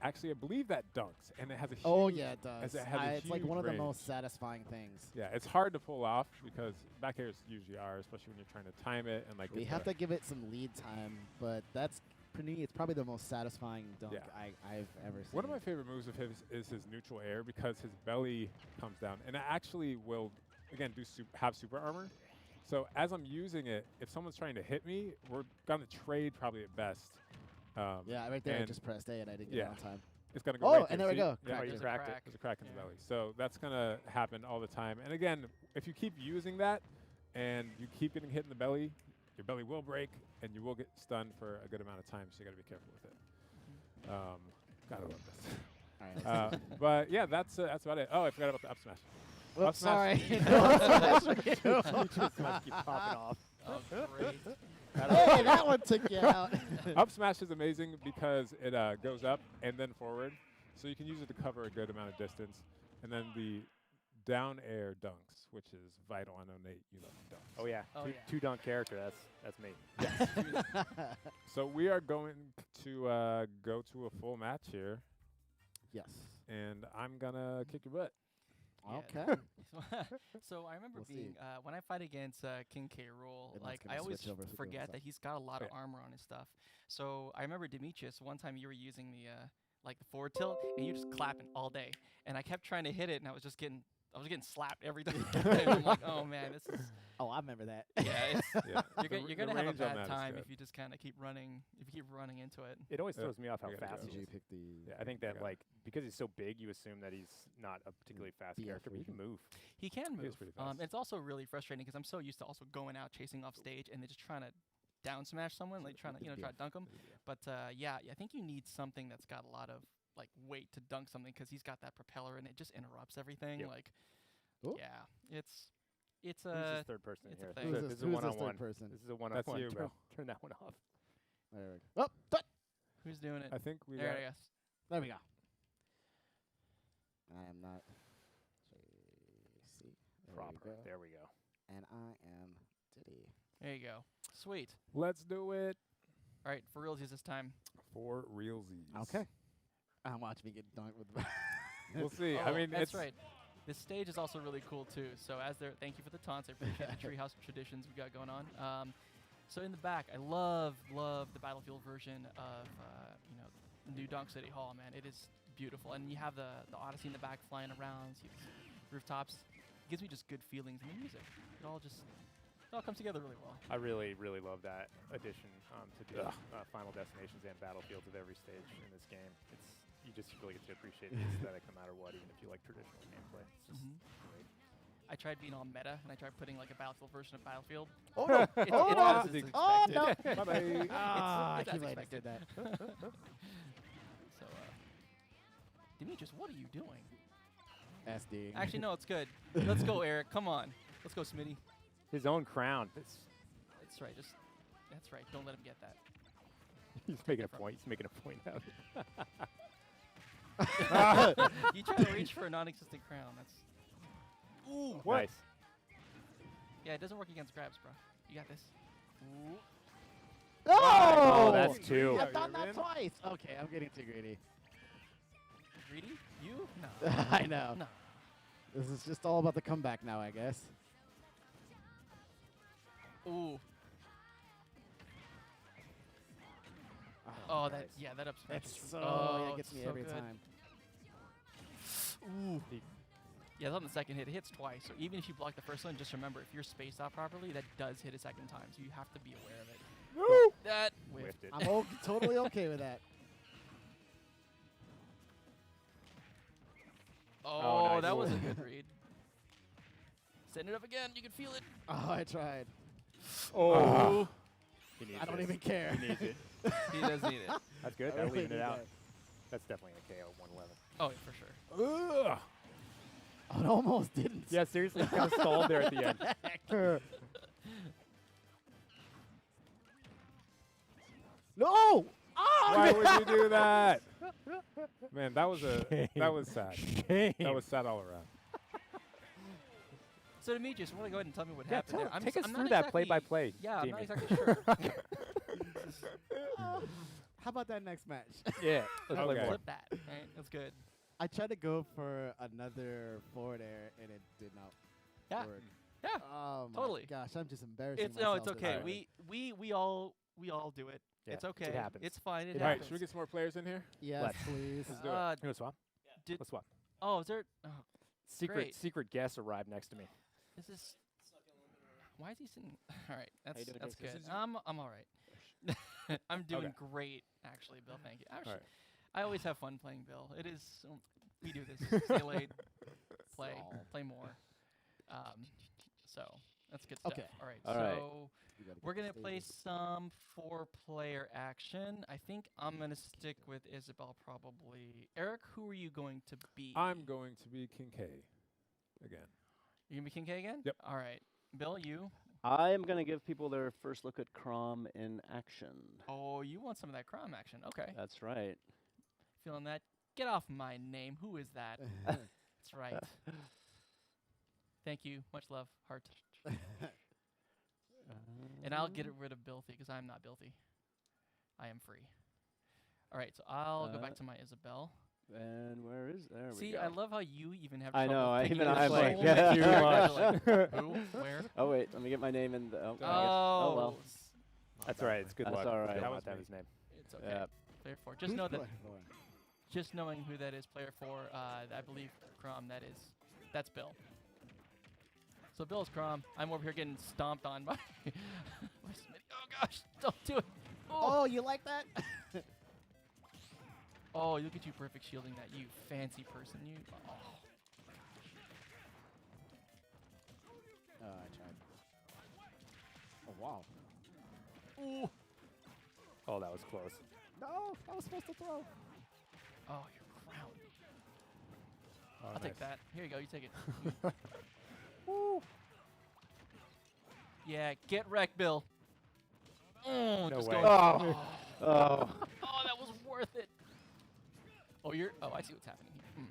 actually, I believe that dunks, and it has a huge... Oh, yeah, it does. It's like one of the range. most satisfying things. Yeah, it's hard to pull off because back airs usually are, especially when you're trying to time it and like. We have to give it some lead time, but that's pretty. It's probably the most satisfying dunk I've ever seen. One of my favorite moves of his is his neutral air because his belly comes down, and it actually will, again, have super armor. So as I'm using it, if someone's trying to hit me, we're gonna trade probably at best. Yeah, right there. I just pressed A and I didn't get it on time. It's gonna go. Oh, right and there we go. Yeah, Cracked you it. cracked it. There's a crack in the belly. So that's gonna happen all the time. And again, if you keep using that, and you keep getting hit in the belly, your belly will break, and you will get stunned for a good amount of time. So you gotta be careful with it. Gotta love this. All right. But yeah, that's about it. Oh, I forgot about the up smash. Oops, Up smash. sorry. You just must keep popping off. Oh, great. Hey, that one took you out. Up smash is amazing because it goes up and then forward, so you can use it to cover a good amount of distance. And then the down air dunks, which is vital. I know, Nate, you love dunks. Oh yeah, two dunk character. That's me. Yes. So we are going to go to a full match here. Yes. And I'm gonna kick your butt. Okay. So I remember when I fight against King K. Rool, like I always forget that he's got a lot of armor on his stuff. So I remember Demetrius, one time you were using the forward tilt and you're just clapping all day, and I kept trying to hit it, and I was getting slapped every time. I'm like, oh man, this is. Oh, I remember that. Yeah, you're gonna have a bad time if you just kind of keep running. If you keep running into it. It always throws me off how fast Did he you is. pick the? Yeah, I think that because he's so big, you assume that he's not a particularly fast character, but he can move. He can move. He is pretty fast. It's also really frustrating because I'm so used to also going out chasing off stage and then just trying to down smash someone, like trying to try to dunk them. But yeah, I think you need something that's got a lot of like weight to dunk something because he's got that propeller and it just interrupts everything. Yep. Like, Ooh. yeah, it's Who's this third person it's a here? thing. This Who's is this a one-on-one. third person? This is a one-on-one. That's you, bro. Turn that one off. There we go. Oh, done. who's doing it? I think we There got. it is. There we go. I am not JC. There Proper. we go. There we go. And I am Diddy. There you go. Sweet. Let's do it. All right, for realsies this time. For realsies. Okay. Watch me get dunked with. We'll see. Oh, I mean, that's it's right. This stage is also really cool too. So thank you for the taunts. I appreciate the Treehouse traditions we got going on. So in the back, I love the Battlefield version of New Donk City Hall. Man, it is beautiful, and you have the Odyssey in the back flying around. See these rooftops. It gives me just good feelings in the music. It all comes together really well. I really love that addition to the Final Destinations and Battlefields of every stage in this game. You just really get to appreciate the aesthetic no matter what, even if you like traditional gameplay. It's just great. I tried being all meta, and I tried putting like a Battlefield version of Battlefield. Oh no! It's Oh as no! expected. Oh no! Bye-bye. Ah, It's too as late I expected. did that. So, Demetrius, what are you doing? SD. Actually, no, it's good. Let's go, Eric. Come on. Let's go, Smitty. His own crown. That's right. That's right. Don't let him get that. He's making a point. He's making a point out. You try to reach for a non-existent crown. That's Ooh, nice. Yeah, it doesn't work against grabs, bro. You got this. Ooh. Oh! Oh, that's two. I've done that twice. Okay, I'm getting too greedy. Greedy? You? No. I know. No. This is just all about the comeback now, I guess. Ooh. Oh, that up smash. It's so Oh, it gets it's me so every good. time. Ooh. Yeah, it's on the second hit. It hits twice. So even if you block the first one, just remember, if you're spaced out properly, that does hit a second time. So you have to be aware of it. Woo! That whiffed it. I'm totally okay with that. Oh, nice. that was a good read. Setting it up again. You can feel it. Oh, I tried. Oh. He needs I don't this. even care. He needs it. He does need it. That's good. I That really leaving it need out. that. That's definitely a KO 111. Oh, yeah, for sure. Ugh. It almost didn't. Yeah, seriously, it kind of stalled there at the end. No! Oh! Why would you do that? Man, that was sad. Shame. That was sad all around. So Demetrius, want to go ahead and tell me what Yeah, happened there? take us I'm through not that exactly- play-by-play, Yeah, I'm not Jamie. exactly sure. How about that next match? Yeah, let's play Okay. more. Flip that. Right, that's good. I tried to go for another forward air and it did not Yeah. work. Yeah. Oh my Totally. gosh, I'm just embarrassing It's no, it's myself this okay. time. We all do it. Yeah, It's okay. it happens. It's fine. It All right, happens. should we get some more players in here? Yes, Let's. please. Let's do it. You want to swap? Did- Let's swap. Oh, is there? Oh, great. Secret guest arrived next to me. This is. Why is he sitting? All right, you doing, that's Jason? good. I'm all right. I'm doing Okay. great, actually, Bill. Thank you. Actually, right. I always have fun playing Bill. It is. We do this. Stay late, play more. So that's good stuff. Okay. All right. All so right. You gotta get we're the gonna play stages. some 4-player action. I think I'm gonna stick with Isabel probably. Eric, who are you going to be? I'm going to be King K again. You gonna be King K again? Yep. All right. Bill, you. I am going to give people their first look at Crom in action. Oh, you want some of that Crom action? Okay. That's right. Feeling that? Get off my name. Who is that? That's right. Thank you. Much love. Heart. And I'll get rid of Bilthy because I'm not Bilthy. I am free. All right, so I'll go back to my Isabel. And where is there? See, we go. I love how you even have I trouble know. picking Even your I'm soul like, when yeah. you Too are much. like, who? Where? Oh wait, let me get my name in the. Oh, I guess- Oh, oh well. That's all right. It's good That's luck. all right. You That don't was want to have me. his name. It's okay. Yeah. Player 4. Just Who's know that. player four? Just knowing who that is, player 4. I believe Crom. That's Bill. So Bill's Crom. I'm over here getting stomped on by. by Smitty. Oh gosh! Don't do it. Oh, you like that? Oh, look at you perfect shielding that, you fancy person. You. Oh. I tried. Oh wow. Ooh. Oh, that was close. No, I was supposed to throw. Oh, you're crowned. Oh, I'll take nice. that. Here you go. You take it. Woo. Yeah, get wrecked, Bill. No just way. go. Oh. Oh. Oh, that was worth it. Oh, you're. Oh, I see what's happening here.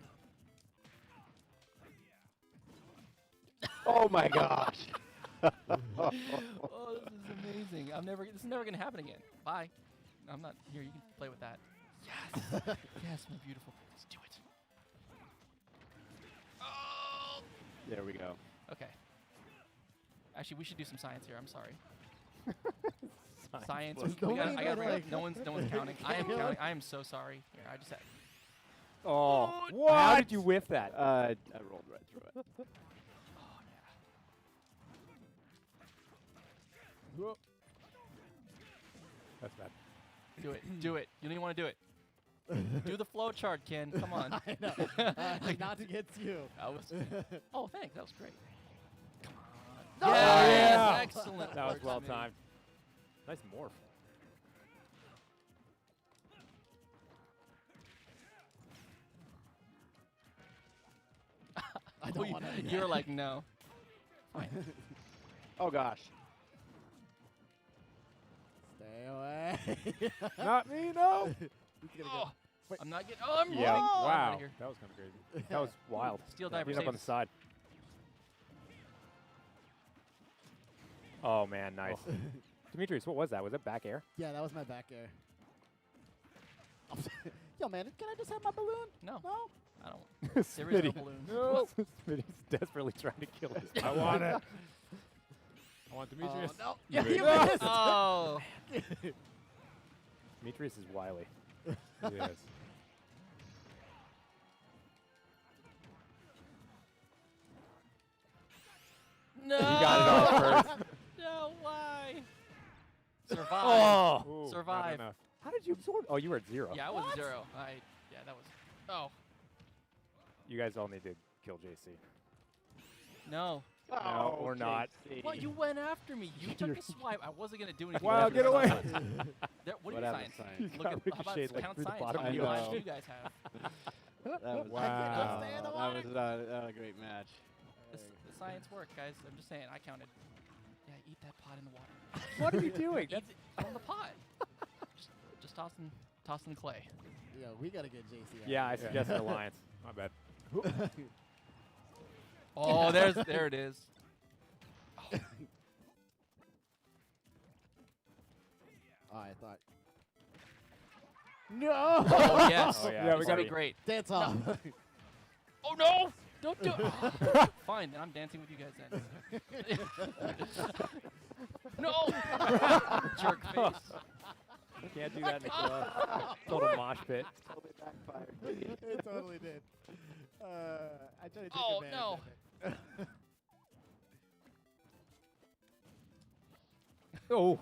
Oh my gosh. Oh, this is amazing. This is never gonna happen again. Bye. I'm not here. You can play with that. Yes. Yes, my beautiful. Let's do it. Oh. There we go. Okay. Actually, we should do some science here. I'm sorry. Science. I gotta bring up. No one's counting. I am counting. I am so sorry. Here, I just had. Oh, what? How did you whiff that? I rolled right through it. Oh Whoa. That's bad. yeah. Do it. Do it. You don't even want to do it. Do the flow chart, Ken. Come on. I know. Not against you. That was. Oh, thanks. That was great. Come Oh, on. Yes! yeah. Excellent. That was work, well Smee. timed. Nice morph. I don't want to. You're like, no. Fine. Oh gosh. Stay away. Not me, no. Oh, I'm not getting. Oh, I'm Yeah. running. Oh, I'm Wow. outta here. That was kind of crazy. That was wild. Steel diver Being up on the saves. side. Oh man, nice. Demetrius, what was that? Was that back air? Yeah, that was my back air. Yo, man, can I just have my balloon? No. No? I don't. There is no Smitty. balloon. No. Smitty's desperately trying to kill this. I want it. I want Demetrius. Oh, no. You Yeah, you missed. missed. Oh. Demetrius is wily. Yes. No. He got it off first. No, why? Survive. Oh. Ooh, not Survive. enough. How did you absorb? Oh, you were at 0. Yeah, I was 0. Yeah, that was. Oh. You guys all need to kill JC. No. No, or not. Well, you went after me. You took a swipe. I wasn't gonna do anything. Wow, get away. There, what What are your happened, science? science? Look at how about ricocheted, like, count through the science. bottom How of many your lives eye. do you guys have? That was, Wow. that was not a great match. The science work, guys. I'm just saying. I counted. Yeah, eat that pot in the water. What are you doing? Eat it from the pot. Just tossing the clay. Yo, we got to get JC out. Yeah, I of here. suggested alliance. My bad. Oh, there it is. Oh, I thought. No! Oh yes. Oh, yeah, This we will gotta be great. Dance off. Oh no! Don't do it. Fine, then I'm dancing with you guys then. No! Jerk face. Can't do that in a club. Total mosh pit. Totally backfired. It totally did. I tried to take Oh, advantage no. of it. Oh.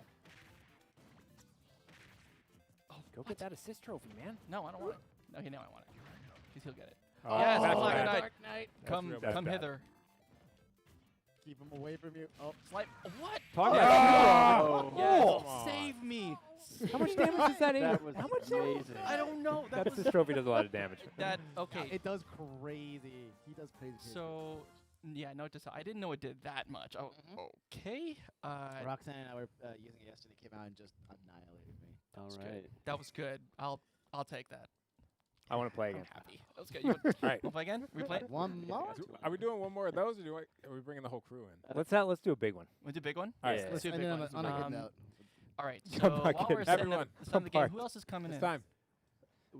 Go get that assist trophy, man. No, I don't want it. Okay, now I want it. Because he'll get it. Oh, yes, that's Black bad. Knight. Knight. Come real bad. come That's hither. Keep him away from you. Oh, Slight. What? Talk Oh. about Yes, Come on. save me. How much damage is that? That was How much amazing. I don't know. That That was assist trophy does a lot of damage. that. Okay. it does crazy. He does crazy. So yeah, no, just I didn't know it did that much. Oh, okay. Roxanne and I were using it yesterday. Came out and just annihilated me. All That's right. good. That was good. I'll take that. I want to play I'm again. happy. That was good. You All right. want to play again? Replay? One more. Are we doing one more of those, or are we bringing the whole crew in? Let's do a big one. Want to do a big one? All right, Yeah. Let's do a And big then one. on a good note. All right. So Come on, while kid. we're setting Everyone, up the game, apart. who else is coming It's in? time.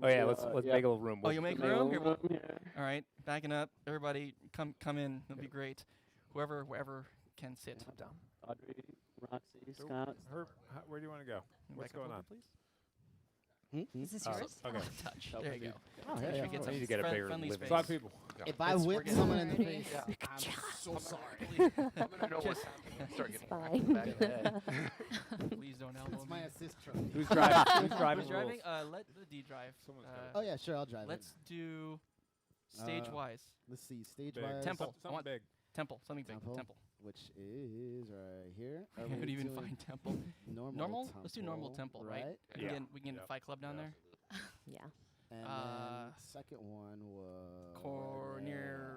Oh yeah, let's yeah. make a little room. Oh, you make Make a room? Here, little we'll- room, All right, backing up. Everybody, come in. It'll be great. Whoever can sit. Audrey, Roxy, So, Scott. Where do you want to go? What's Back up a going little on? bit, please. Is this Oh, yours? okay. Touch. Oh, There you go. Oh, Make yeah, sure yeah. we get We some need to get a bigger friendly living space. It's a lot of people. If I It's- whip we're getting someone in the there. face, Yeah. I'm so sorry. Just- It's fine. Please don't elbow It's my me. assist trophy. Who's driving? Who's driving? Who's driving? Let the D drive. Someone's Oh yeah, sure, I'll drive Let's do stage wise. Let's see, stage Big. wise. Temple. I Something want- big. Temple. Something big. Temple. Temple. Which is right here. I can't even find temple. Normal. Let's do normal temple, right? Yeah. We can get a Fight Club down there. Yeah. And then second one was Corneria.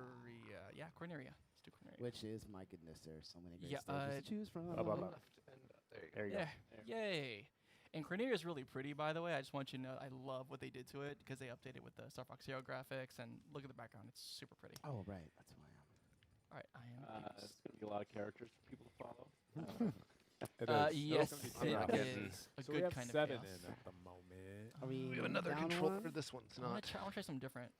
Yeah, Corneria. Let's do Corneria. Which is, my goodness, there's so many great Yeah, stages to choose from. Up. There you go. Yeah. Yay. And Corneria is really pretty, by the way. I just want you to know I love what they did to it because they updated with the Star Fox Zero graphics, and look at the background. It's super pretty. Oh, right. That's who I am. All right, I am. It's going to be a lot of characters for people to follow. Yes, it getting- is. A So good we have kind 7 of chaos. in at the moment. Are we We have another down controller. one? This one's I want not. to try something different.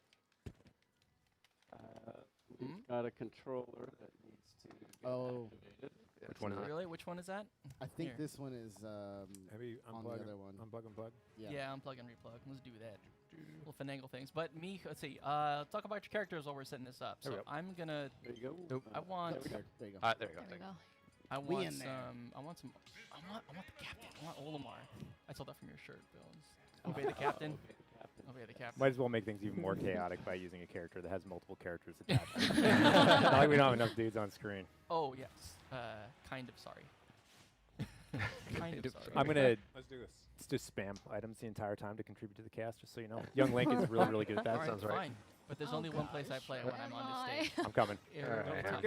We've got a controller that needs to be activated. Which one is it? Really? Which one is that? I think Here. this one is Have you on the other one. Unplug. Yeah, unplug and replug. Let's do that. Little finagle things. But me, let's see. Talk about your characters while we're setting this up. There we So go. I'm gonna. There you go. Nope. I want. There you go. There you go. There we go. I We want in there. some. I want the captain. I want Olimar. I saw that from your shirt, Bills. Obey the captain. Obey the captain. Might as well make things even more chaotic by using a character that has multiple characters attached. Not like we don't have enough dudes on screen. Oh yes. Kind of sorry. Kind of sorry. I'm gonna Let's do this. just spam items the entire time to contribute to the cast, just so you know. Young Link is really, really good at that. All right, sounds right. fine. But there's only one place I play when I'm on this stage. I'm coming. Every Alright. time.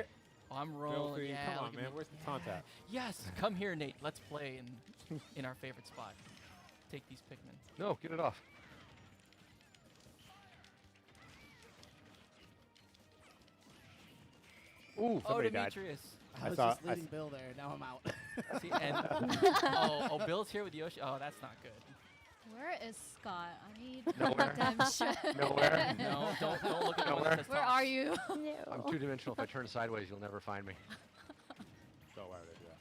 Oh, I'm rolling. Filthy. Yeah, Come look on, at man. me. Where's the taunt at? Yes, come here, Nate. Let's play in our favorite spot. Take these Pikmin. No, get it off. Ooh, Oh, somebody died. Demetrius. I was saw- just leading Bill there. Now I'm out. See, and oh, Bill's here with Yoshi. Oh, that's not good. Where is Scott? I need Nowhere. redemption. Nowhere. No, don't look at the one that says Where Tom. are you? I'm two-dimensional. If I turn sideways, you'll never find me. So why would I do that?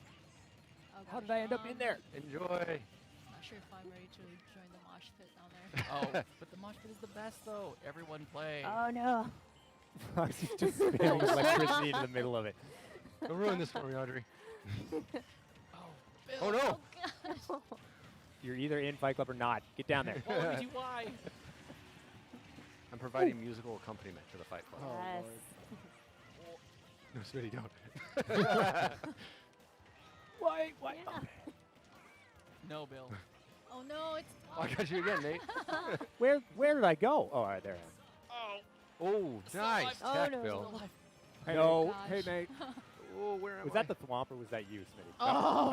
Oh, How gosh, did I end up in there? Enjoy. Not sure if I'm ready to join the mosh pit down there. Oh, but the mosh pit is the best though. Everyone play. Oh no. He's just spamming electricity into the middle of it. Don't ruin this for me, Audrey. Oh, Bill. Oh no! Oh, You're either in Fight Club or not. Get down there. Well, let me do why. I'm providing musical accompaniment to the Fight Club. Yes. No, Smitty, don't. Why? Yeah. No, Bill. Oh no, it's Oh, I got you again, Nate. Where did I go? Oh, all right, there I am. Oh, nice. Oh, Tech, no. Bill. Hey, Oh, Nate. gosh. Hey, Nate. Oh, where am Was I? that the thwomp or was that you, Smitty? Oh,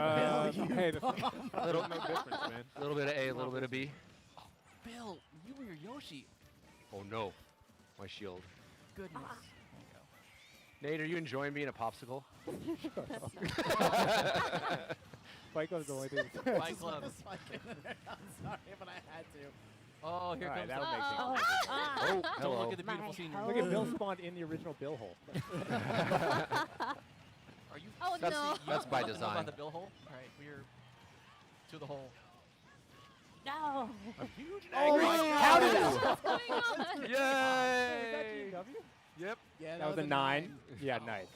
Bill, you hey, Little, No difference, man. a little bit of A, a little bit of B. Bill, you and your Yoshi. Oh no, my shield. Goodness. Ah. There Nate, are you enjoying being a popsicle? Fight Club's the only thing. you go. Fight Club. I'm sorry, but I had to. Oh, here All right, comes that'll the. make Uh-oh. things. Oh, Don't hello. look at the beautiful My scenery. Look at Bill spawned in the original Bill hole. Are you? Oh That's- no. that's by nothing design. About the Bill hole. All right, we're to the hole. No. Oh, how did that? What's going on? Yay! Yep. Yeah, That was a 9. Yeah, nice.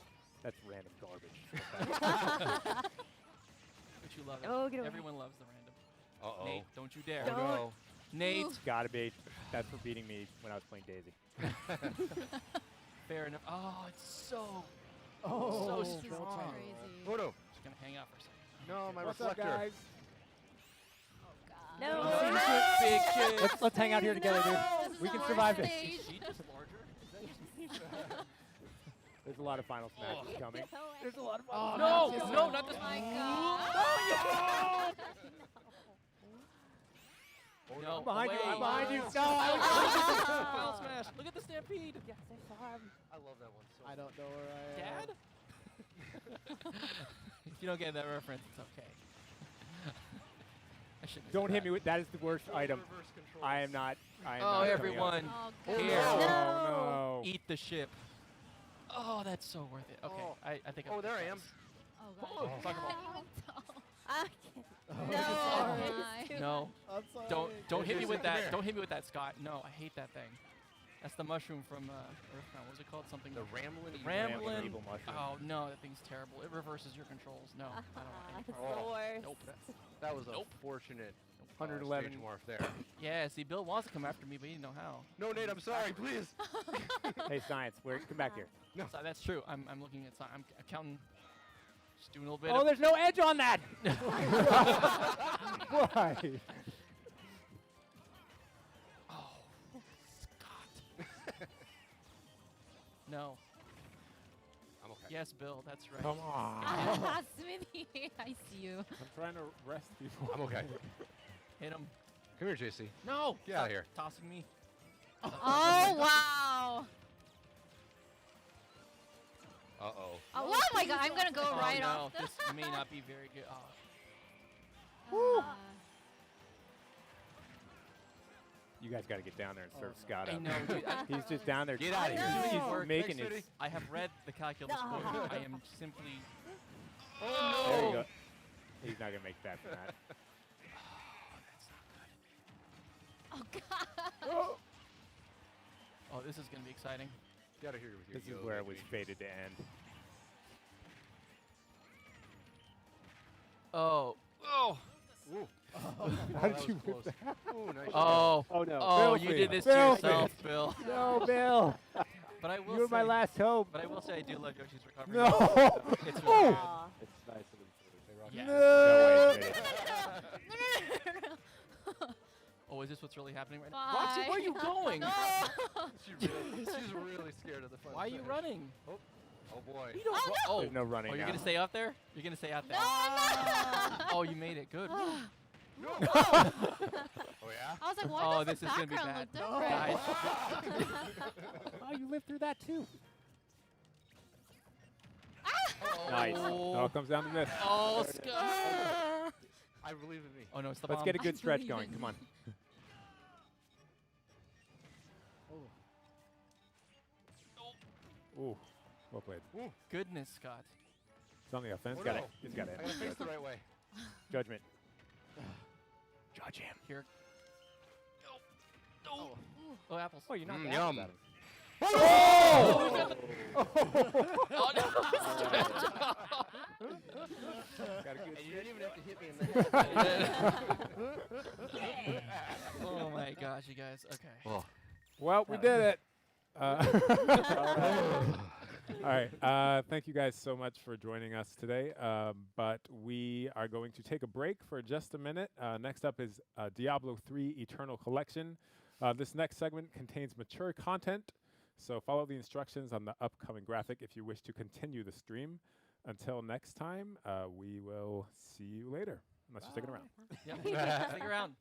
That's random garbage. But you love it. Oh, get away. Everyone loves the random. Uh-oh. Nate, don't you dare. Oh, no. Nate. It's gotta be. That's for beating me when I was playing Daisy. Fair enough. Oh, it's so. Oh, so This is strong. crazy. Photo. Just gonna hang out for a second. No, my What's up, reflector. guys? Oh god. No. Big shit. Let's hang out here together, dude. This is We can our survive this. stage. Is she just larger? There's a lot of final smashes coming. There's a lot of Oh, No, not this no, one. not this Oh my one. god. No, I'm behind you. away. I'm behind you. Oh. No, I was Final smash. Look at the stampede. Yes, I saw him. I love that one so I don't know where I am. Dad? If you don't get that reference, it's okay. I shouldn't have Don't said hit me that. with that is the worst item. Reverse controls. I am not. I am Oh, not coming up. everyone. Oh Oh, god. Here. Oh, No. no. Eat the ship. Oh, that's so worth it. Okay, Oh. I think. Oh, there I am. Oh god. Oh, soccer ball. I Oh no. my. No, I'm sorry. don't hit me Just with come here. that. Don't hit me with that, Scott. No, I hate that thing. That's the mushroom from Earthbound. What was it called? Something. The ramblin' Ramblin' evil mushroom. Oh no, that thing's terrible. It reverses your controls. No, I don't want any It's part of the worst. Nope. That was a fortunate 111 stage morph there. Yeah, see, Bill wants to come after me, but he didn't know how. No, Nate, I'm sorry, please. Hey, science, come back here. No, so that's true. I'm looking at. I'm counting. Just doing a little bit. Oh, there's no edge on that. Why? No. I'm okay. Yes, Bill, that's right. Come on. Smithy, I see you. I'm trying to rest people. I'm okay. Hit him. Come here, JC. No! Get out of here. Tossing me. Oh, wow. Uh-oh. Oh my god, I'm gonna go right no, off. this may not be very good. Woo. You guys got to get down there and serve Scott I up. know, dude. He's just down there. Get out of here. He's Work. making Thanks, it. I have read the calculus book. I am simply. There you go. He's not gonna make that from that. Oh god. Oh, this is gonna be exciting. Get out of here with your This is where it was fated to end. Oh. Oh. How did you whip that? Ooh, nice Oh. Oh no. Oh, Bill, you did this to Bill. yourself, Bill. No, Bill. But I will You were say, my last hope. But I will say I do love Yoshi's recovery. No. It's really good. It's nice of him. Yeah. No way, Fitty. Oh, is this what's really happening right now? Bye. Roxy, where are you going? She's really scared of the front. Why are you running? Oh boy. You don't oh, There's no running oh, you're now. gonna stay out there? You're gonna stay out there? Oh, you made it. Good. Oh yeah? I was like, why Oh, does this the is gonna be background bad. look different? Guys. Oh, you lived through that too. Oh. Nice. It all comes down to this. Oh, Scott. I believe in me. Oh no, it's the Let's bomb. get a good stretch going. Come on. Ooh, well played. Goodness, Scott. It's on the offense. Oh, Got no. it. He's got it. I gotta face the right way. Judgment. Judge him. Here. Oh. Oh, apples. Oh, you're not that yum. bad. Oh, no. And you didn't even have to hit me in the head. Oh my gosh, you guys. Okay. Oh. Well, we did it. All right. Thank you guys so much for joining us today. But we are going to take a break for just a minute. Next up is Diablo 3 Eternal Collection. This next segment contains mature content, so follow the instructions on the upcoming graphic if you wish to continue the stream. Until next time, we will see you later, unless you're sticking around. Yep. Stick around.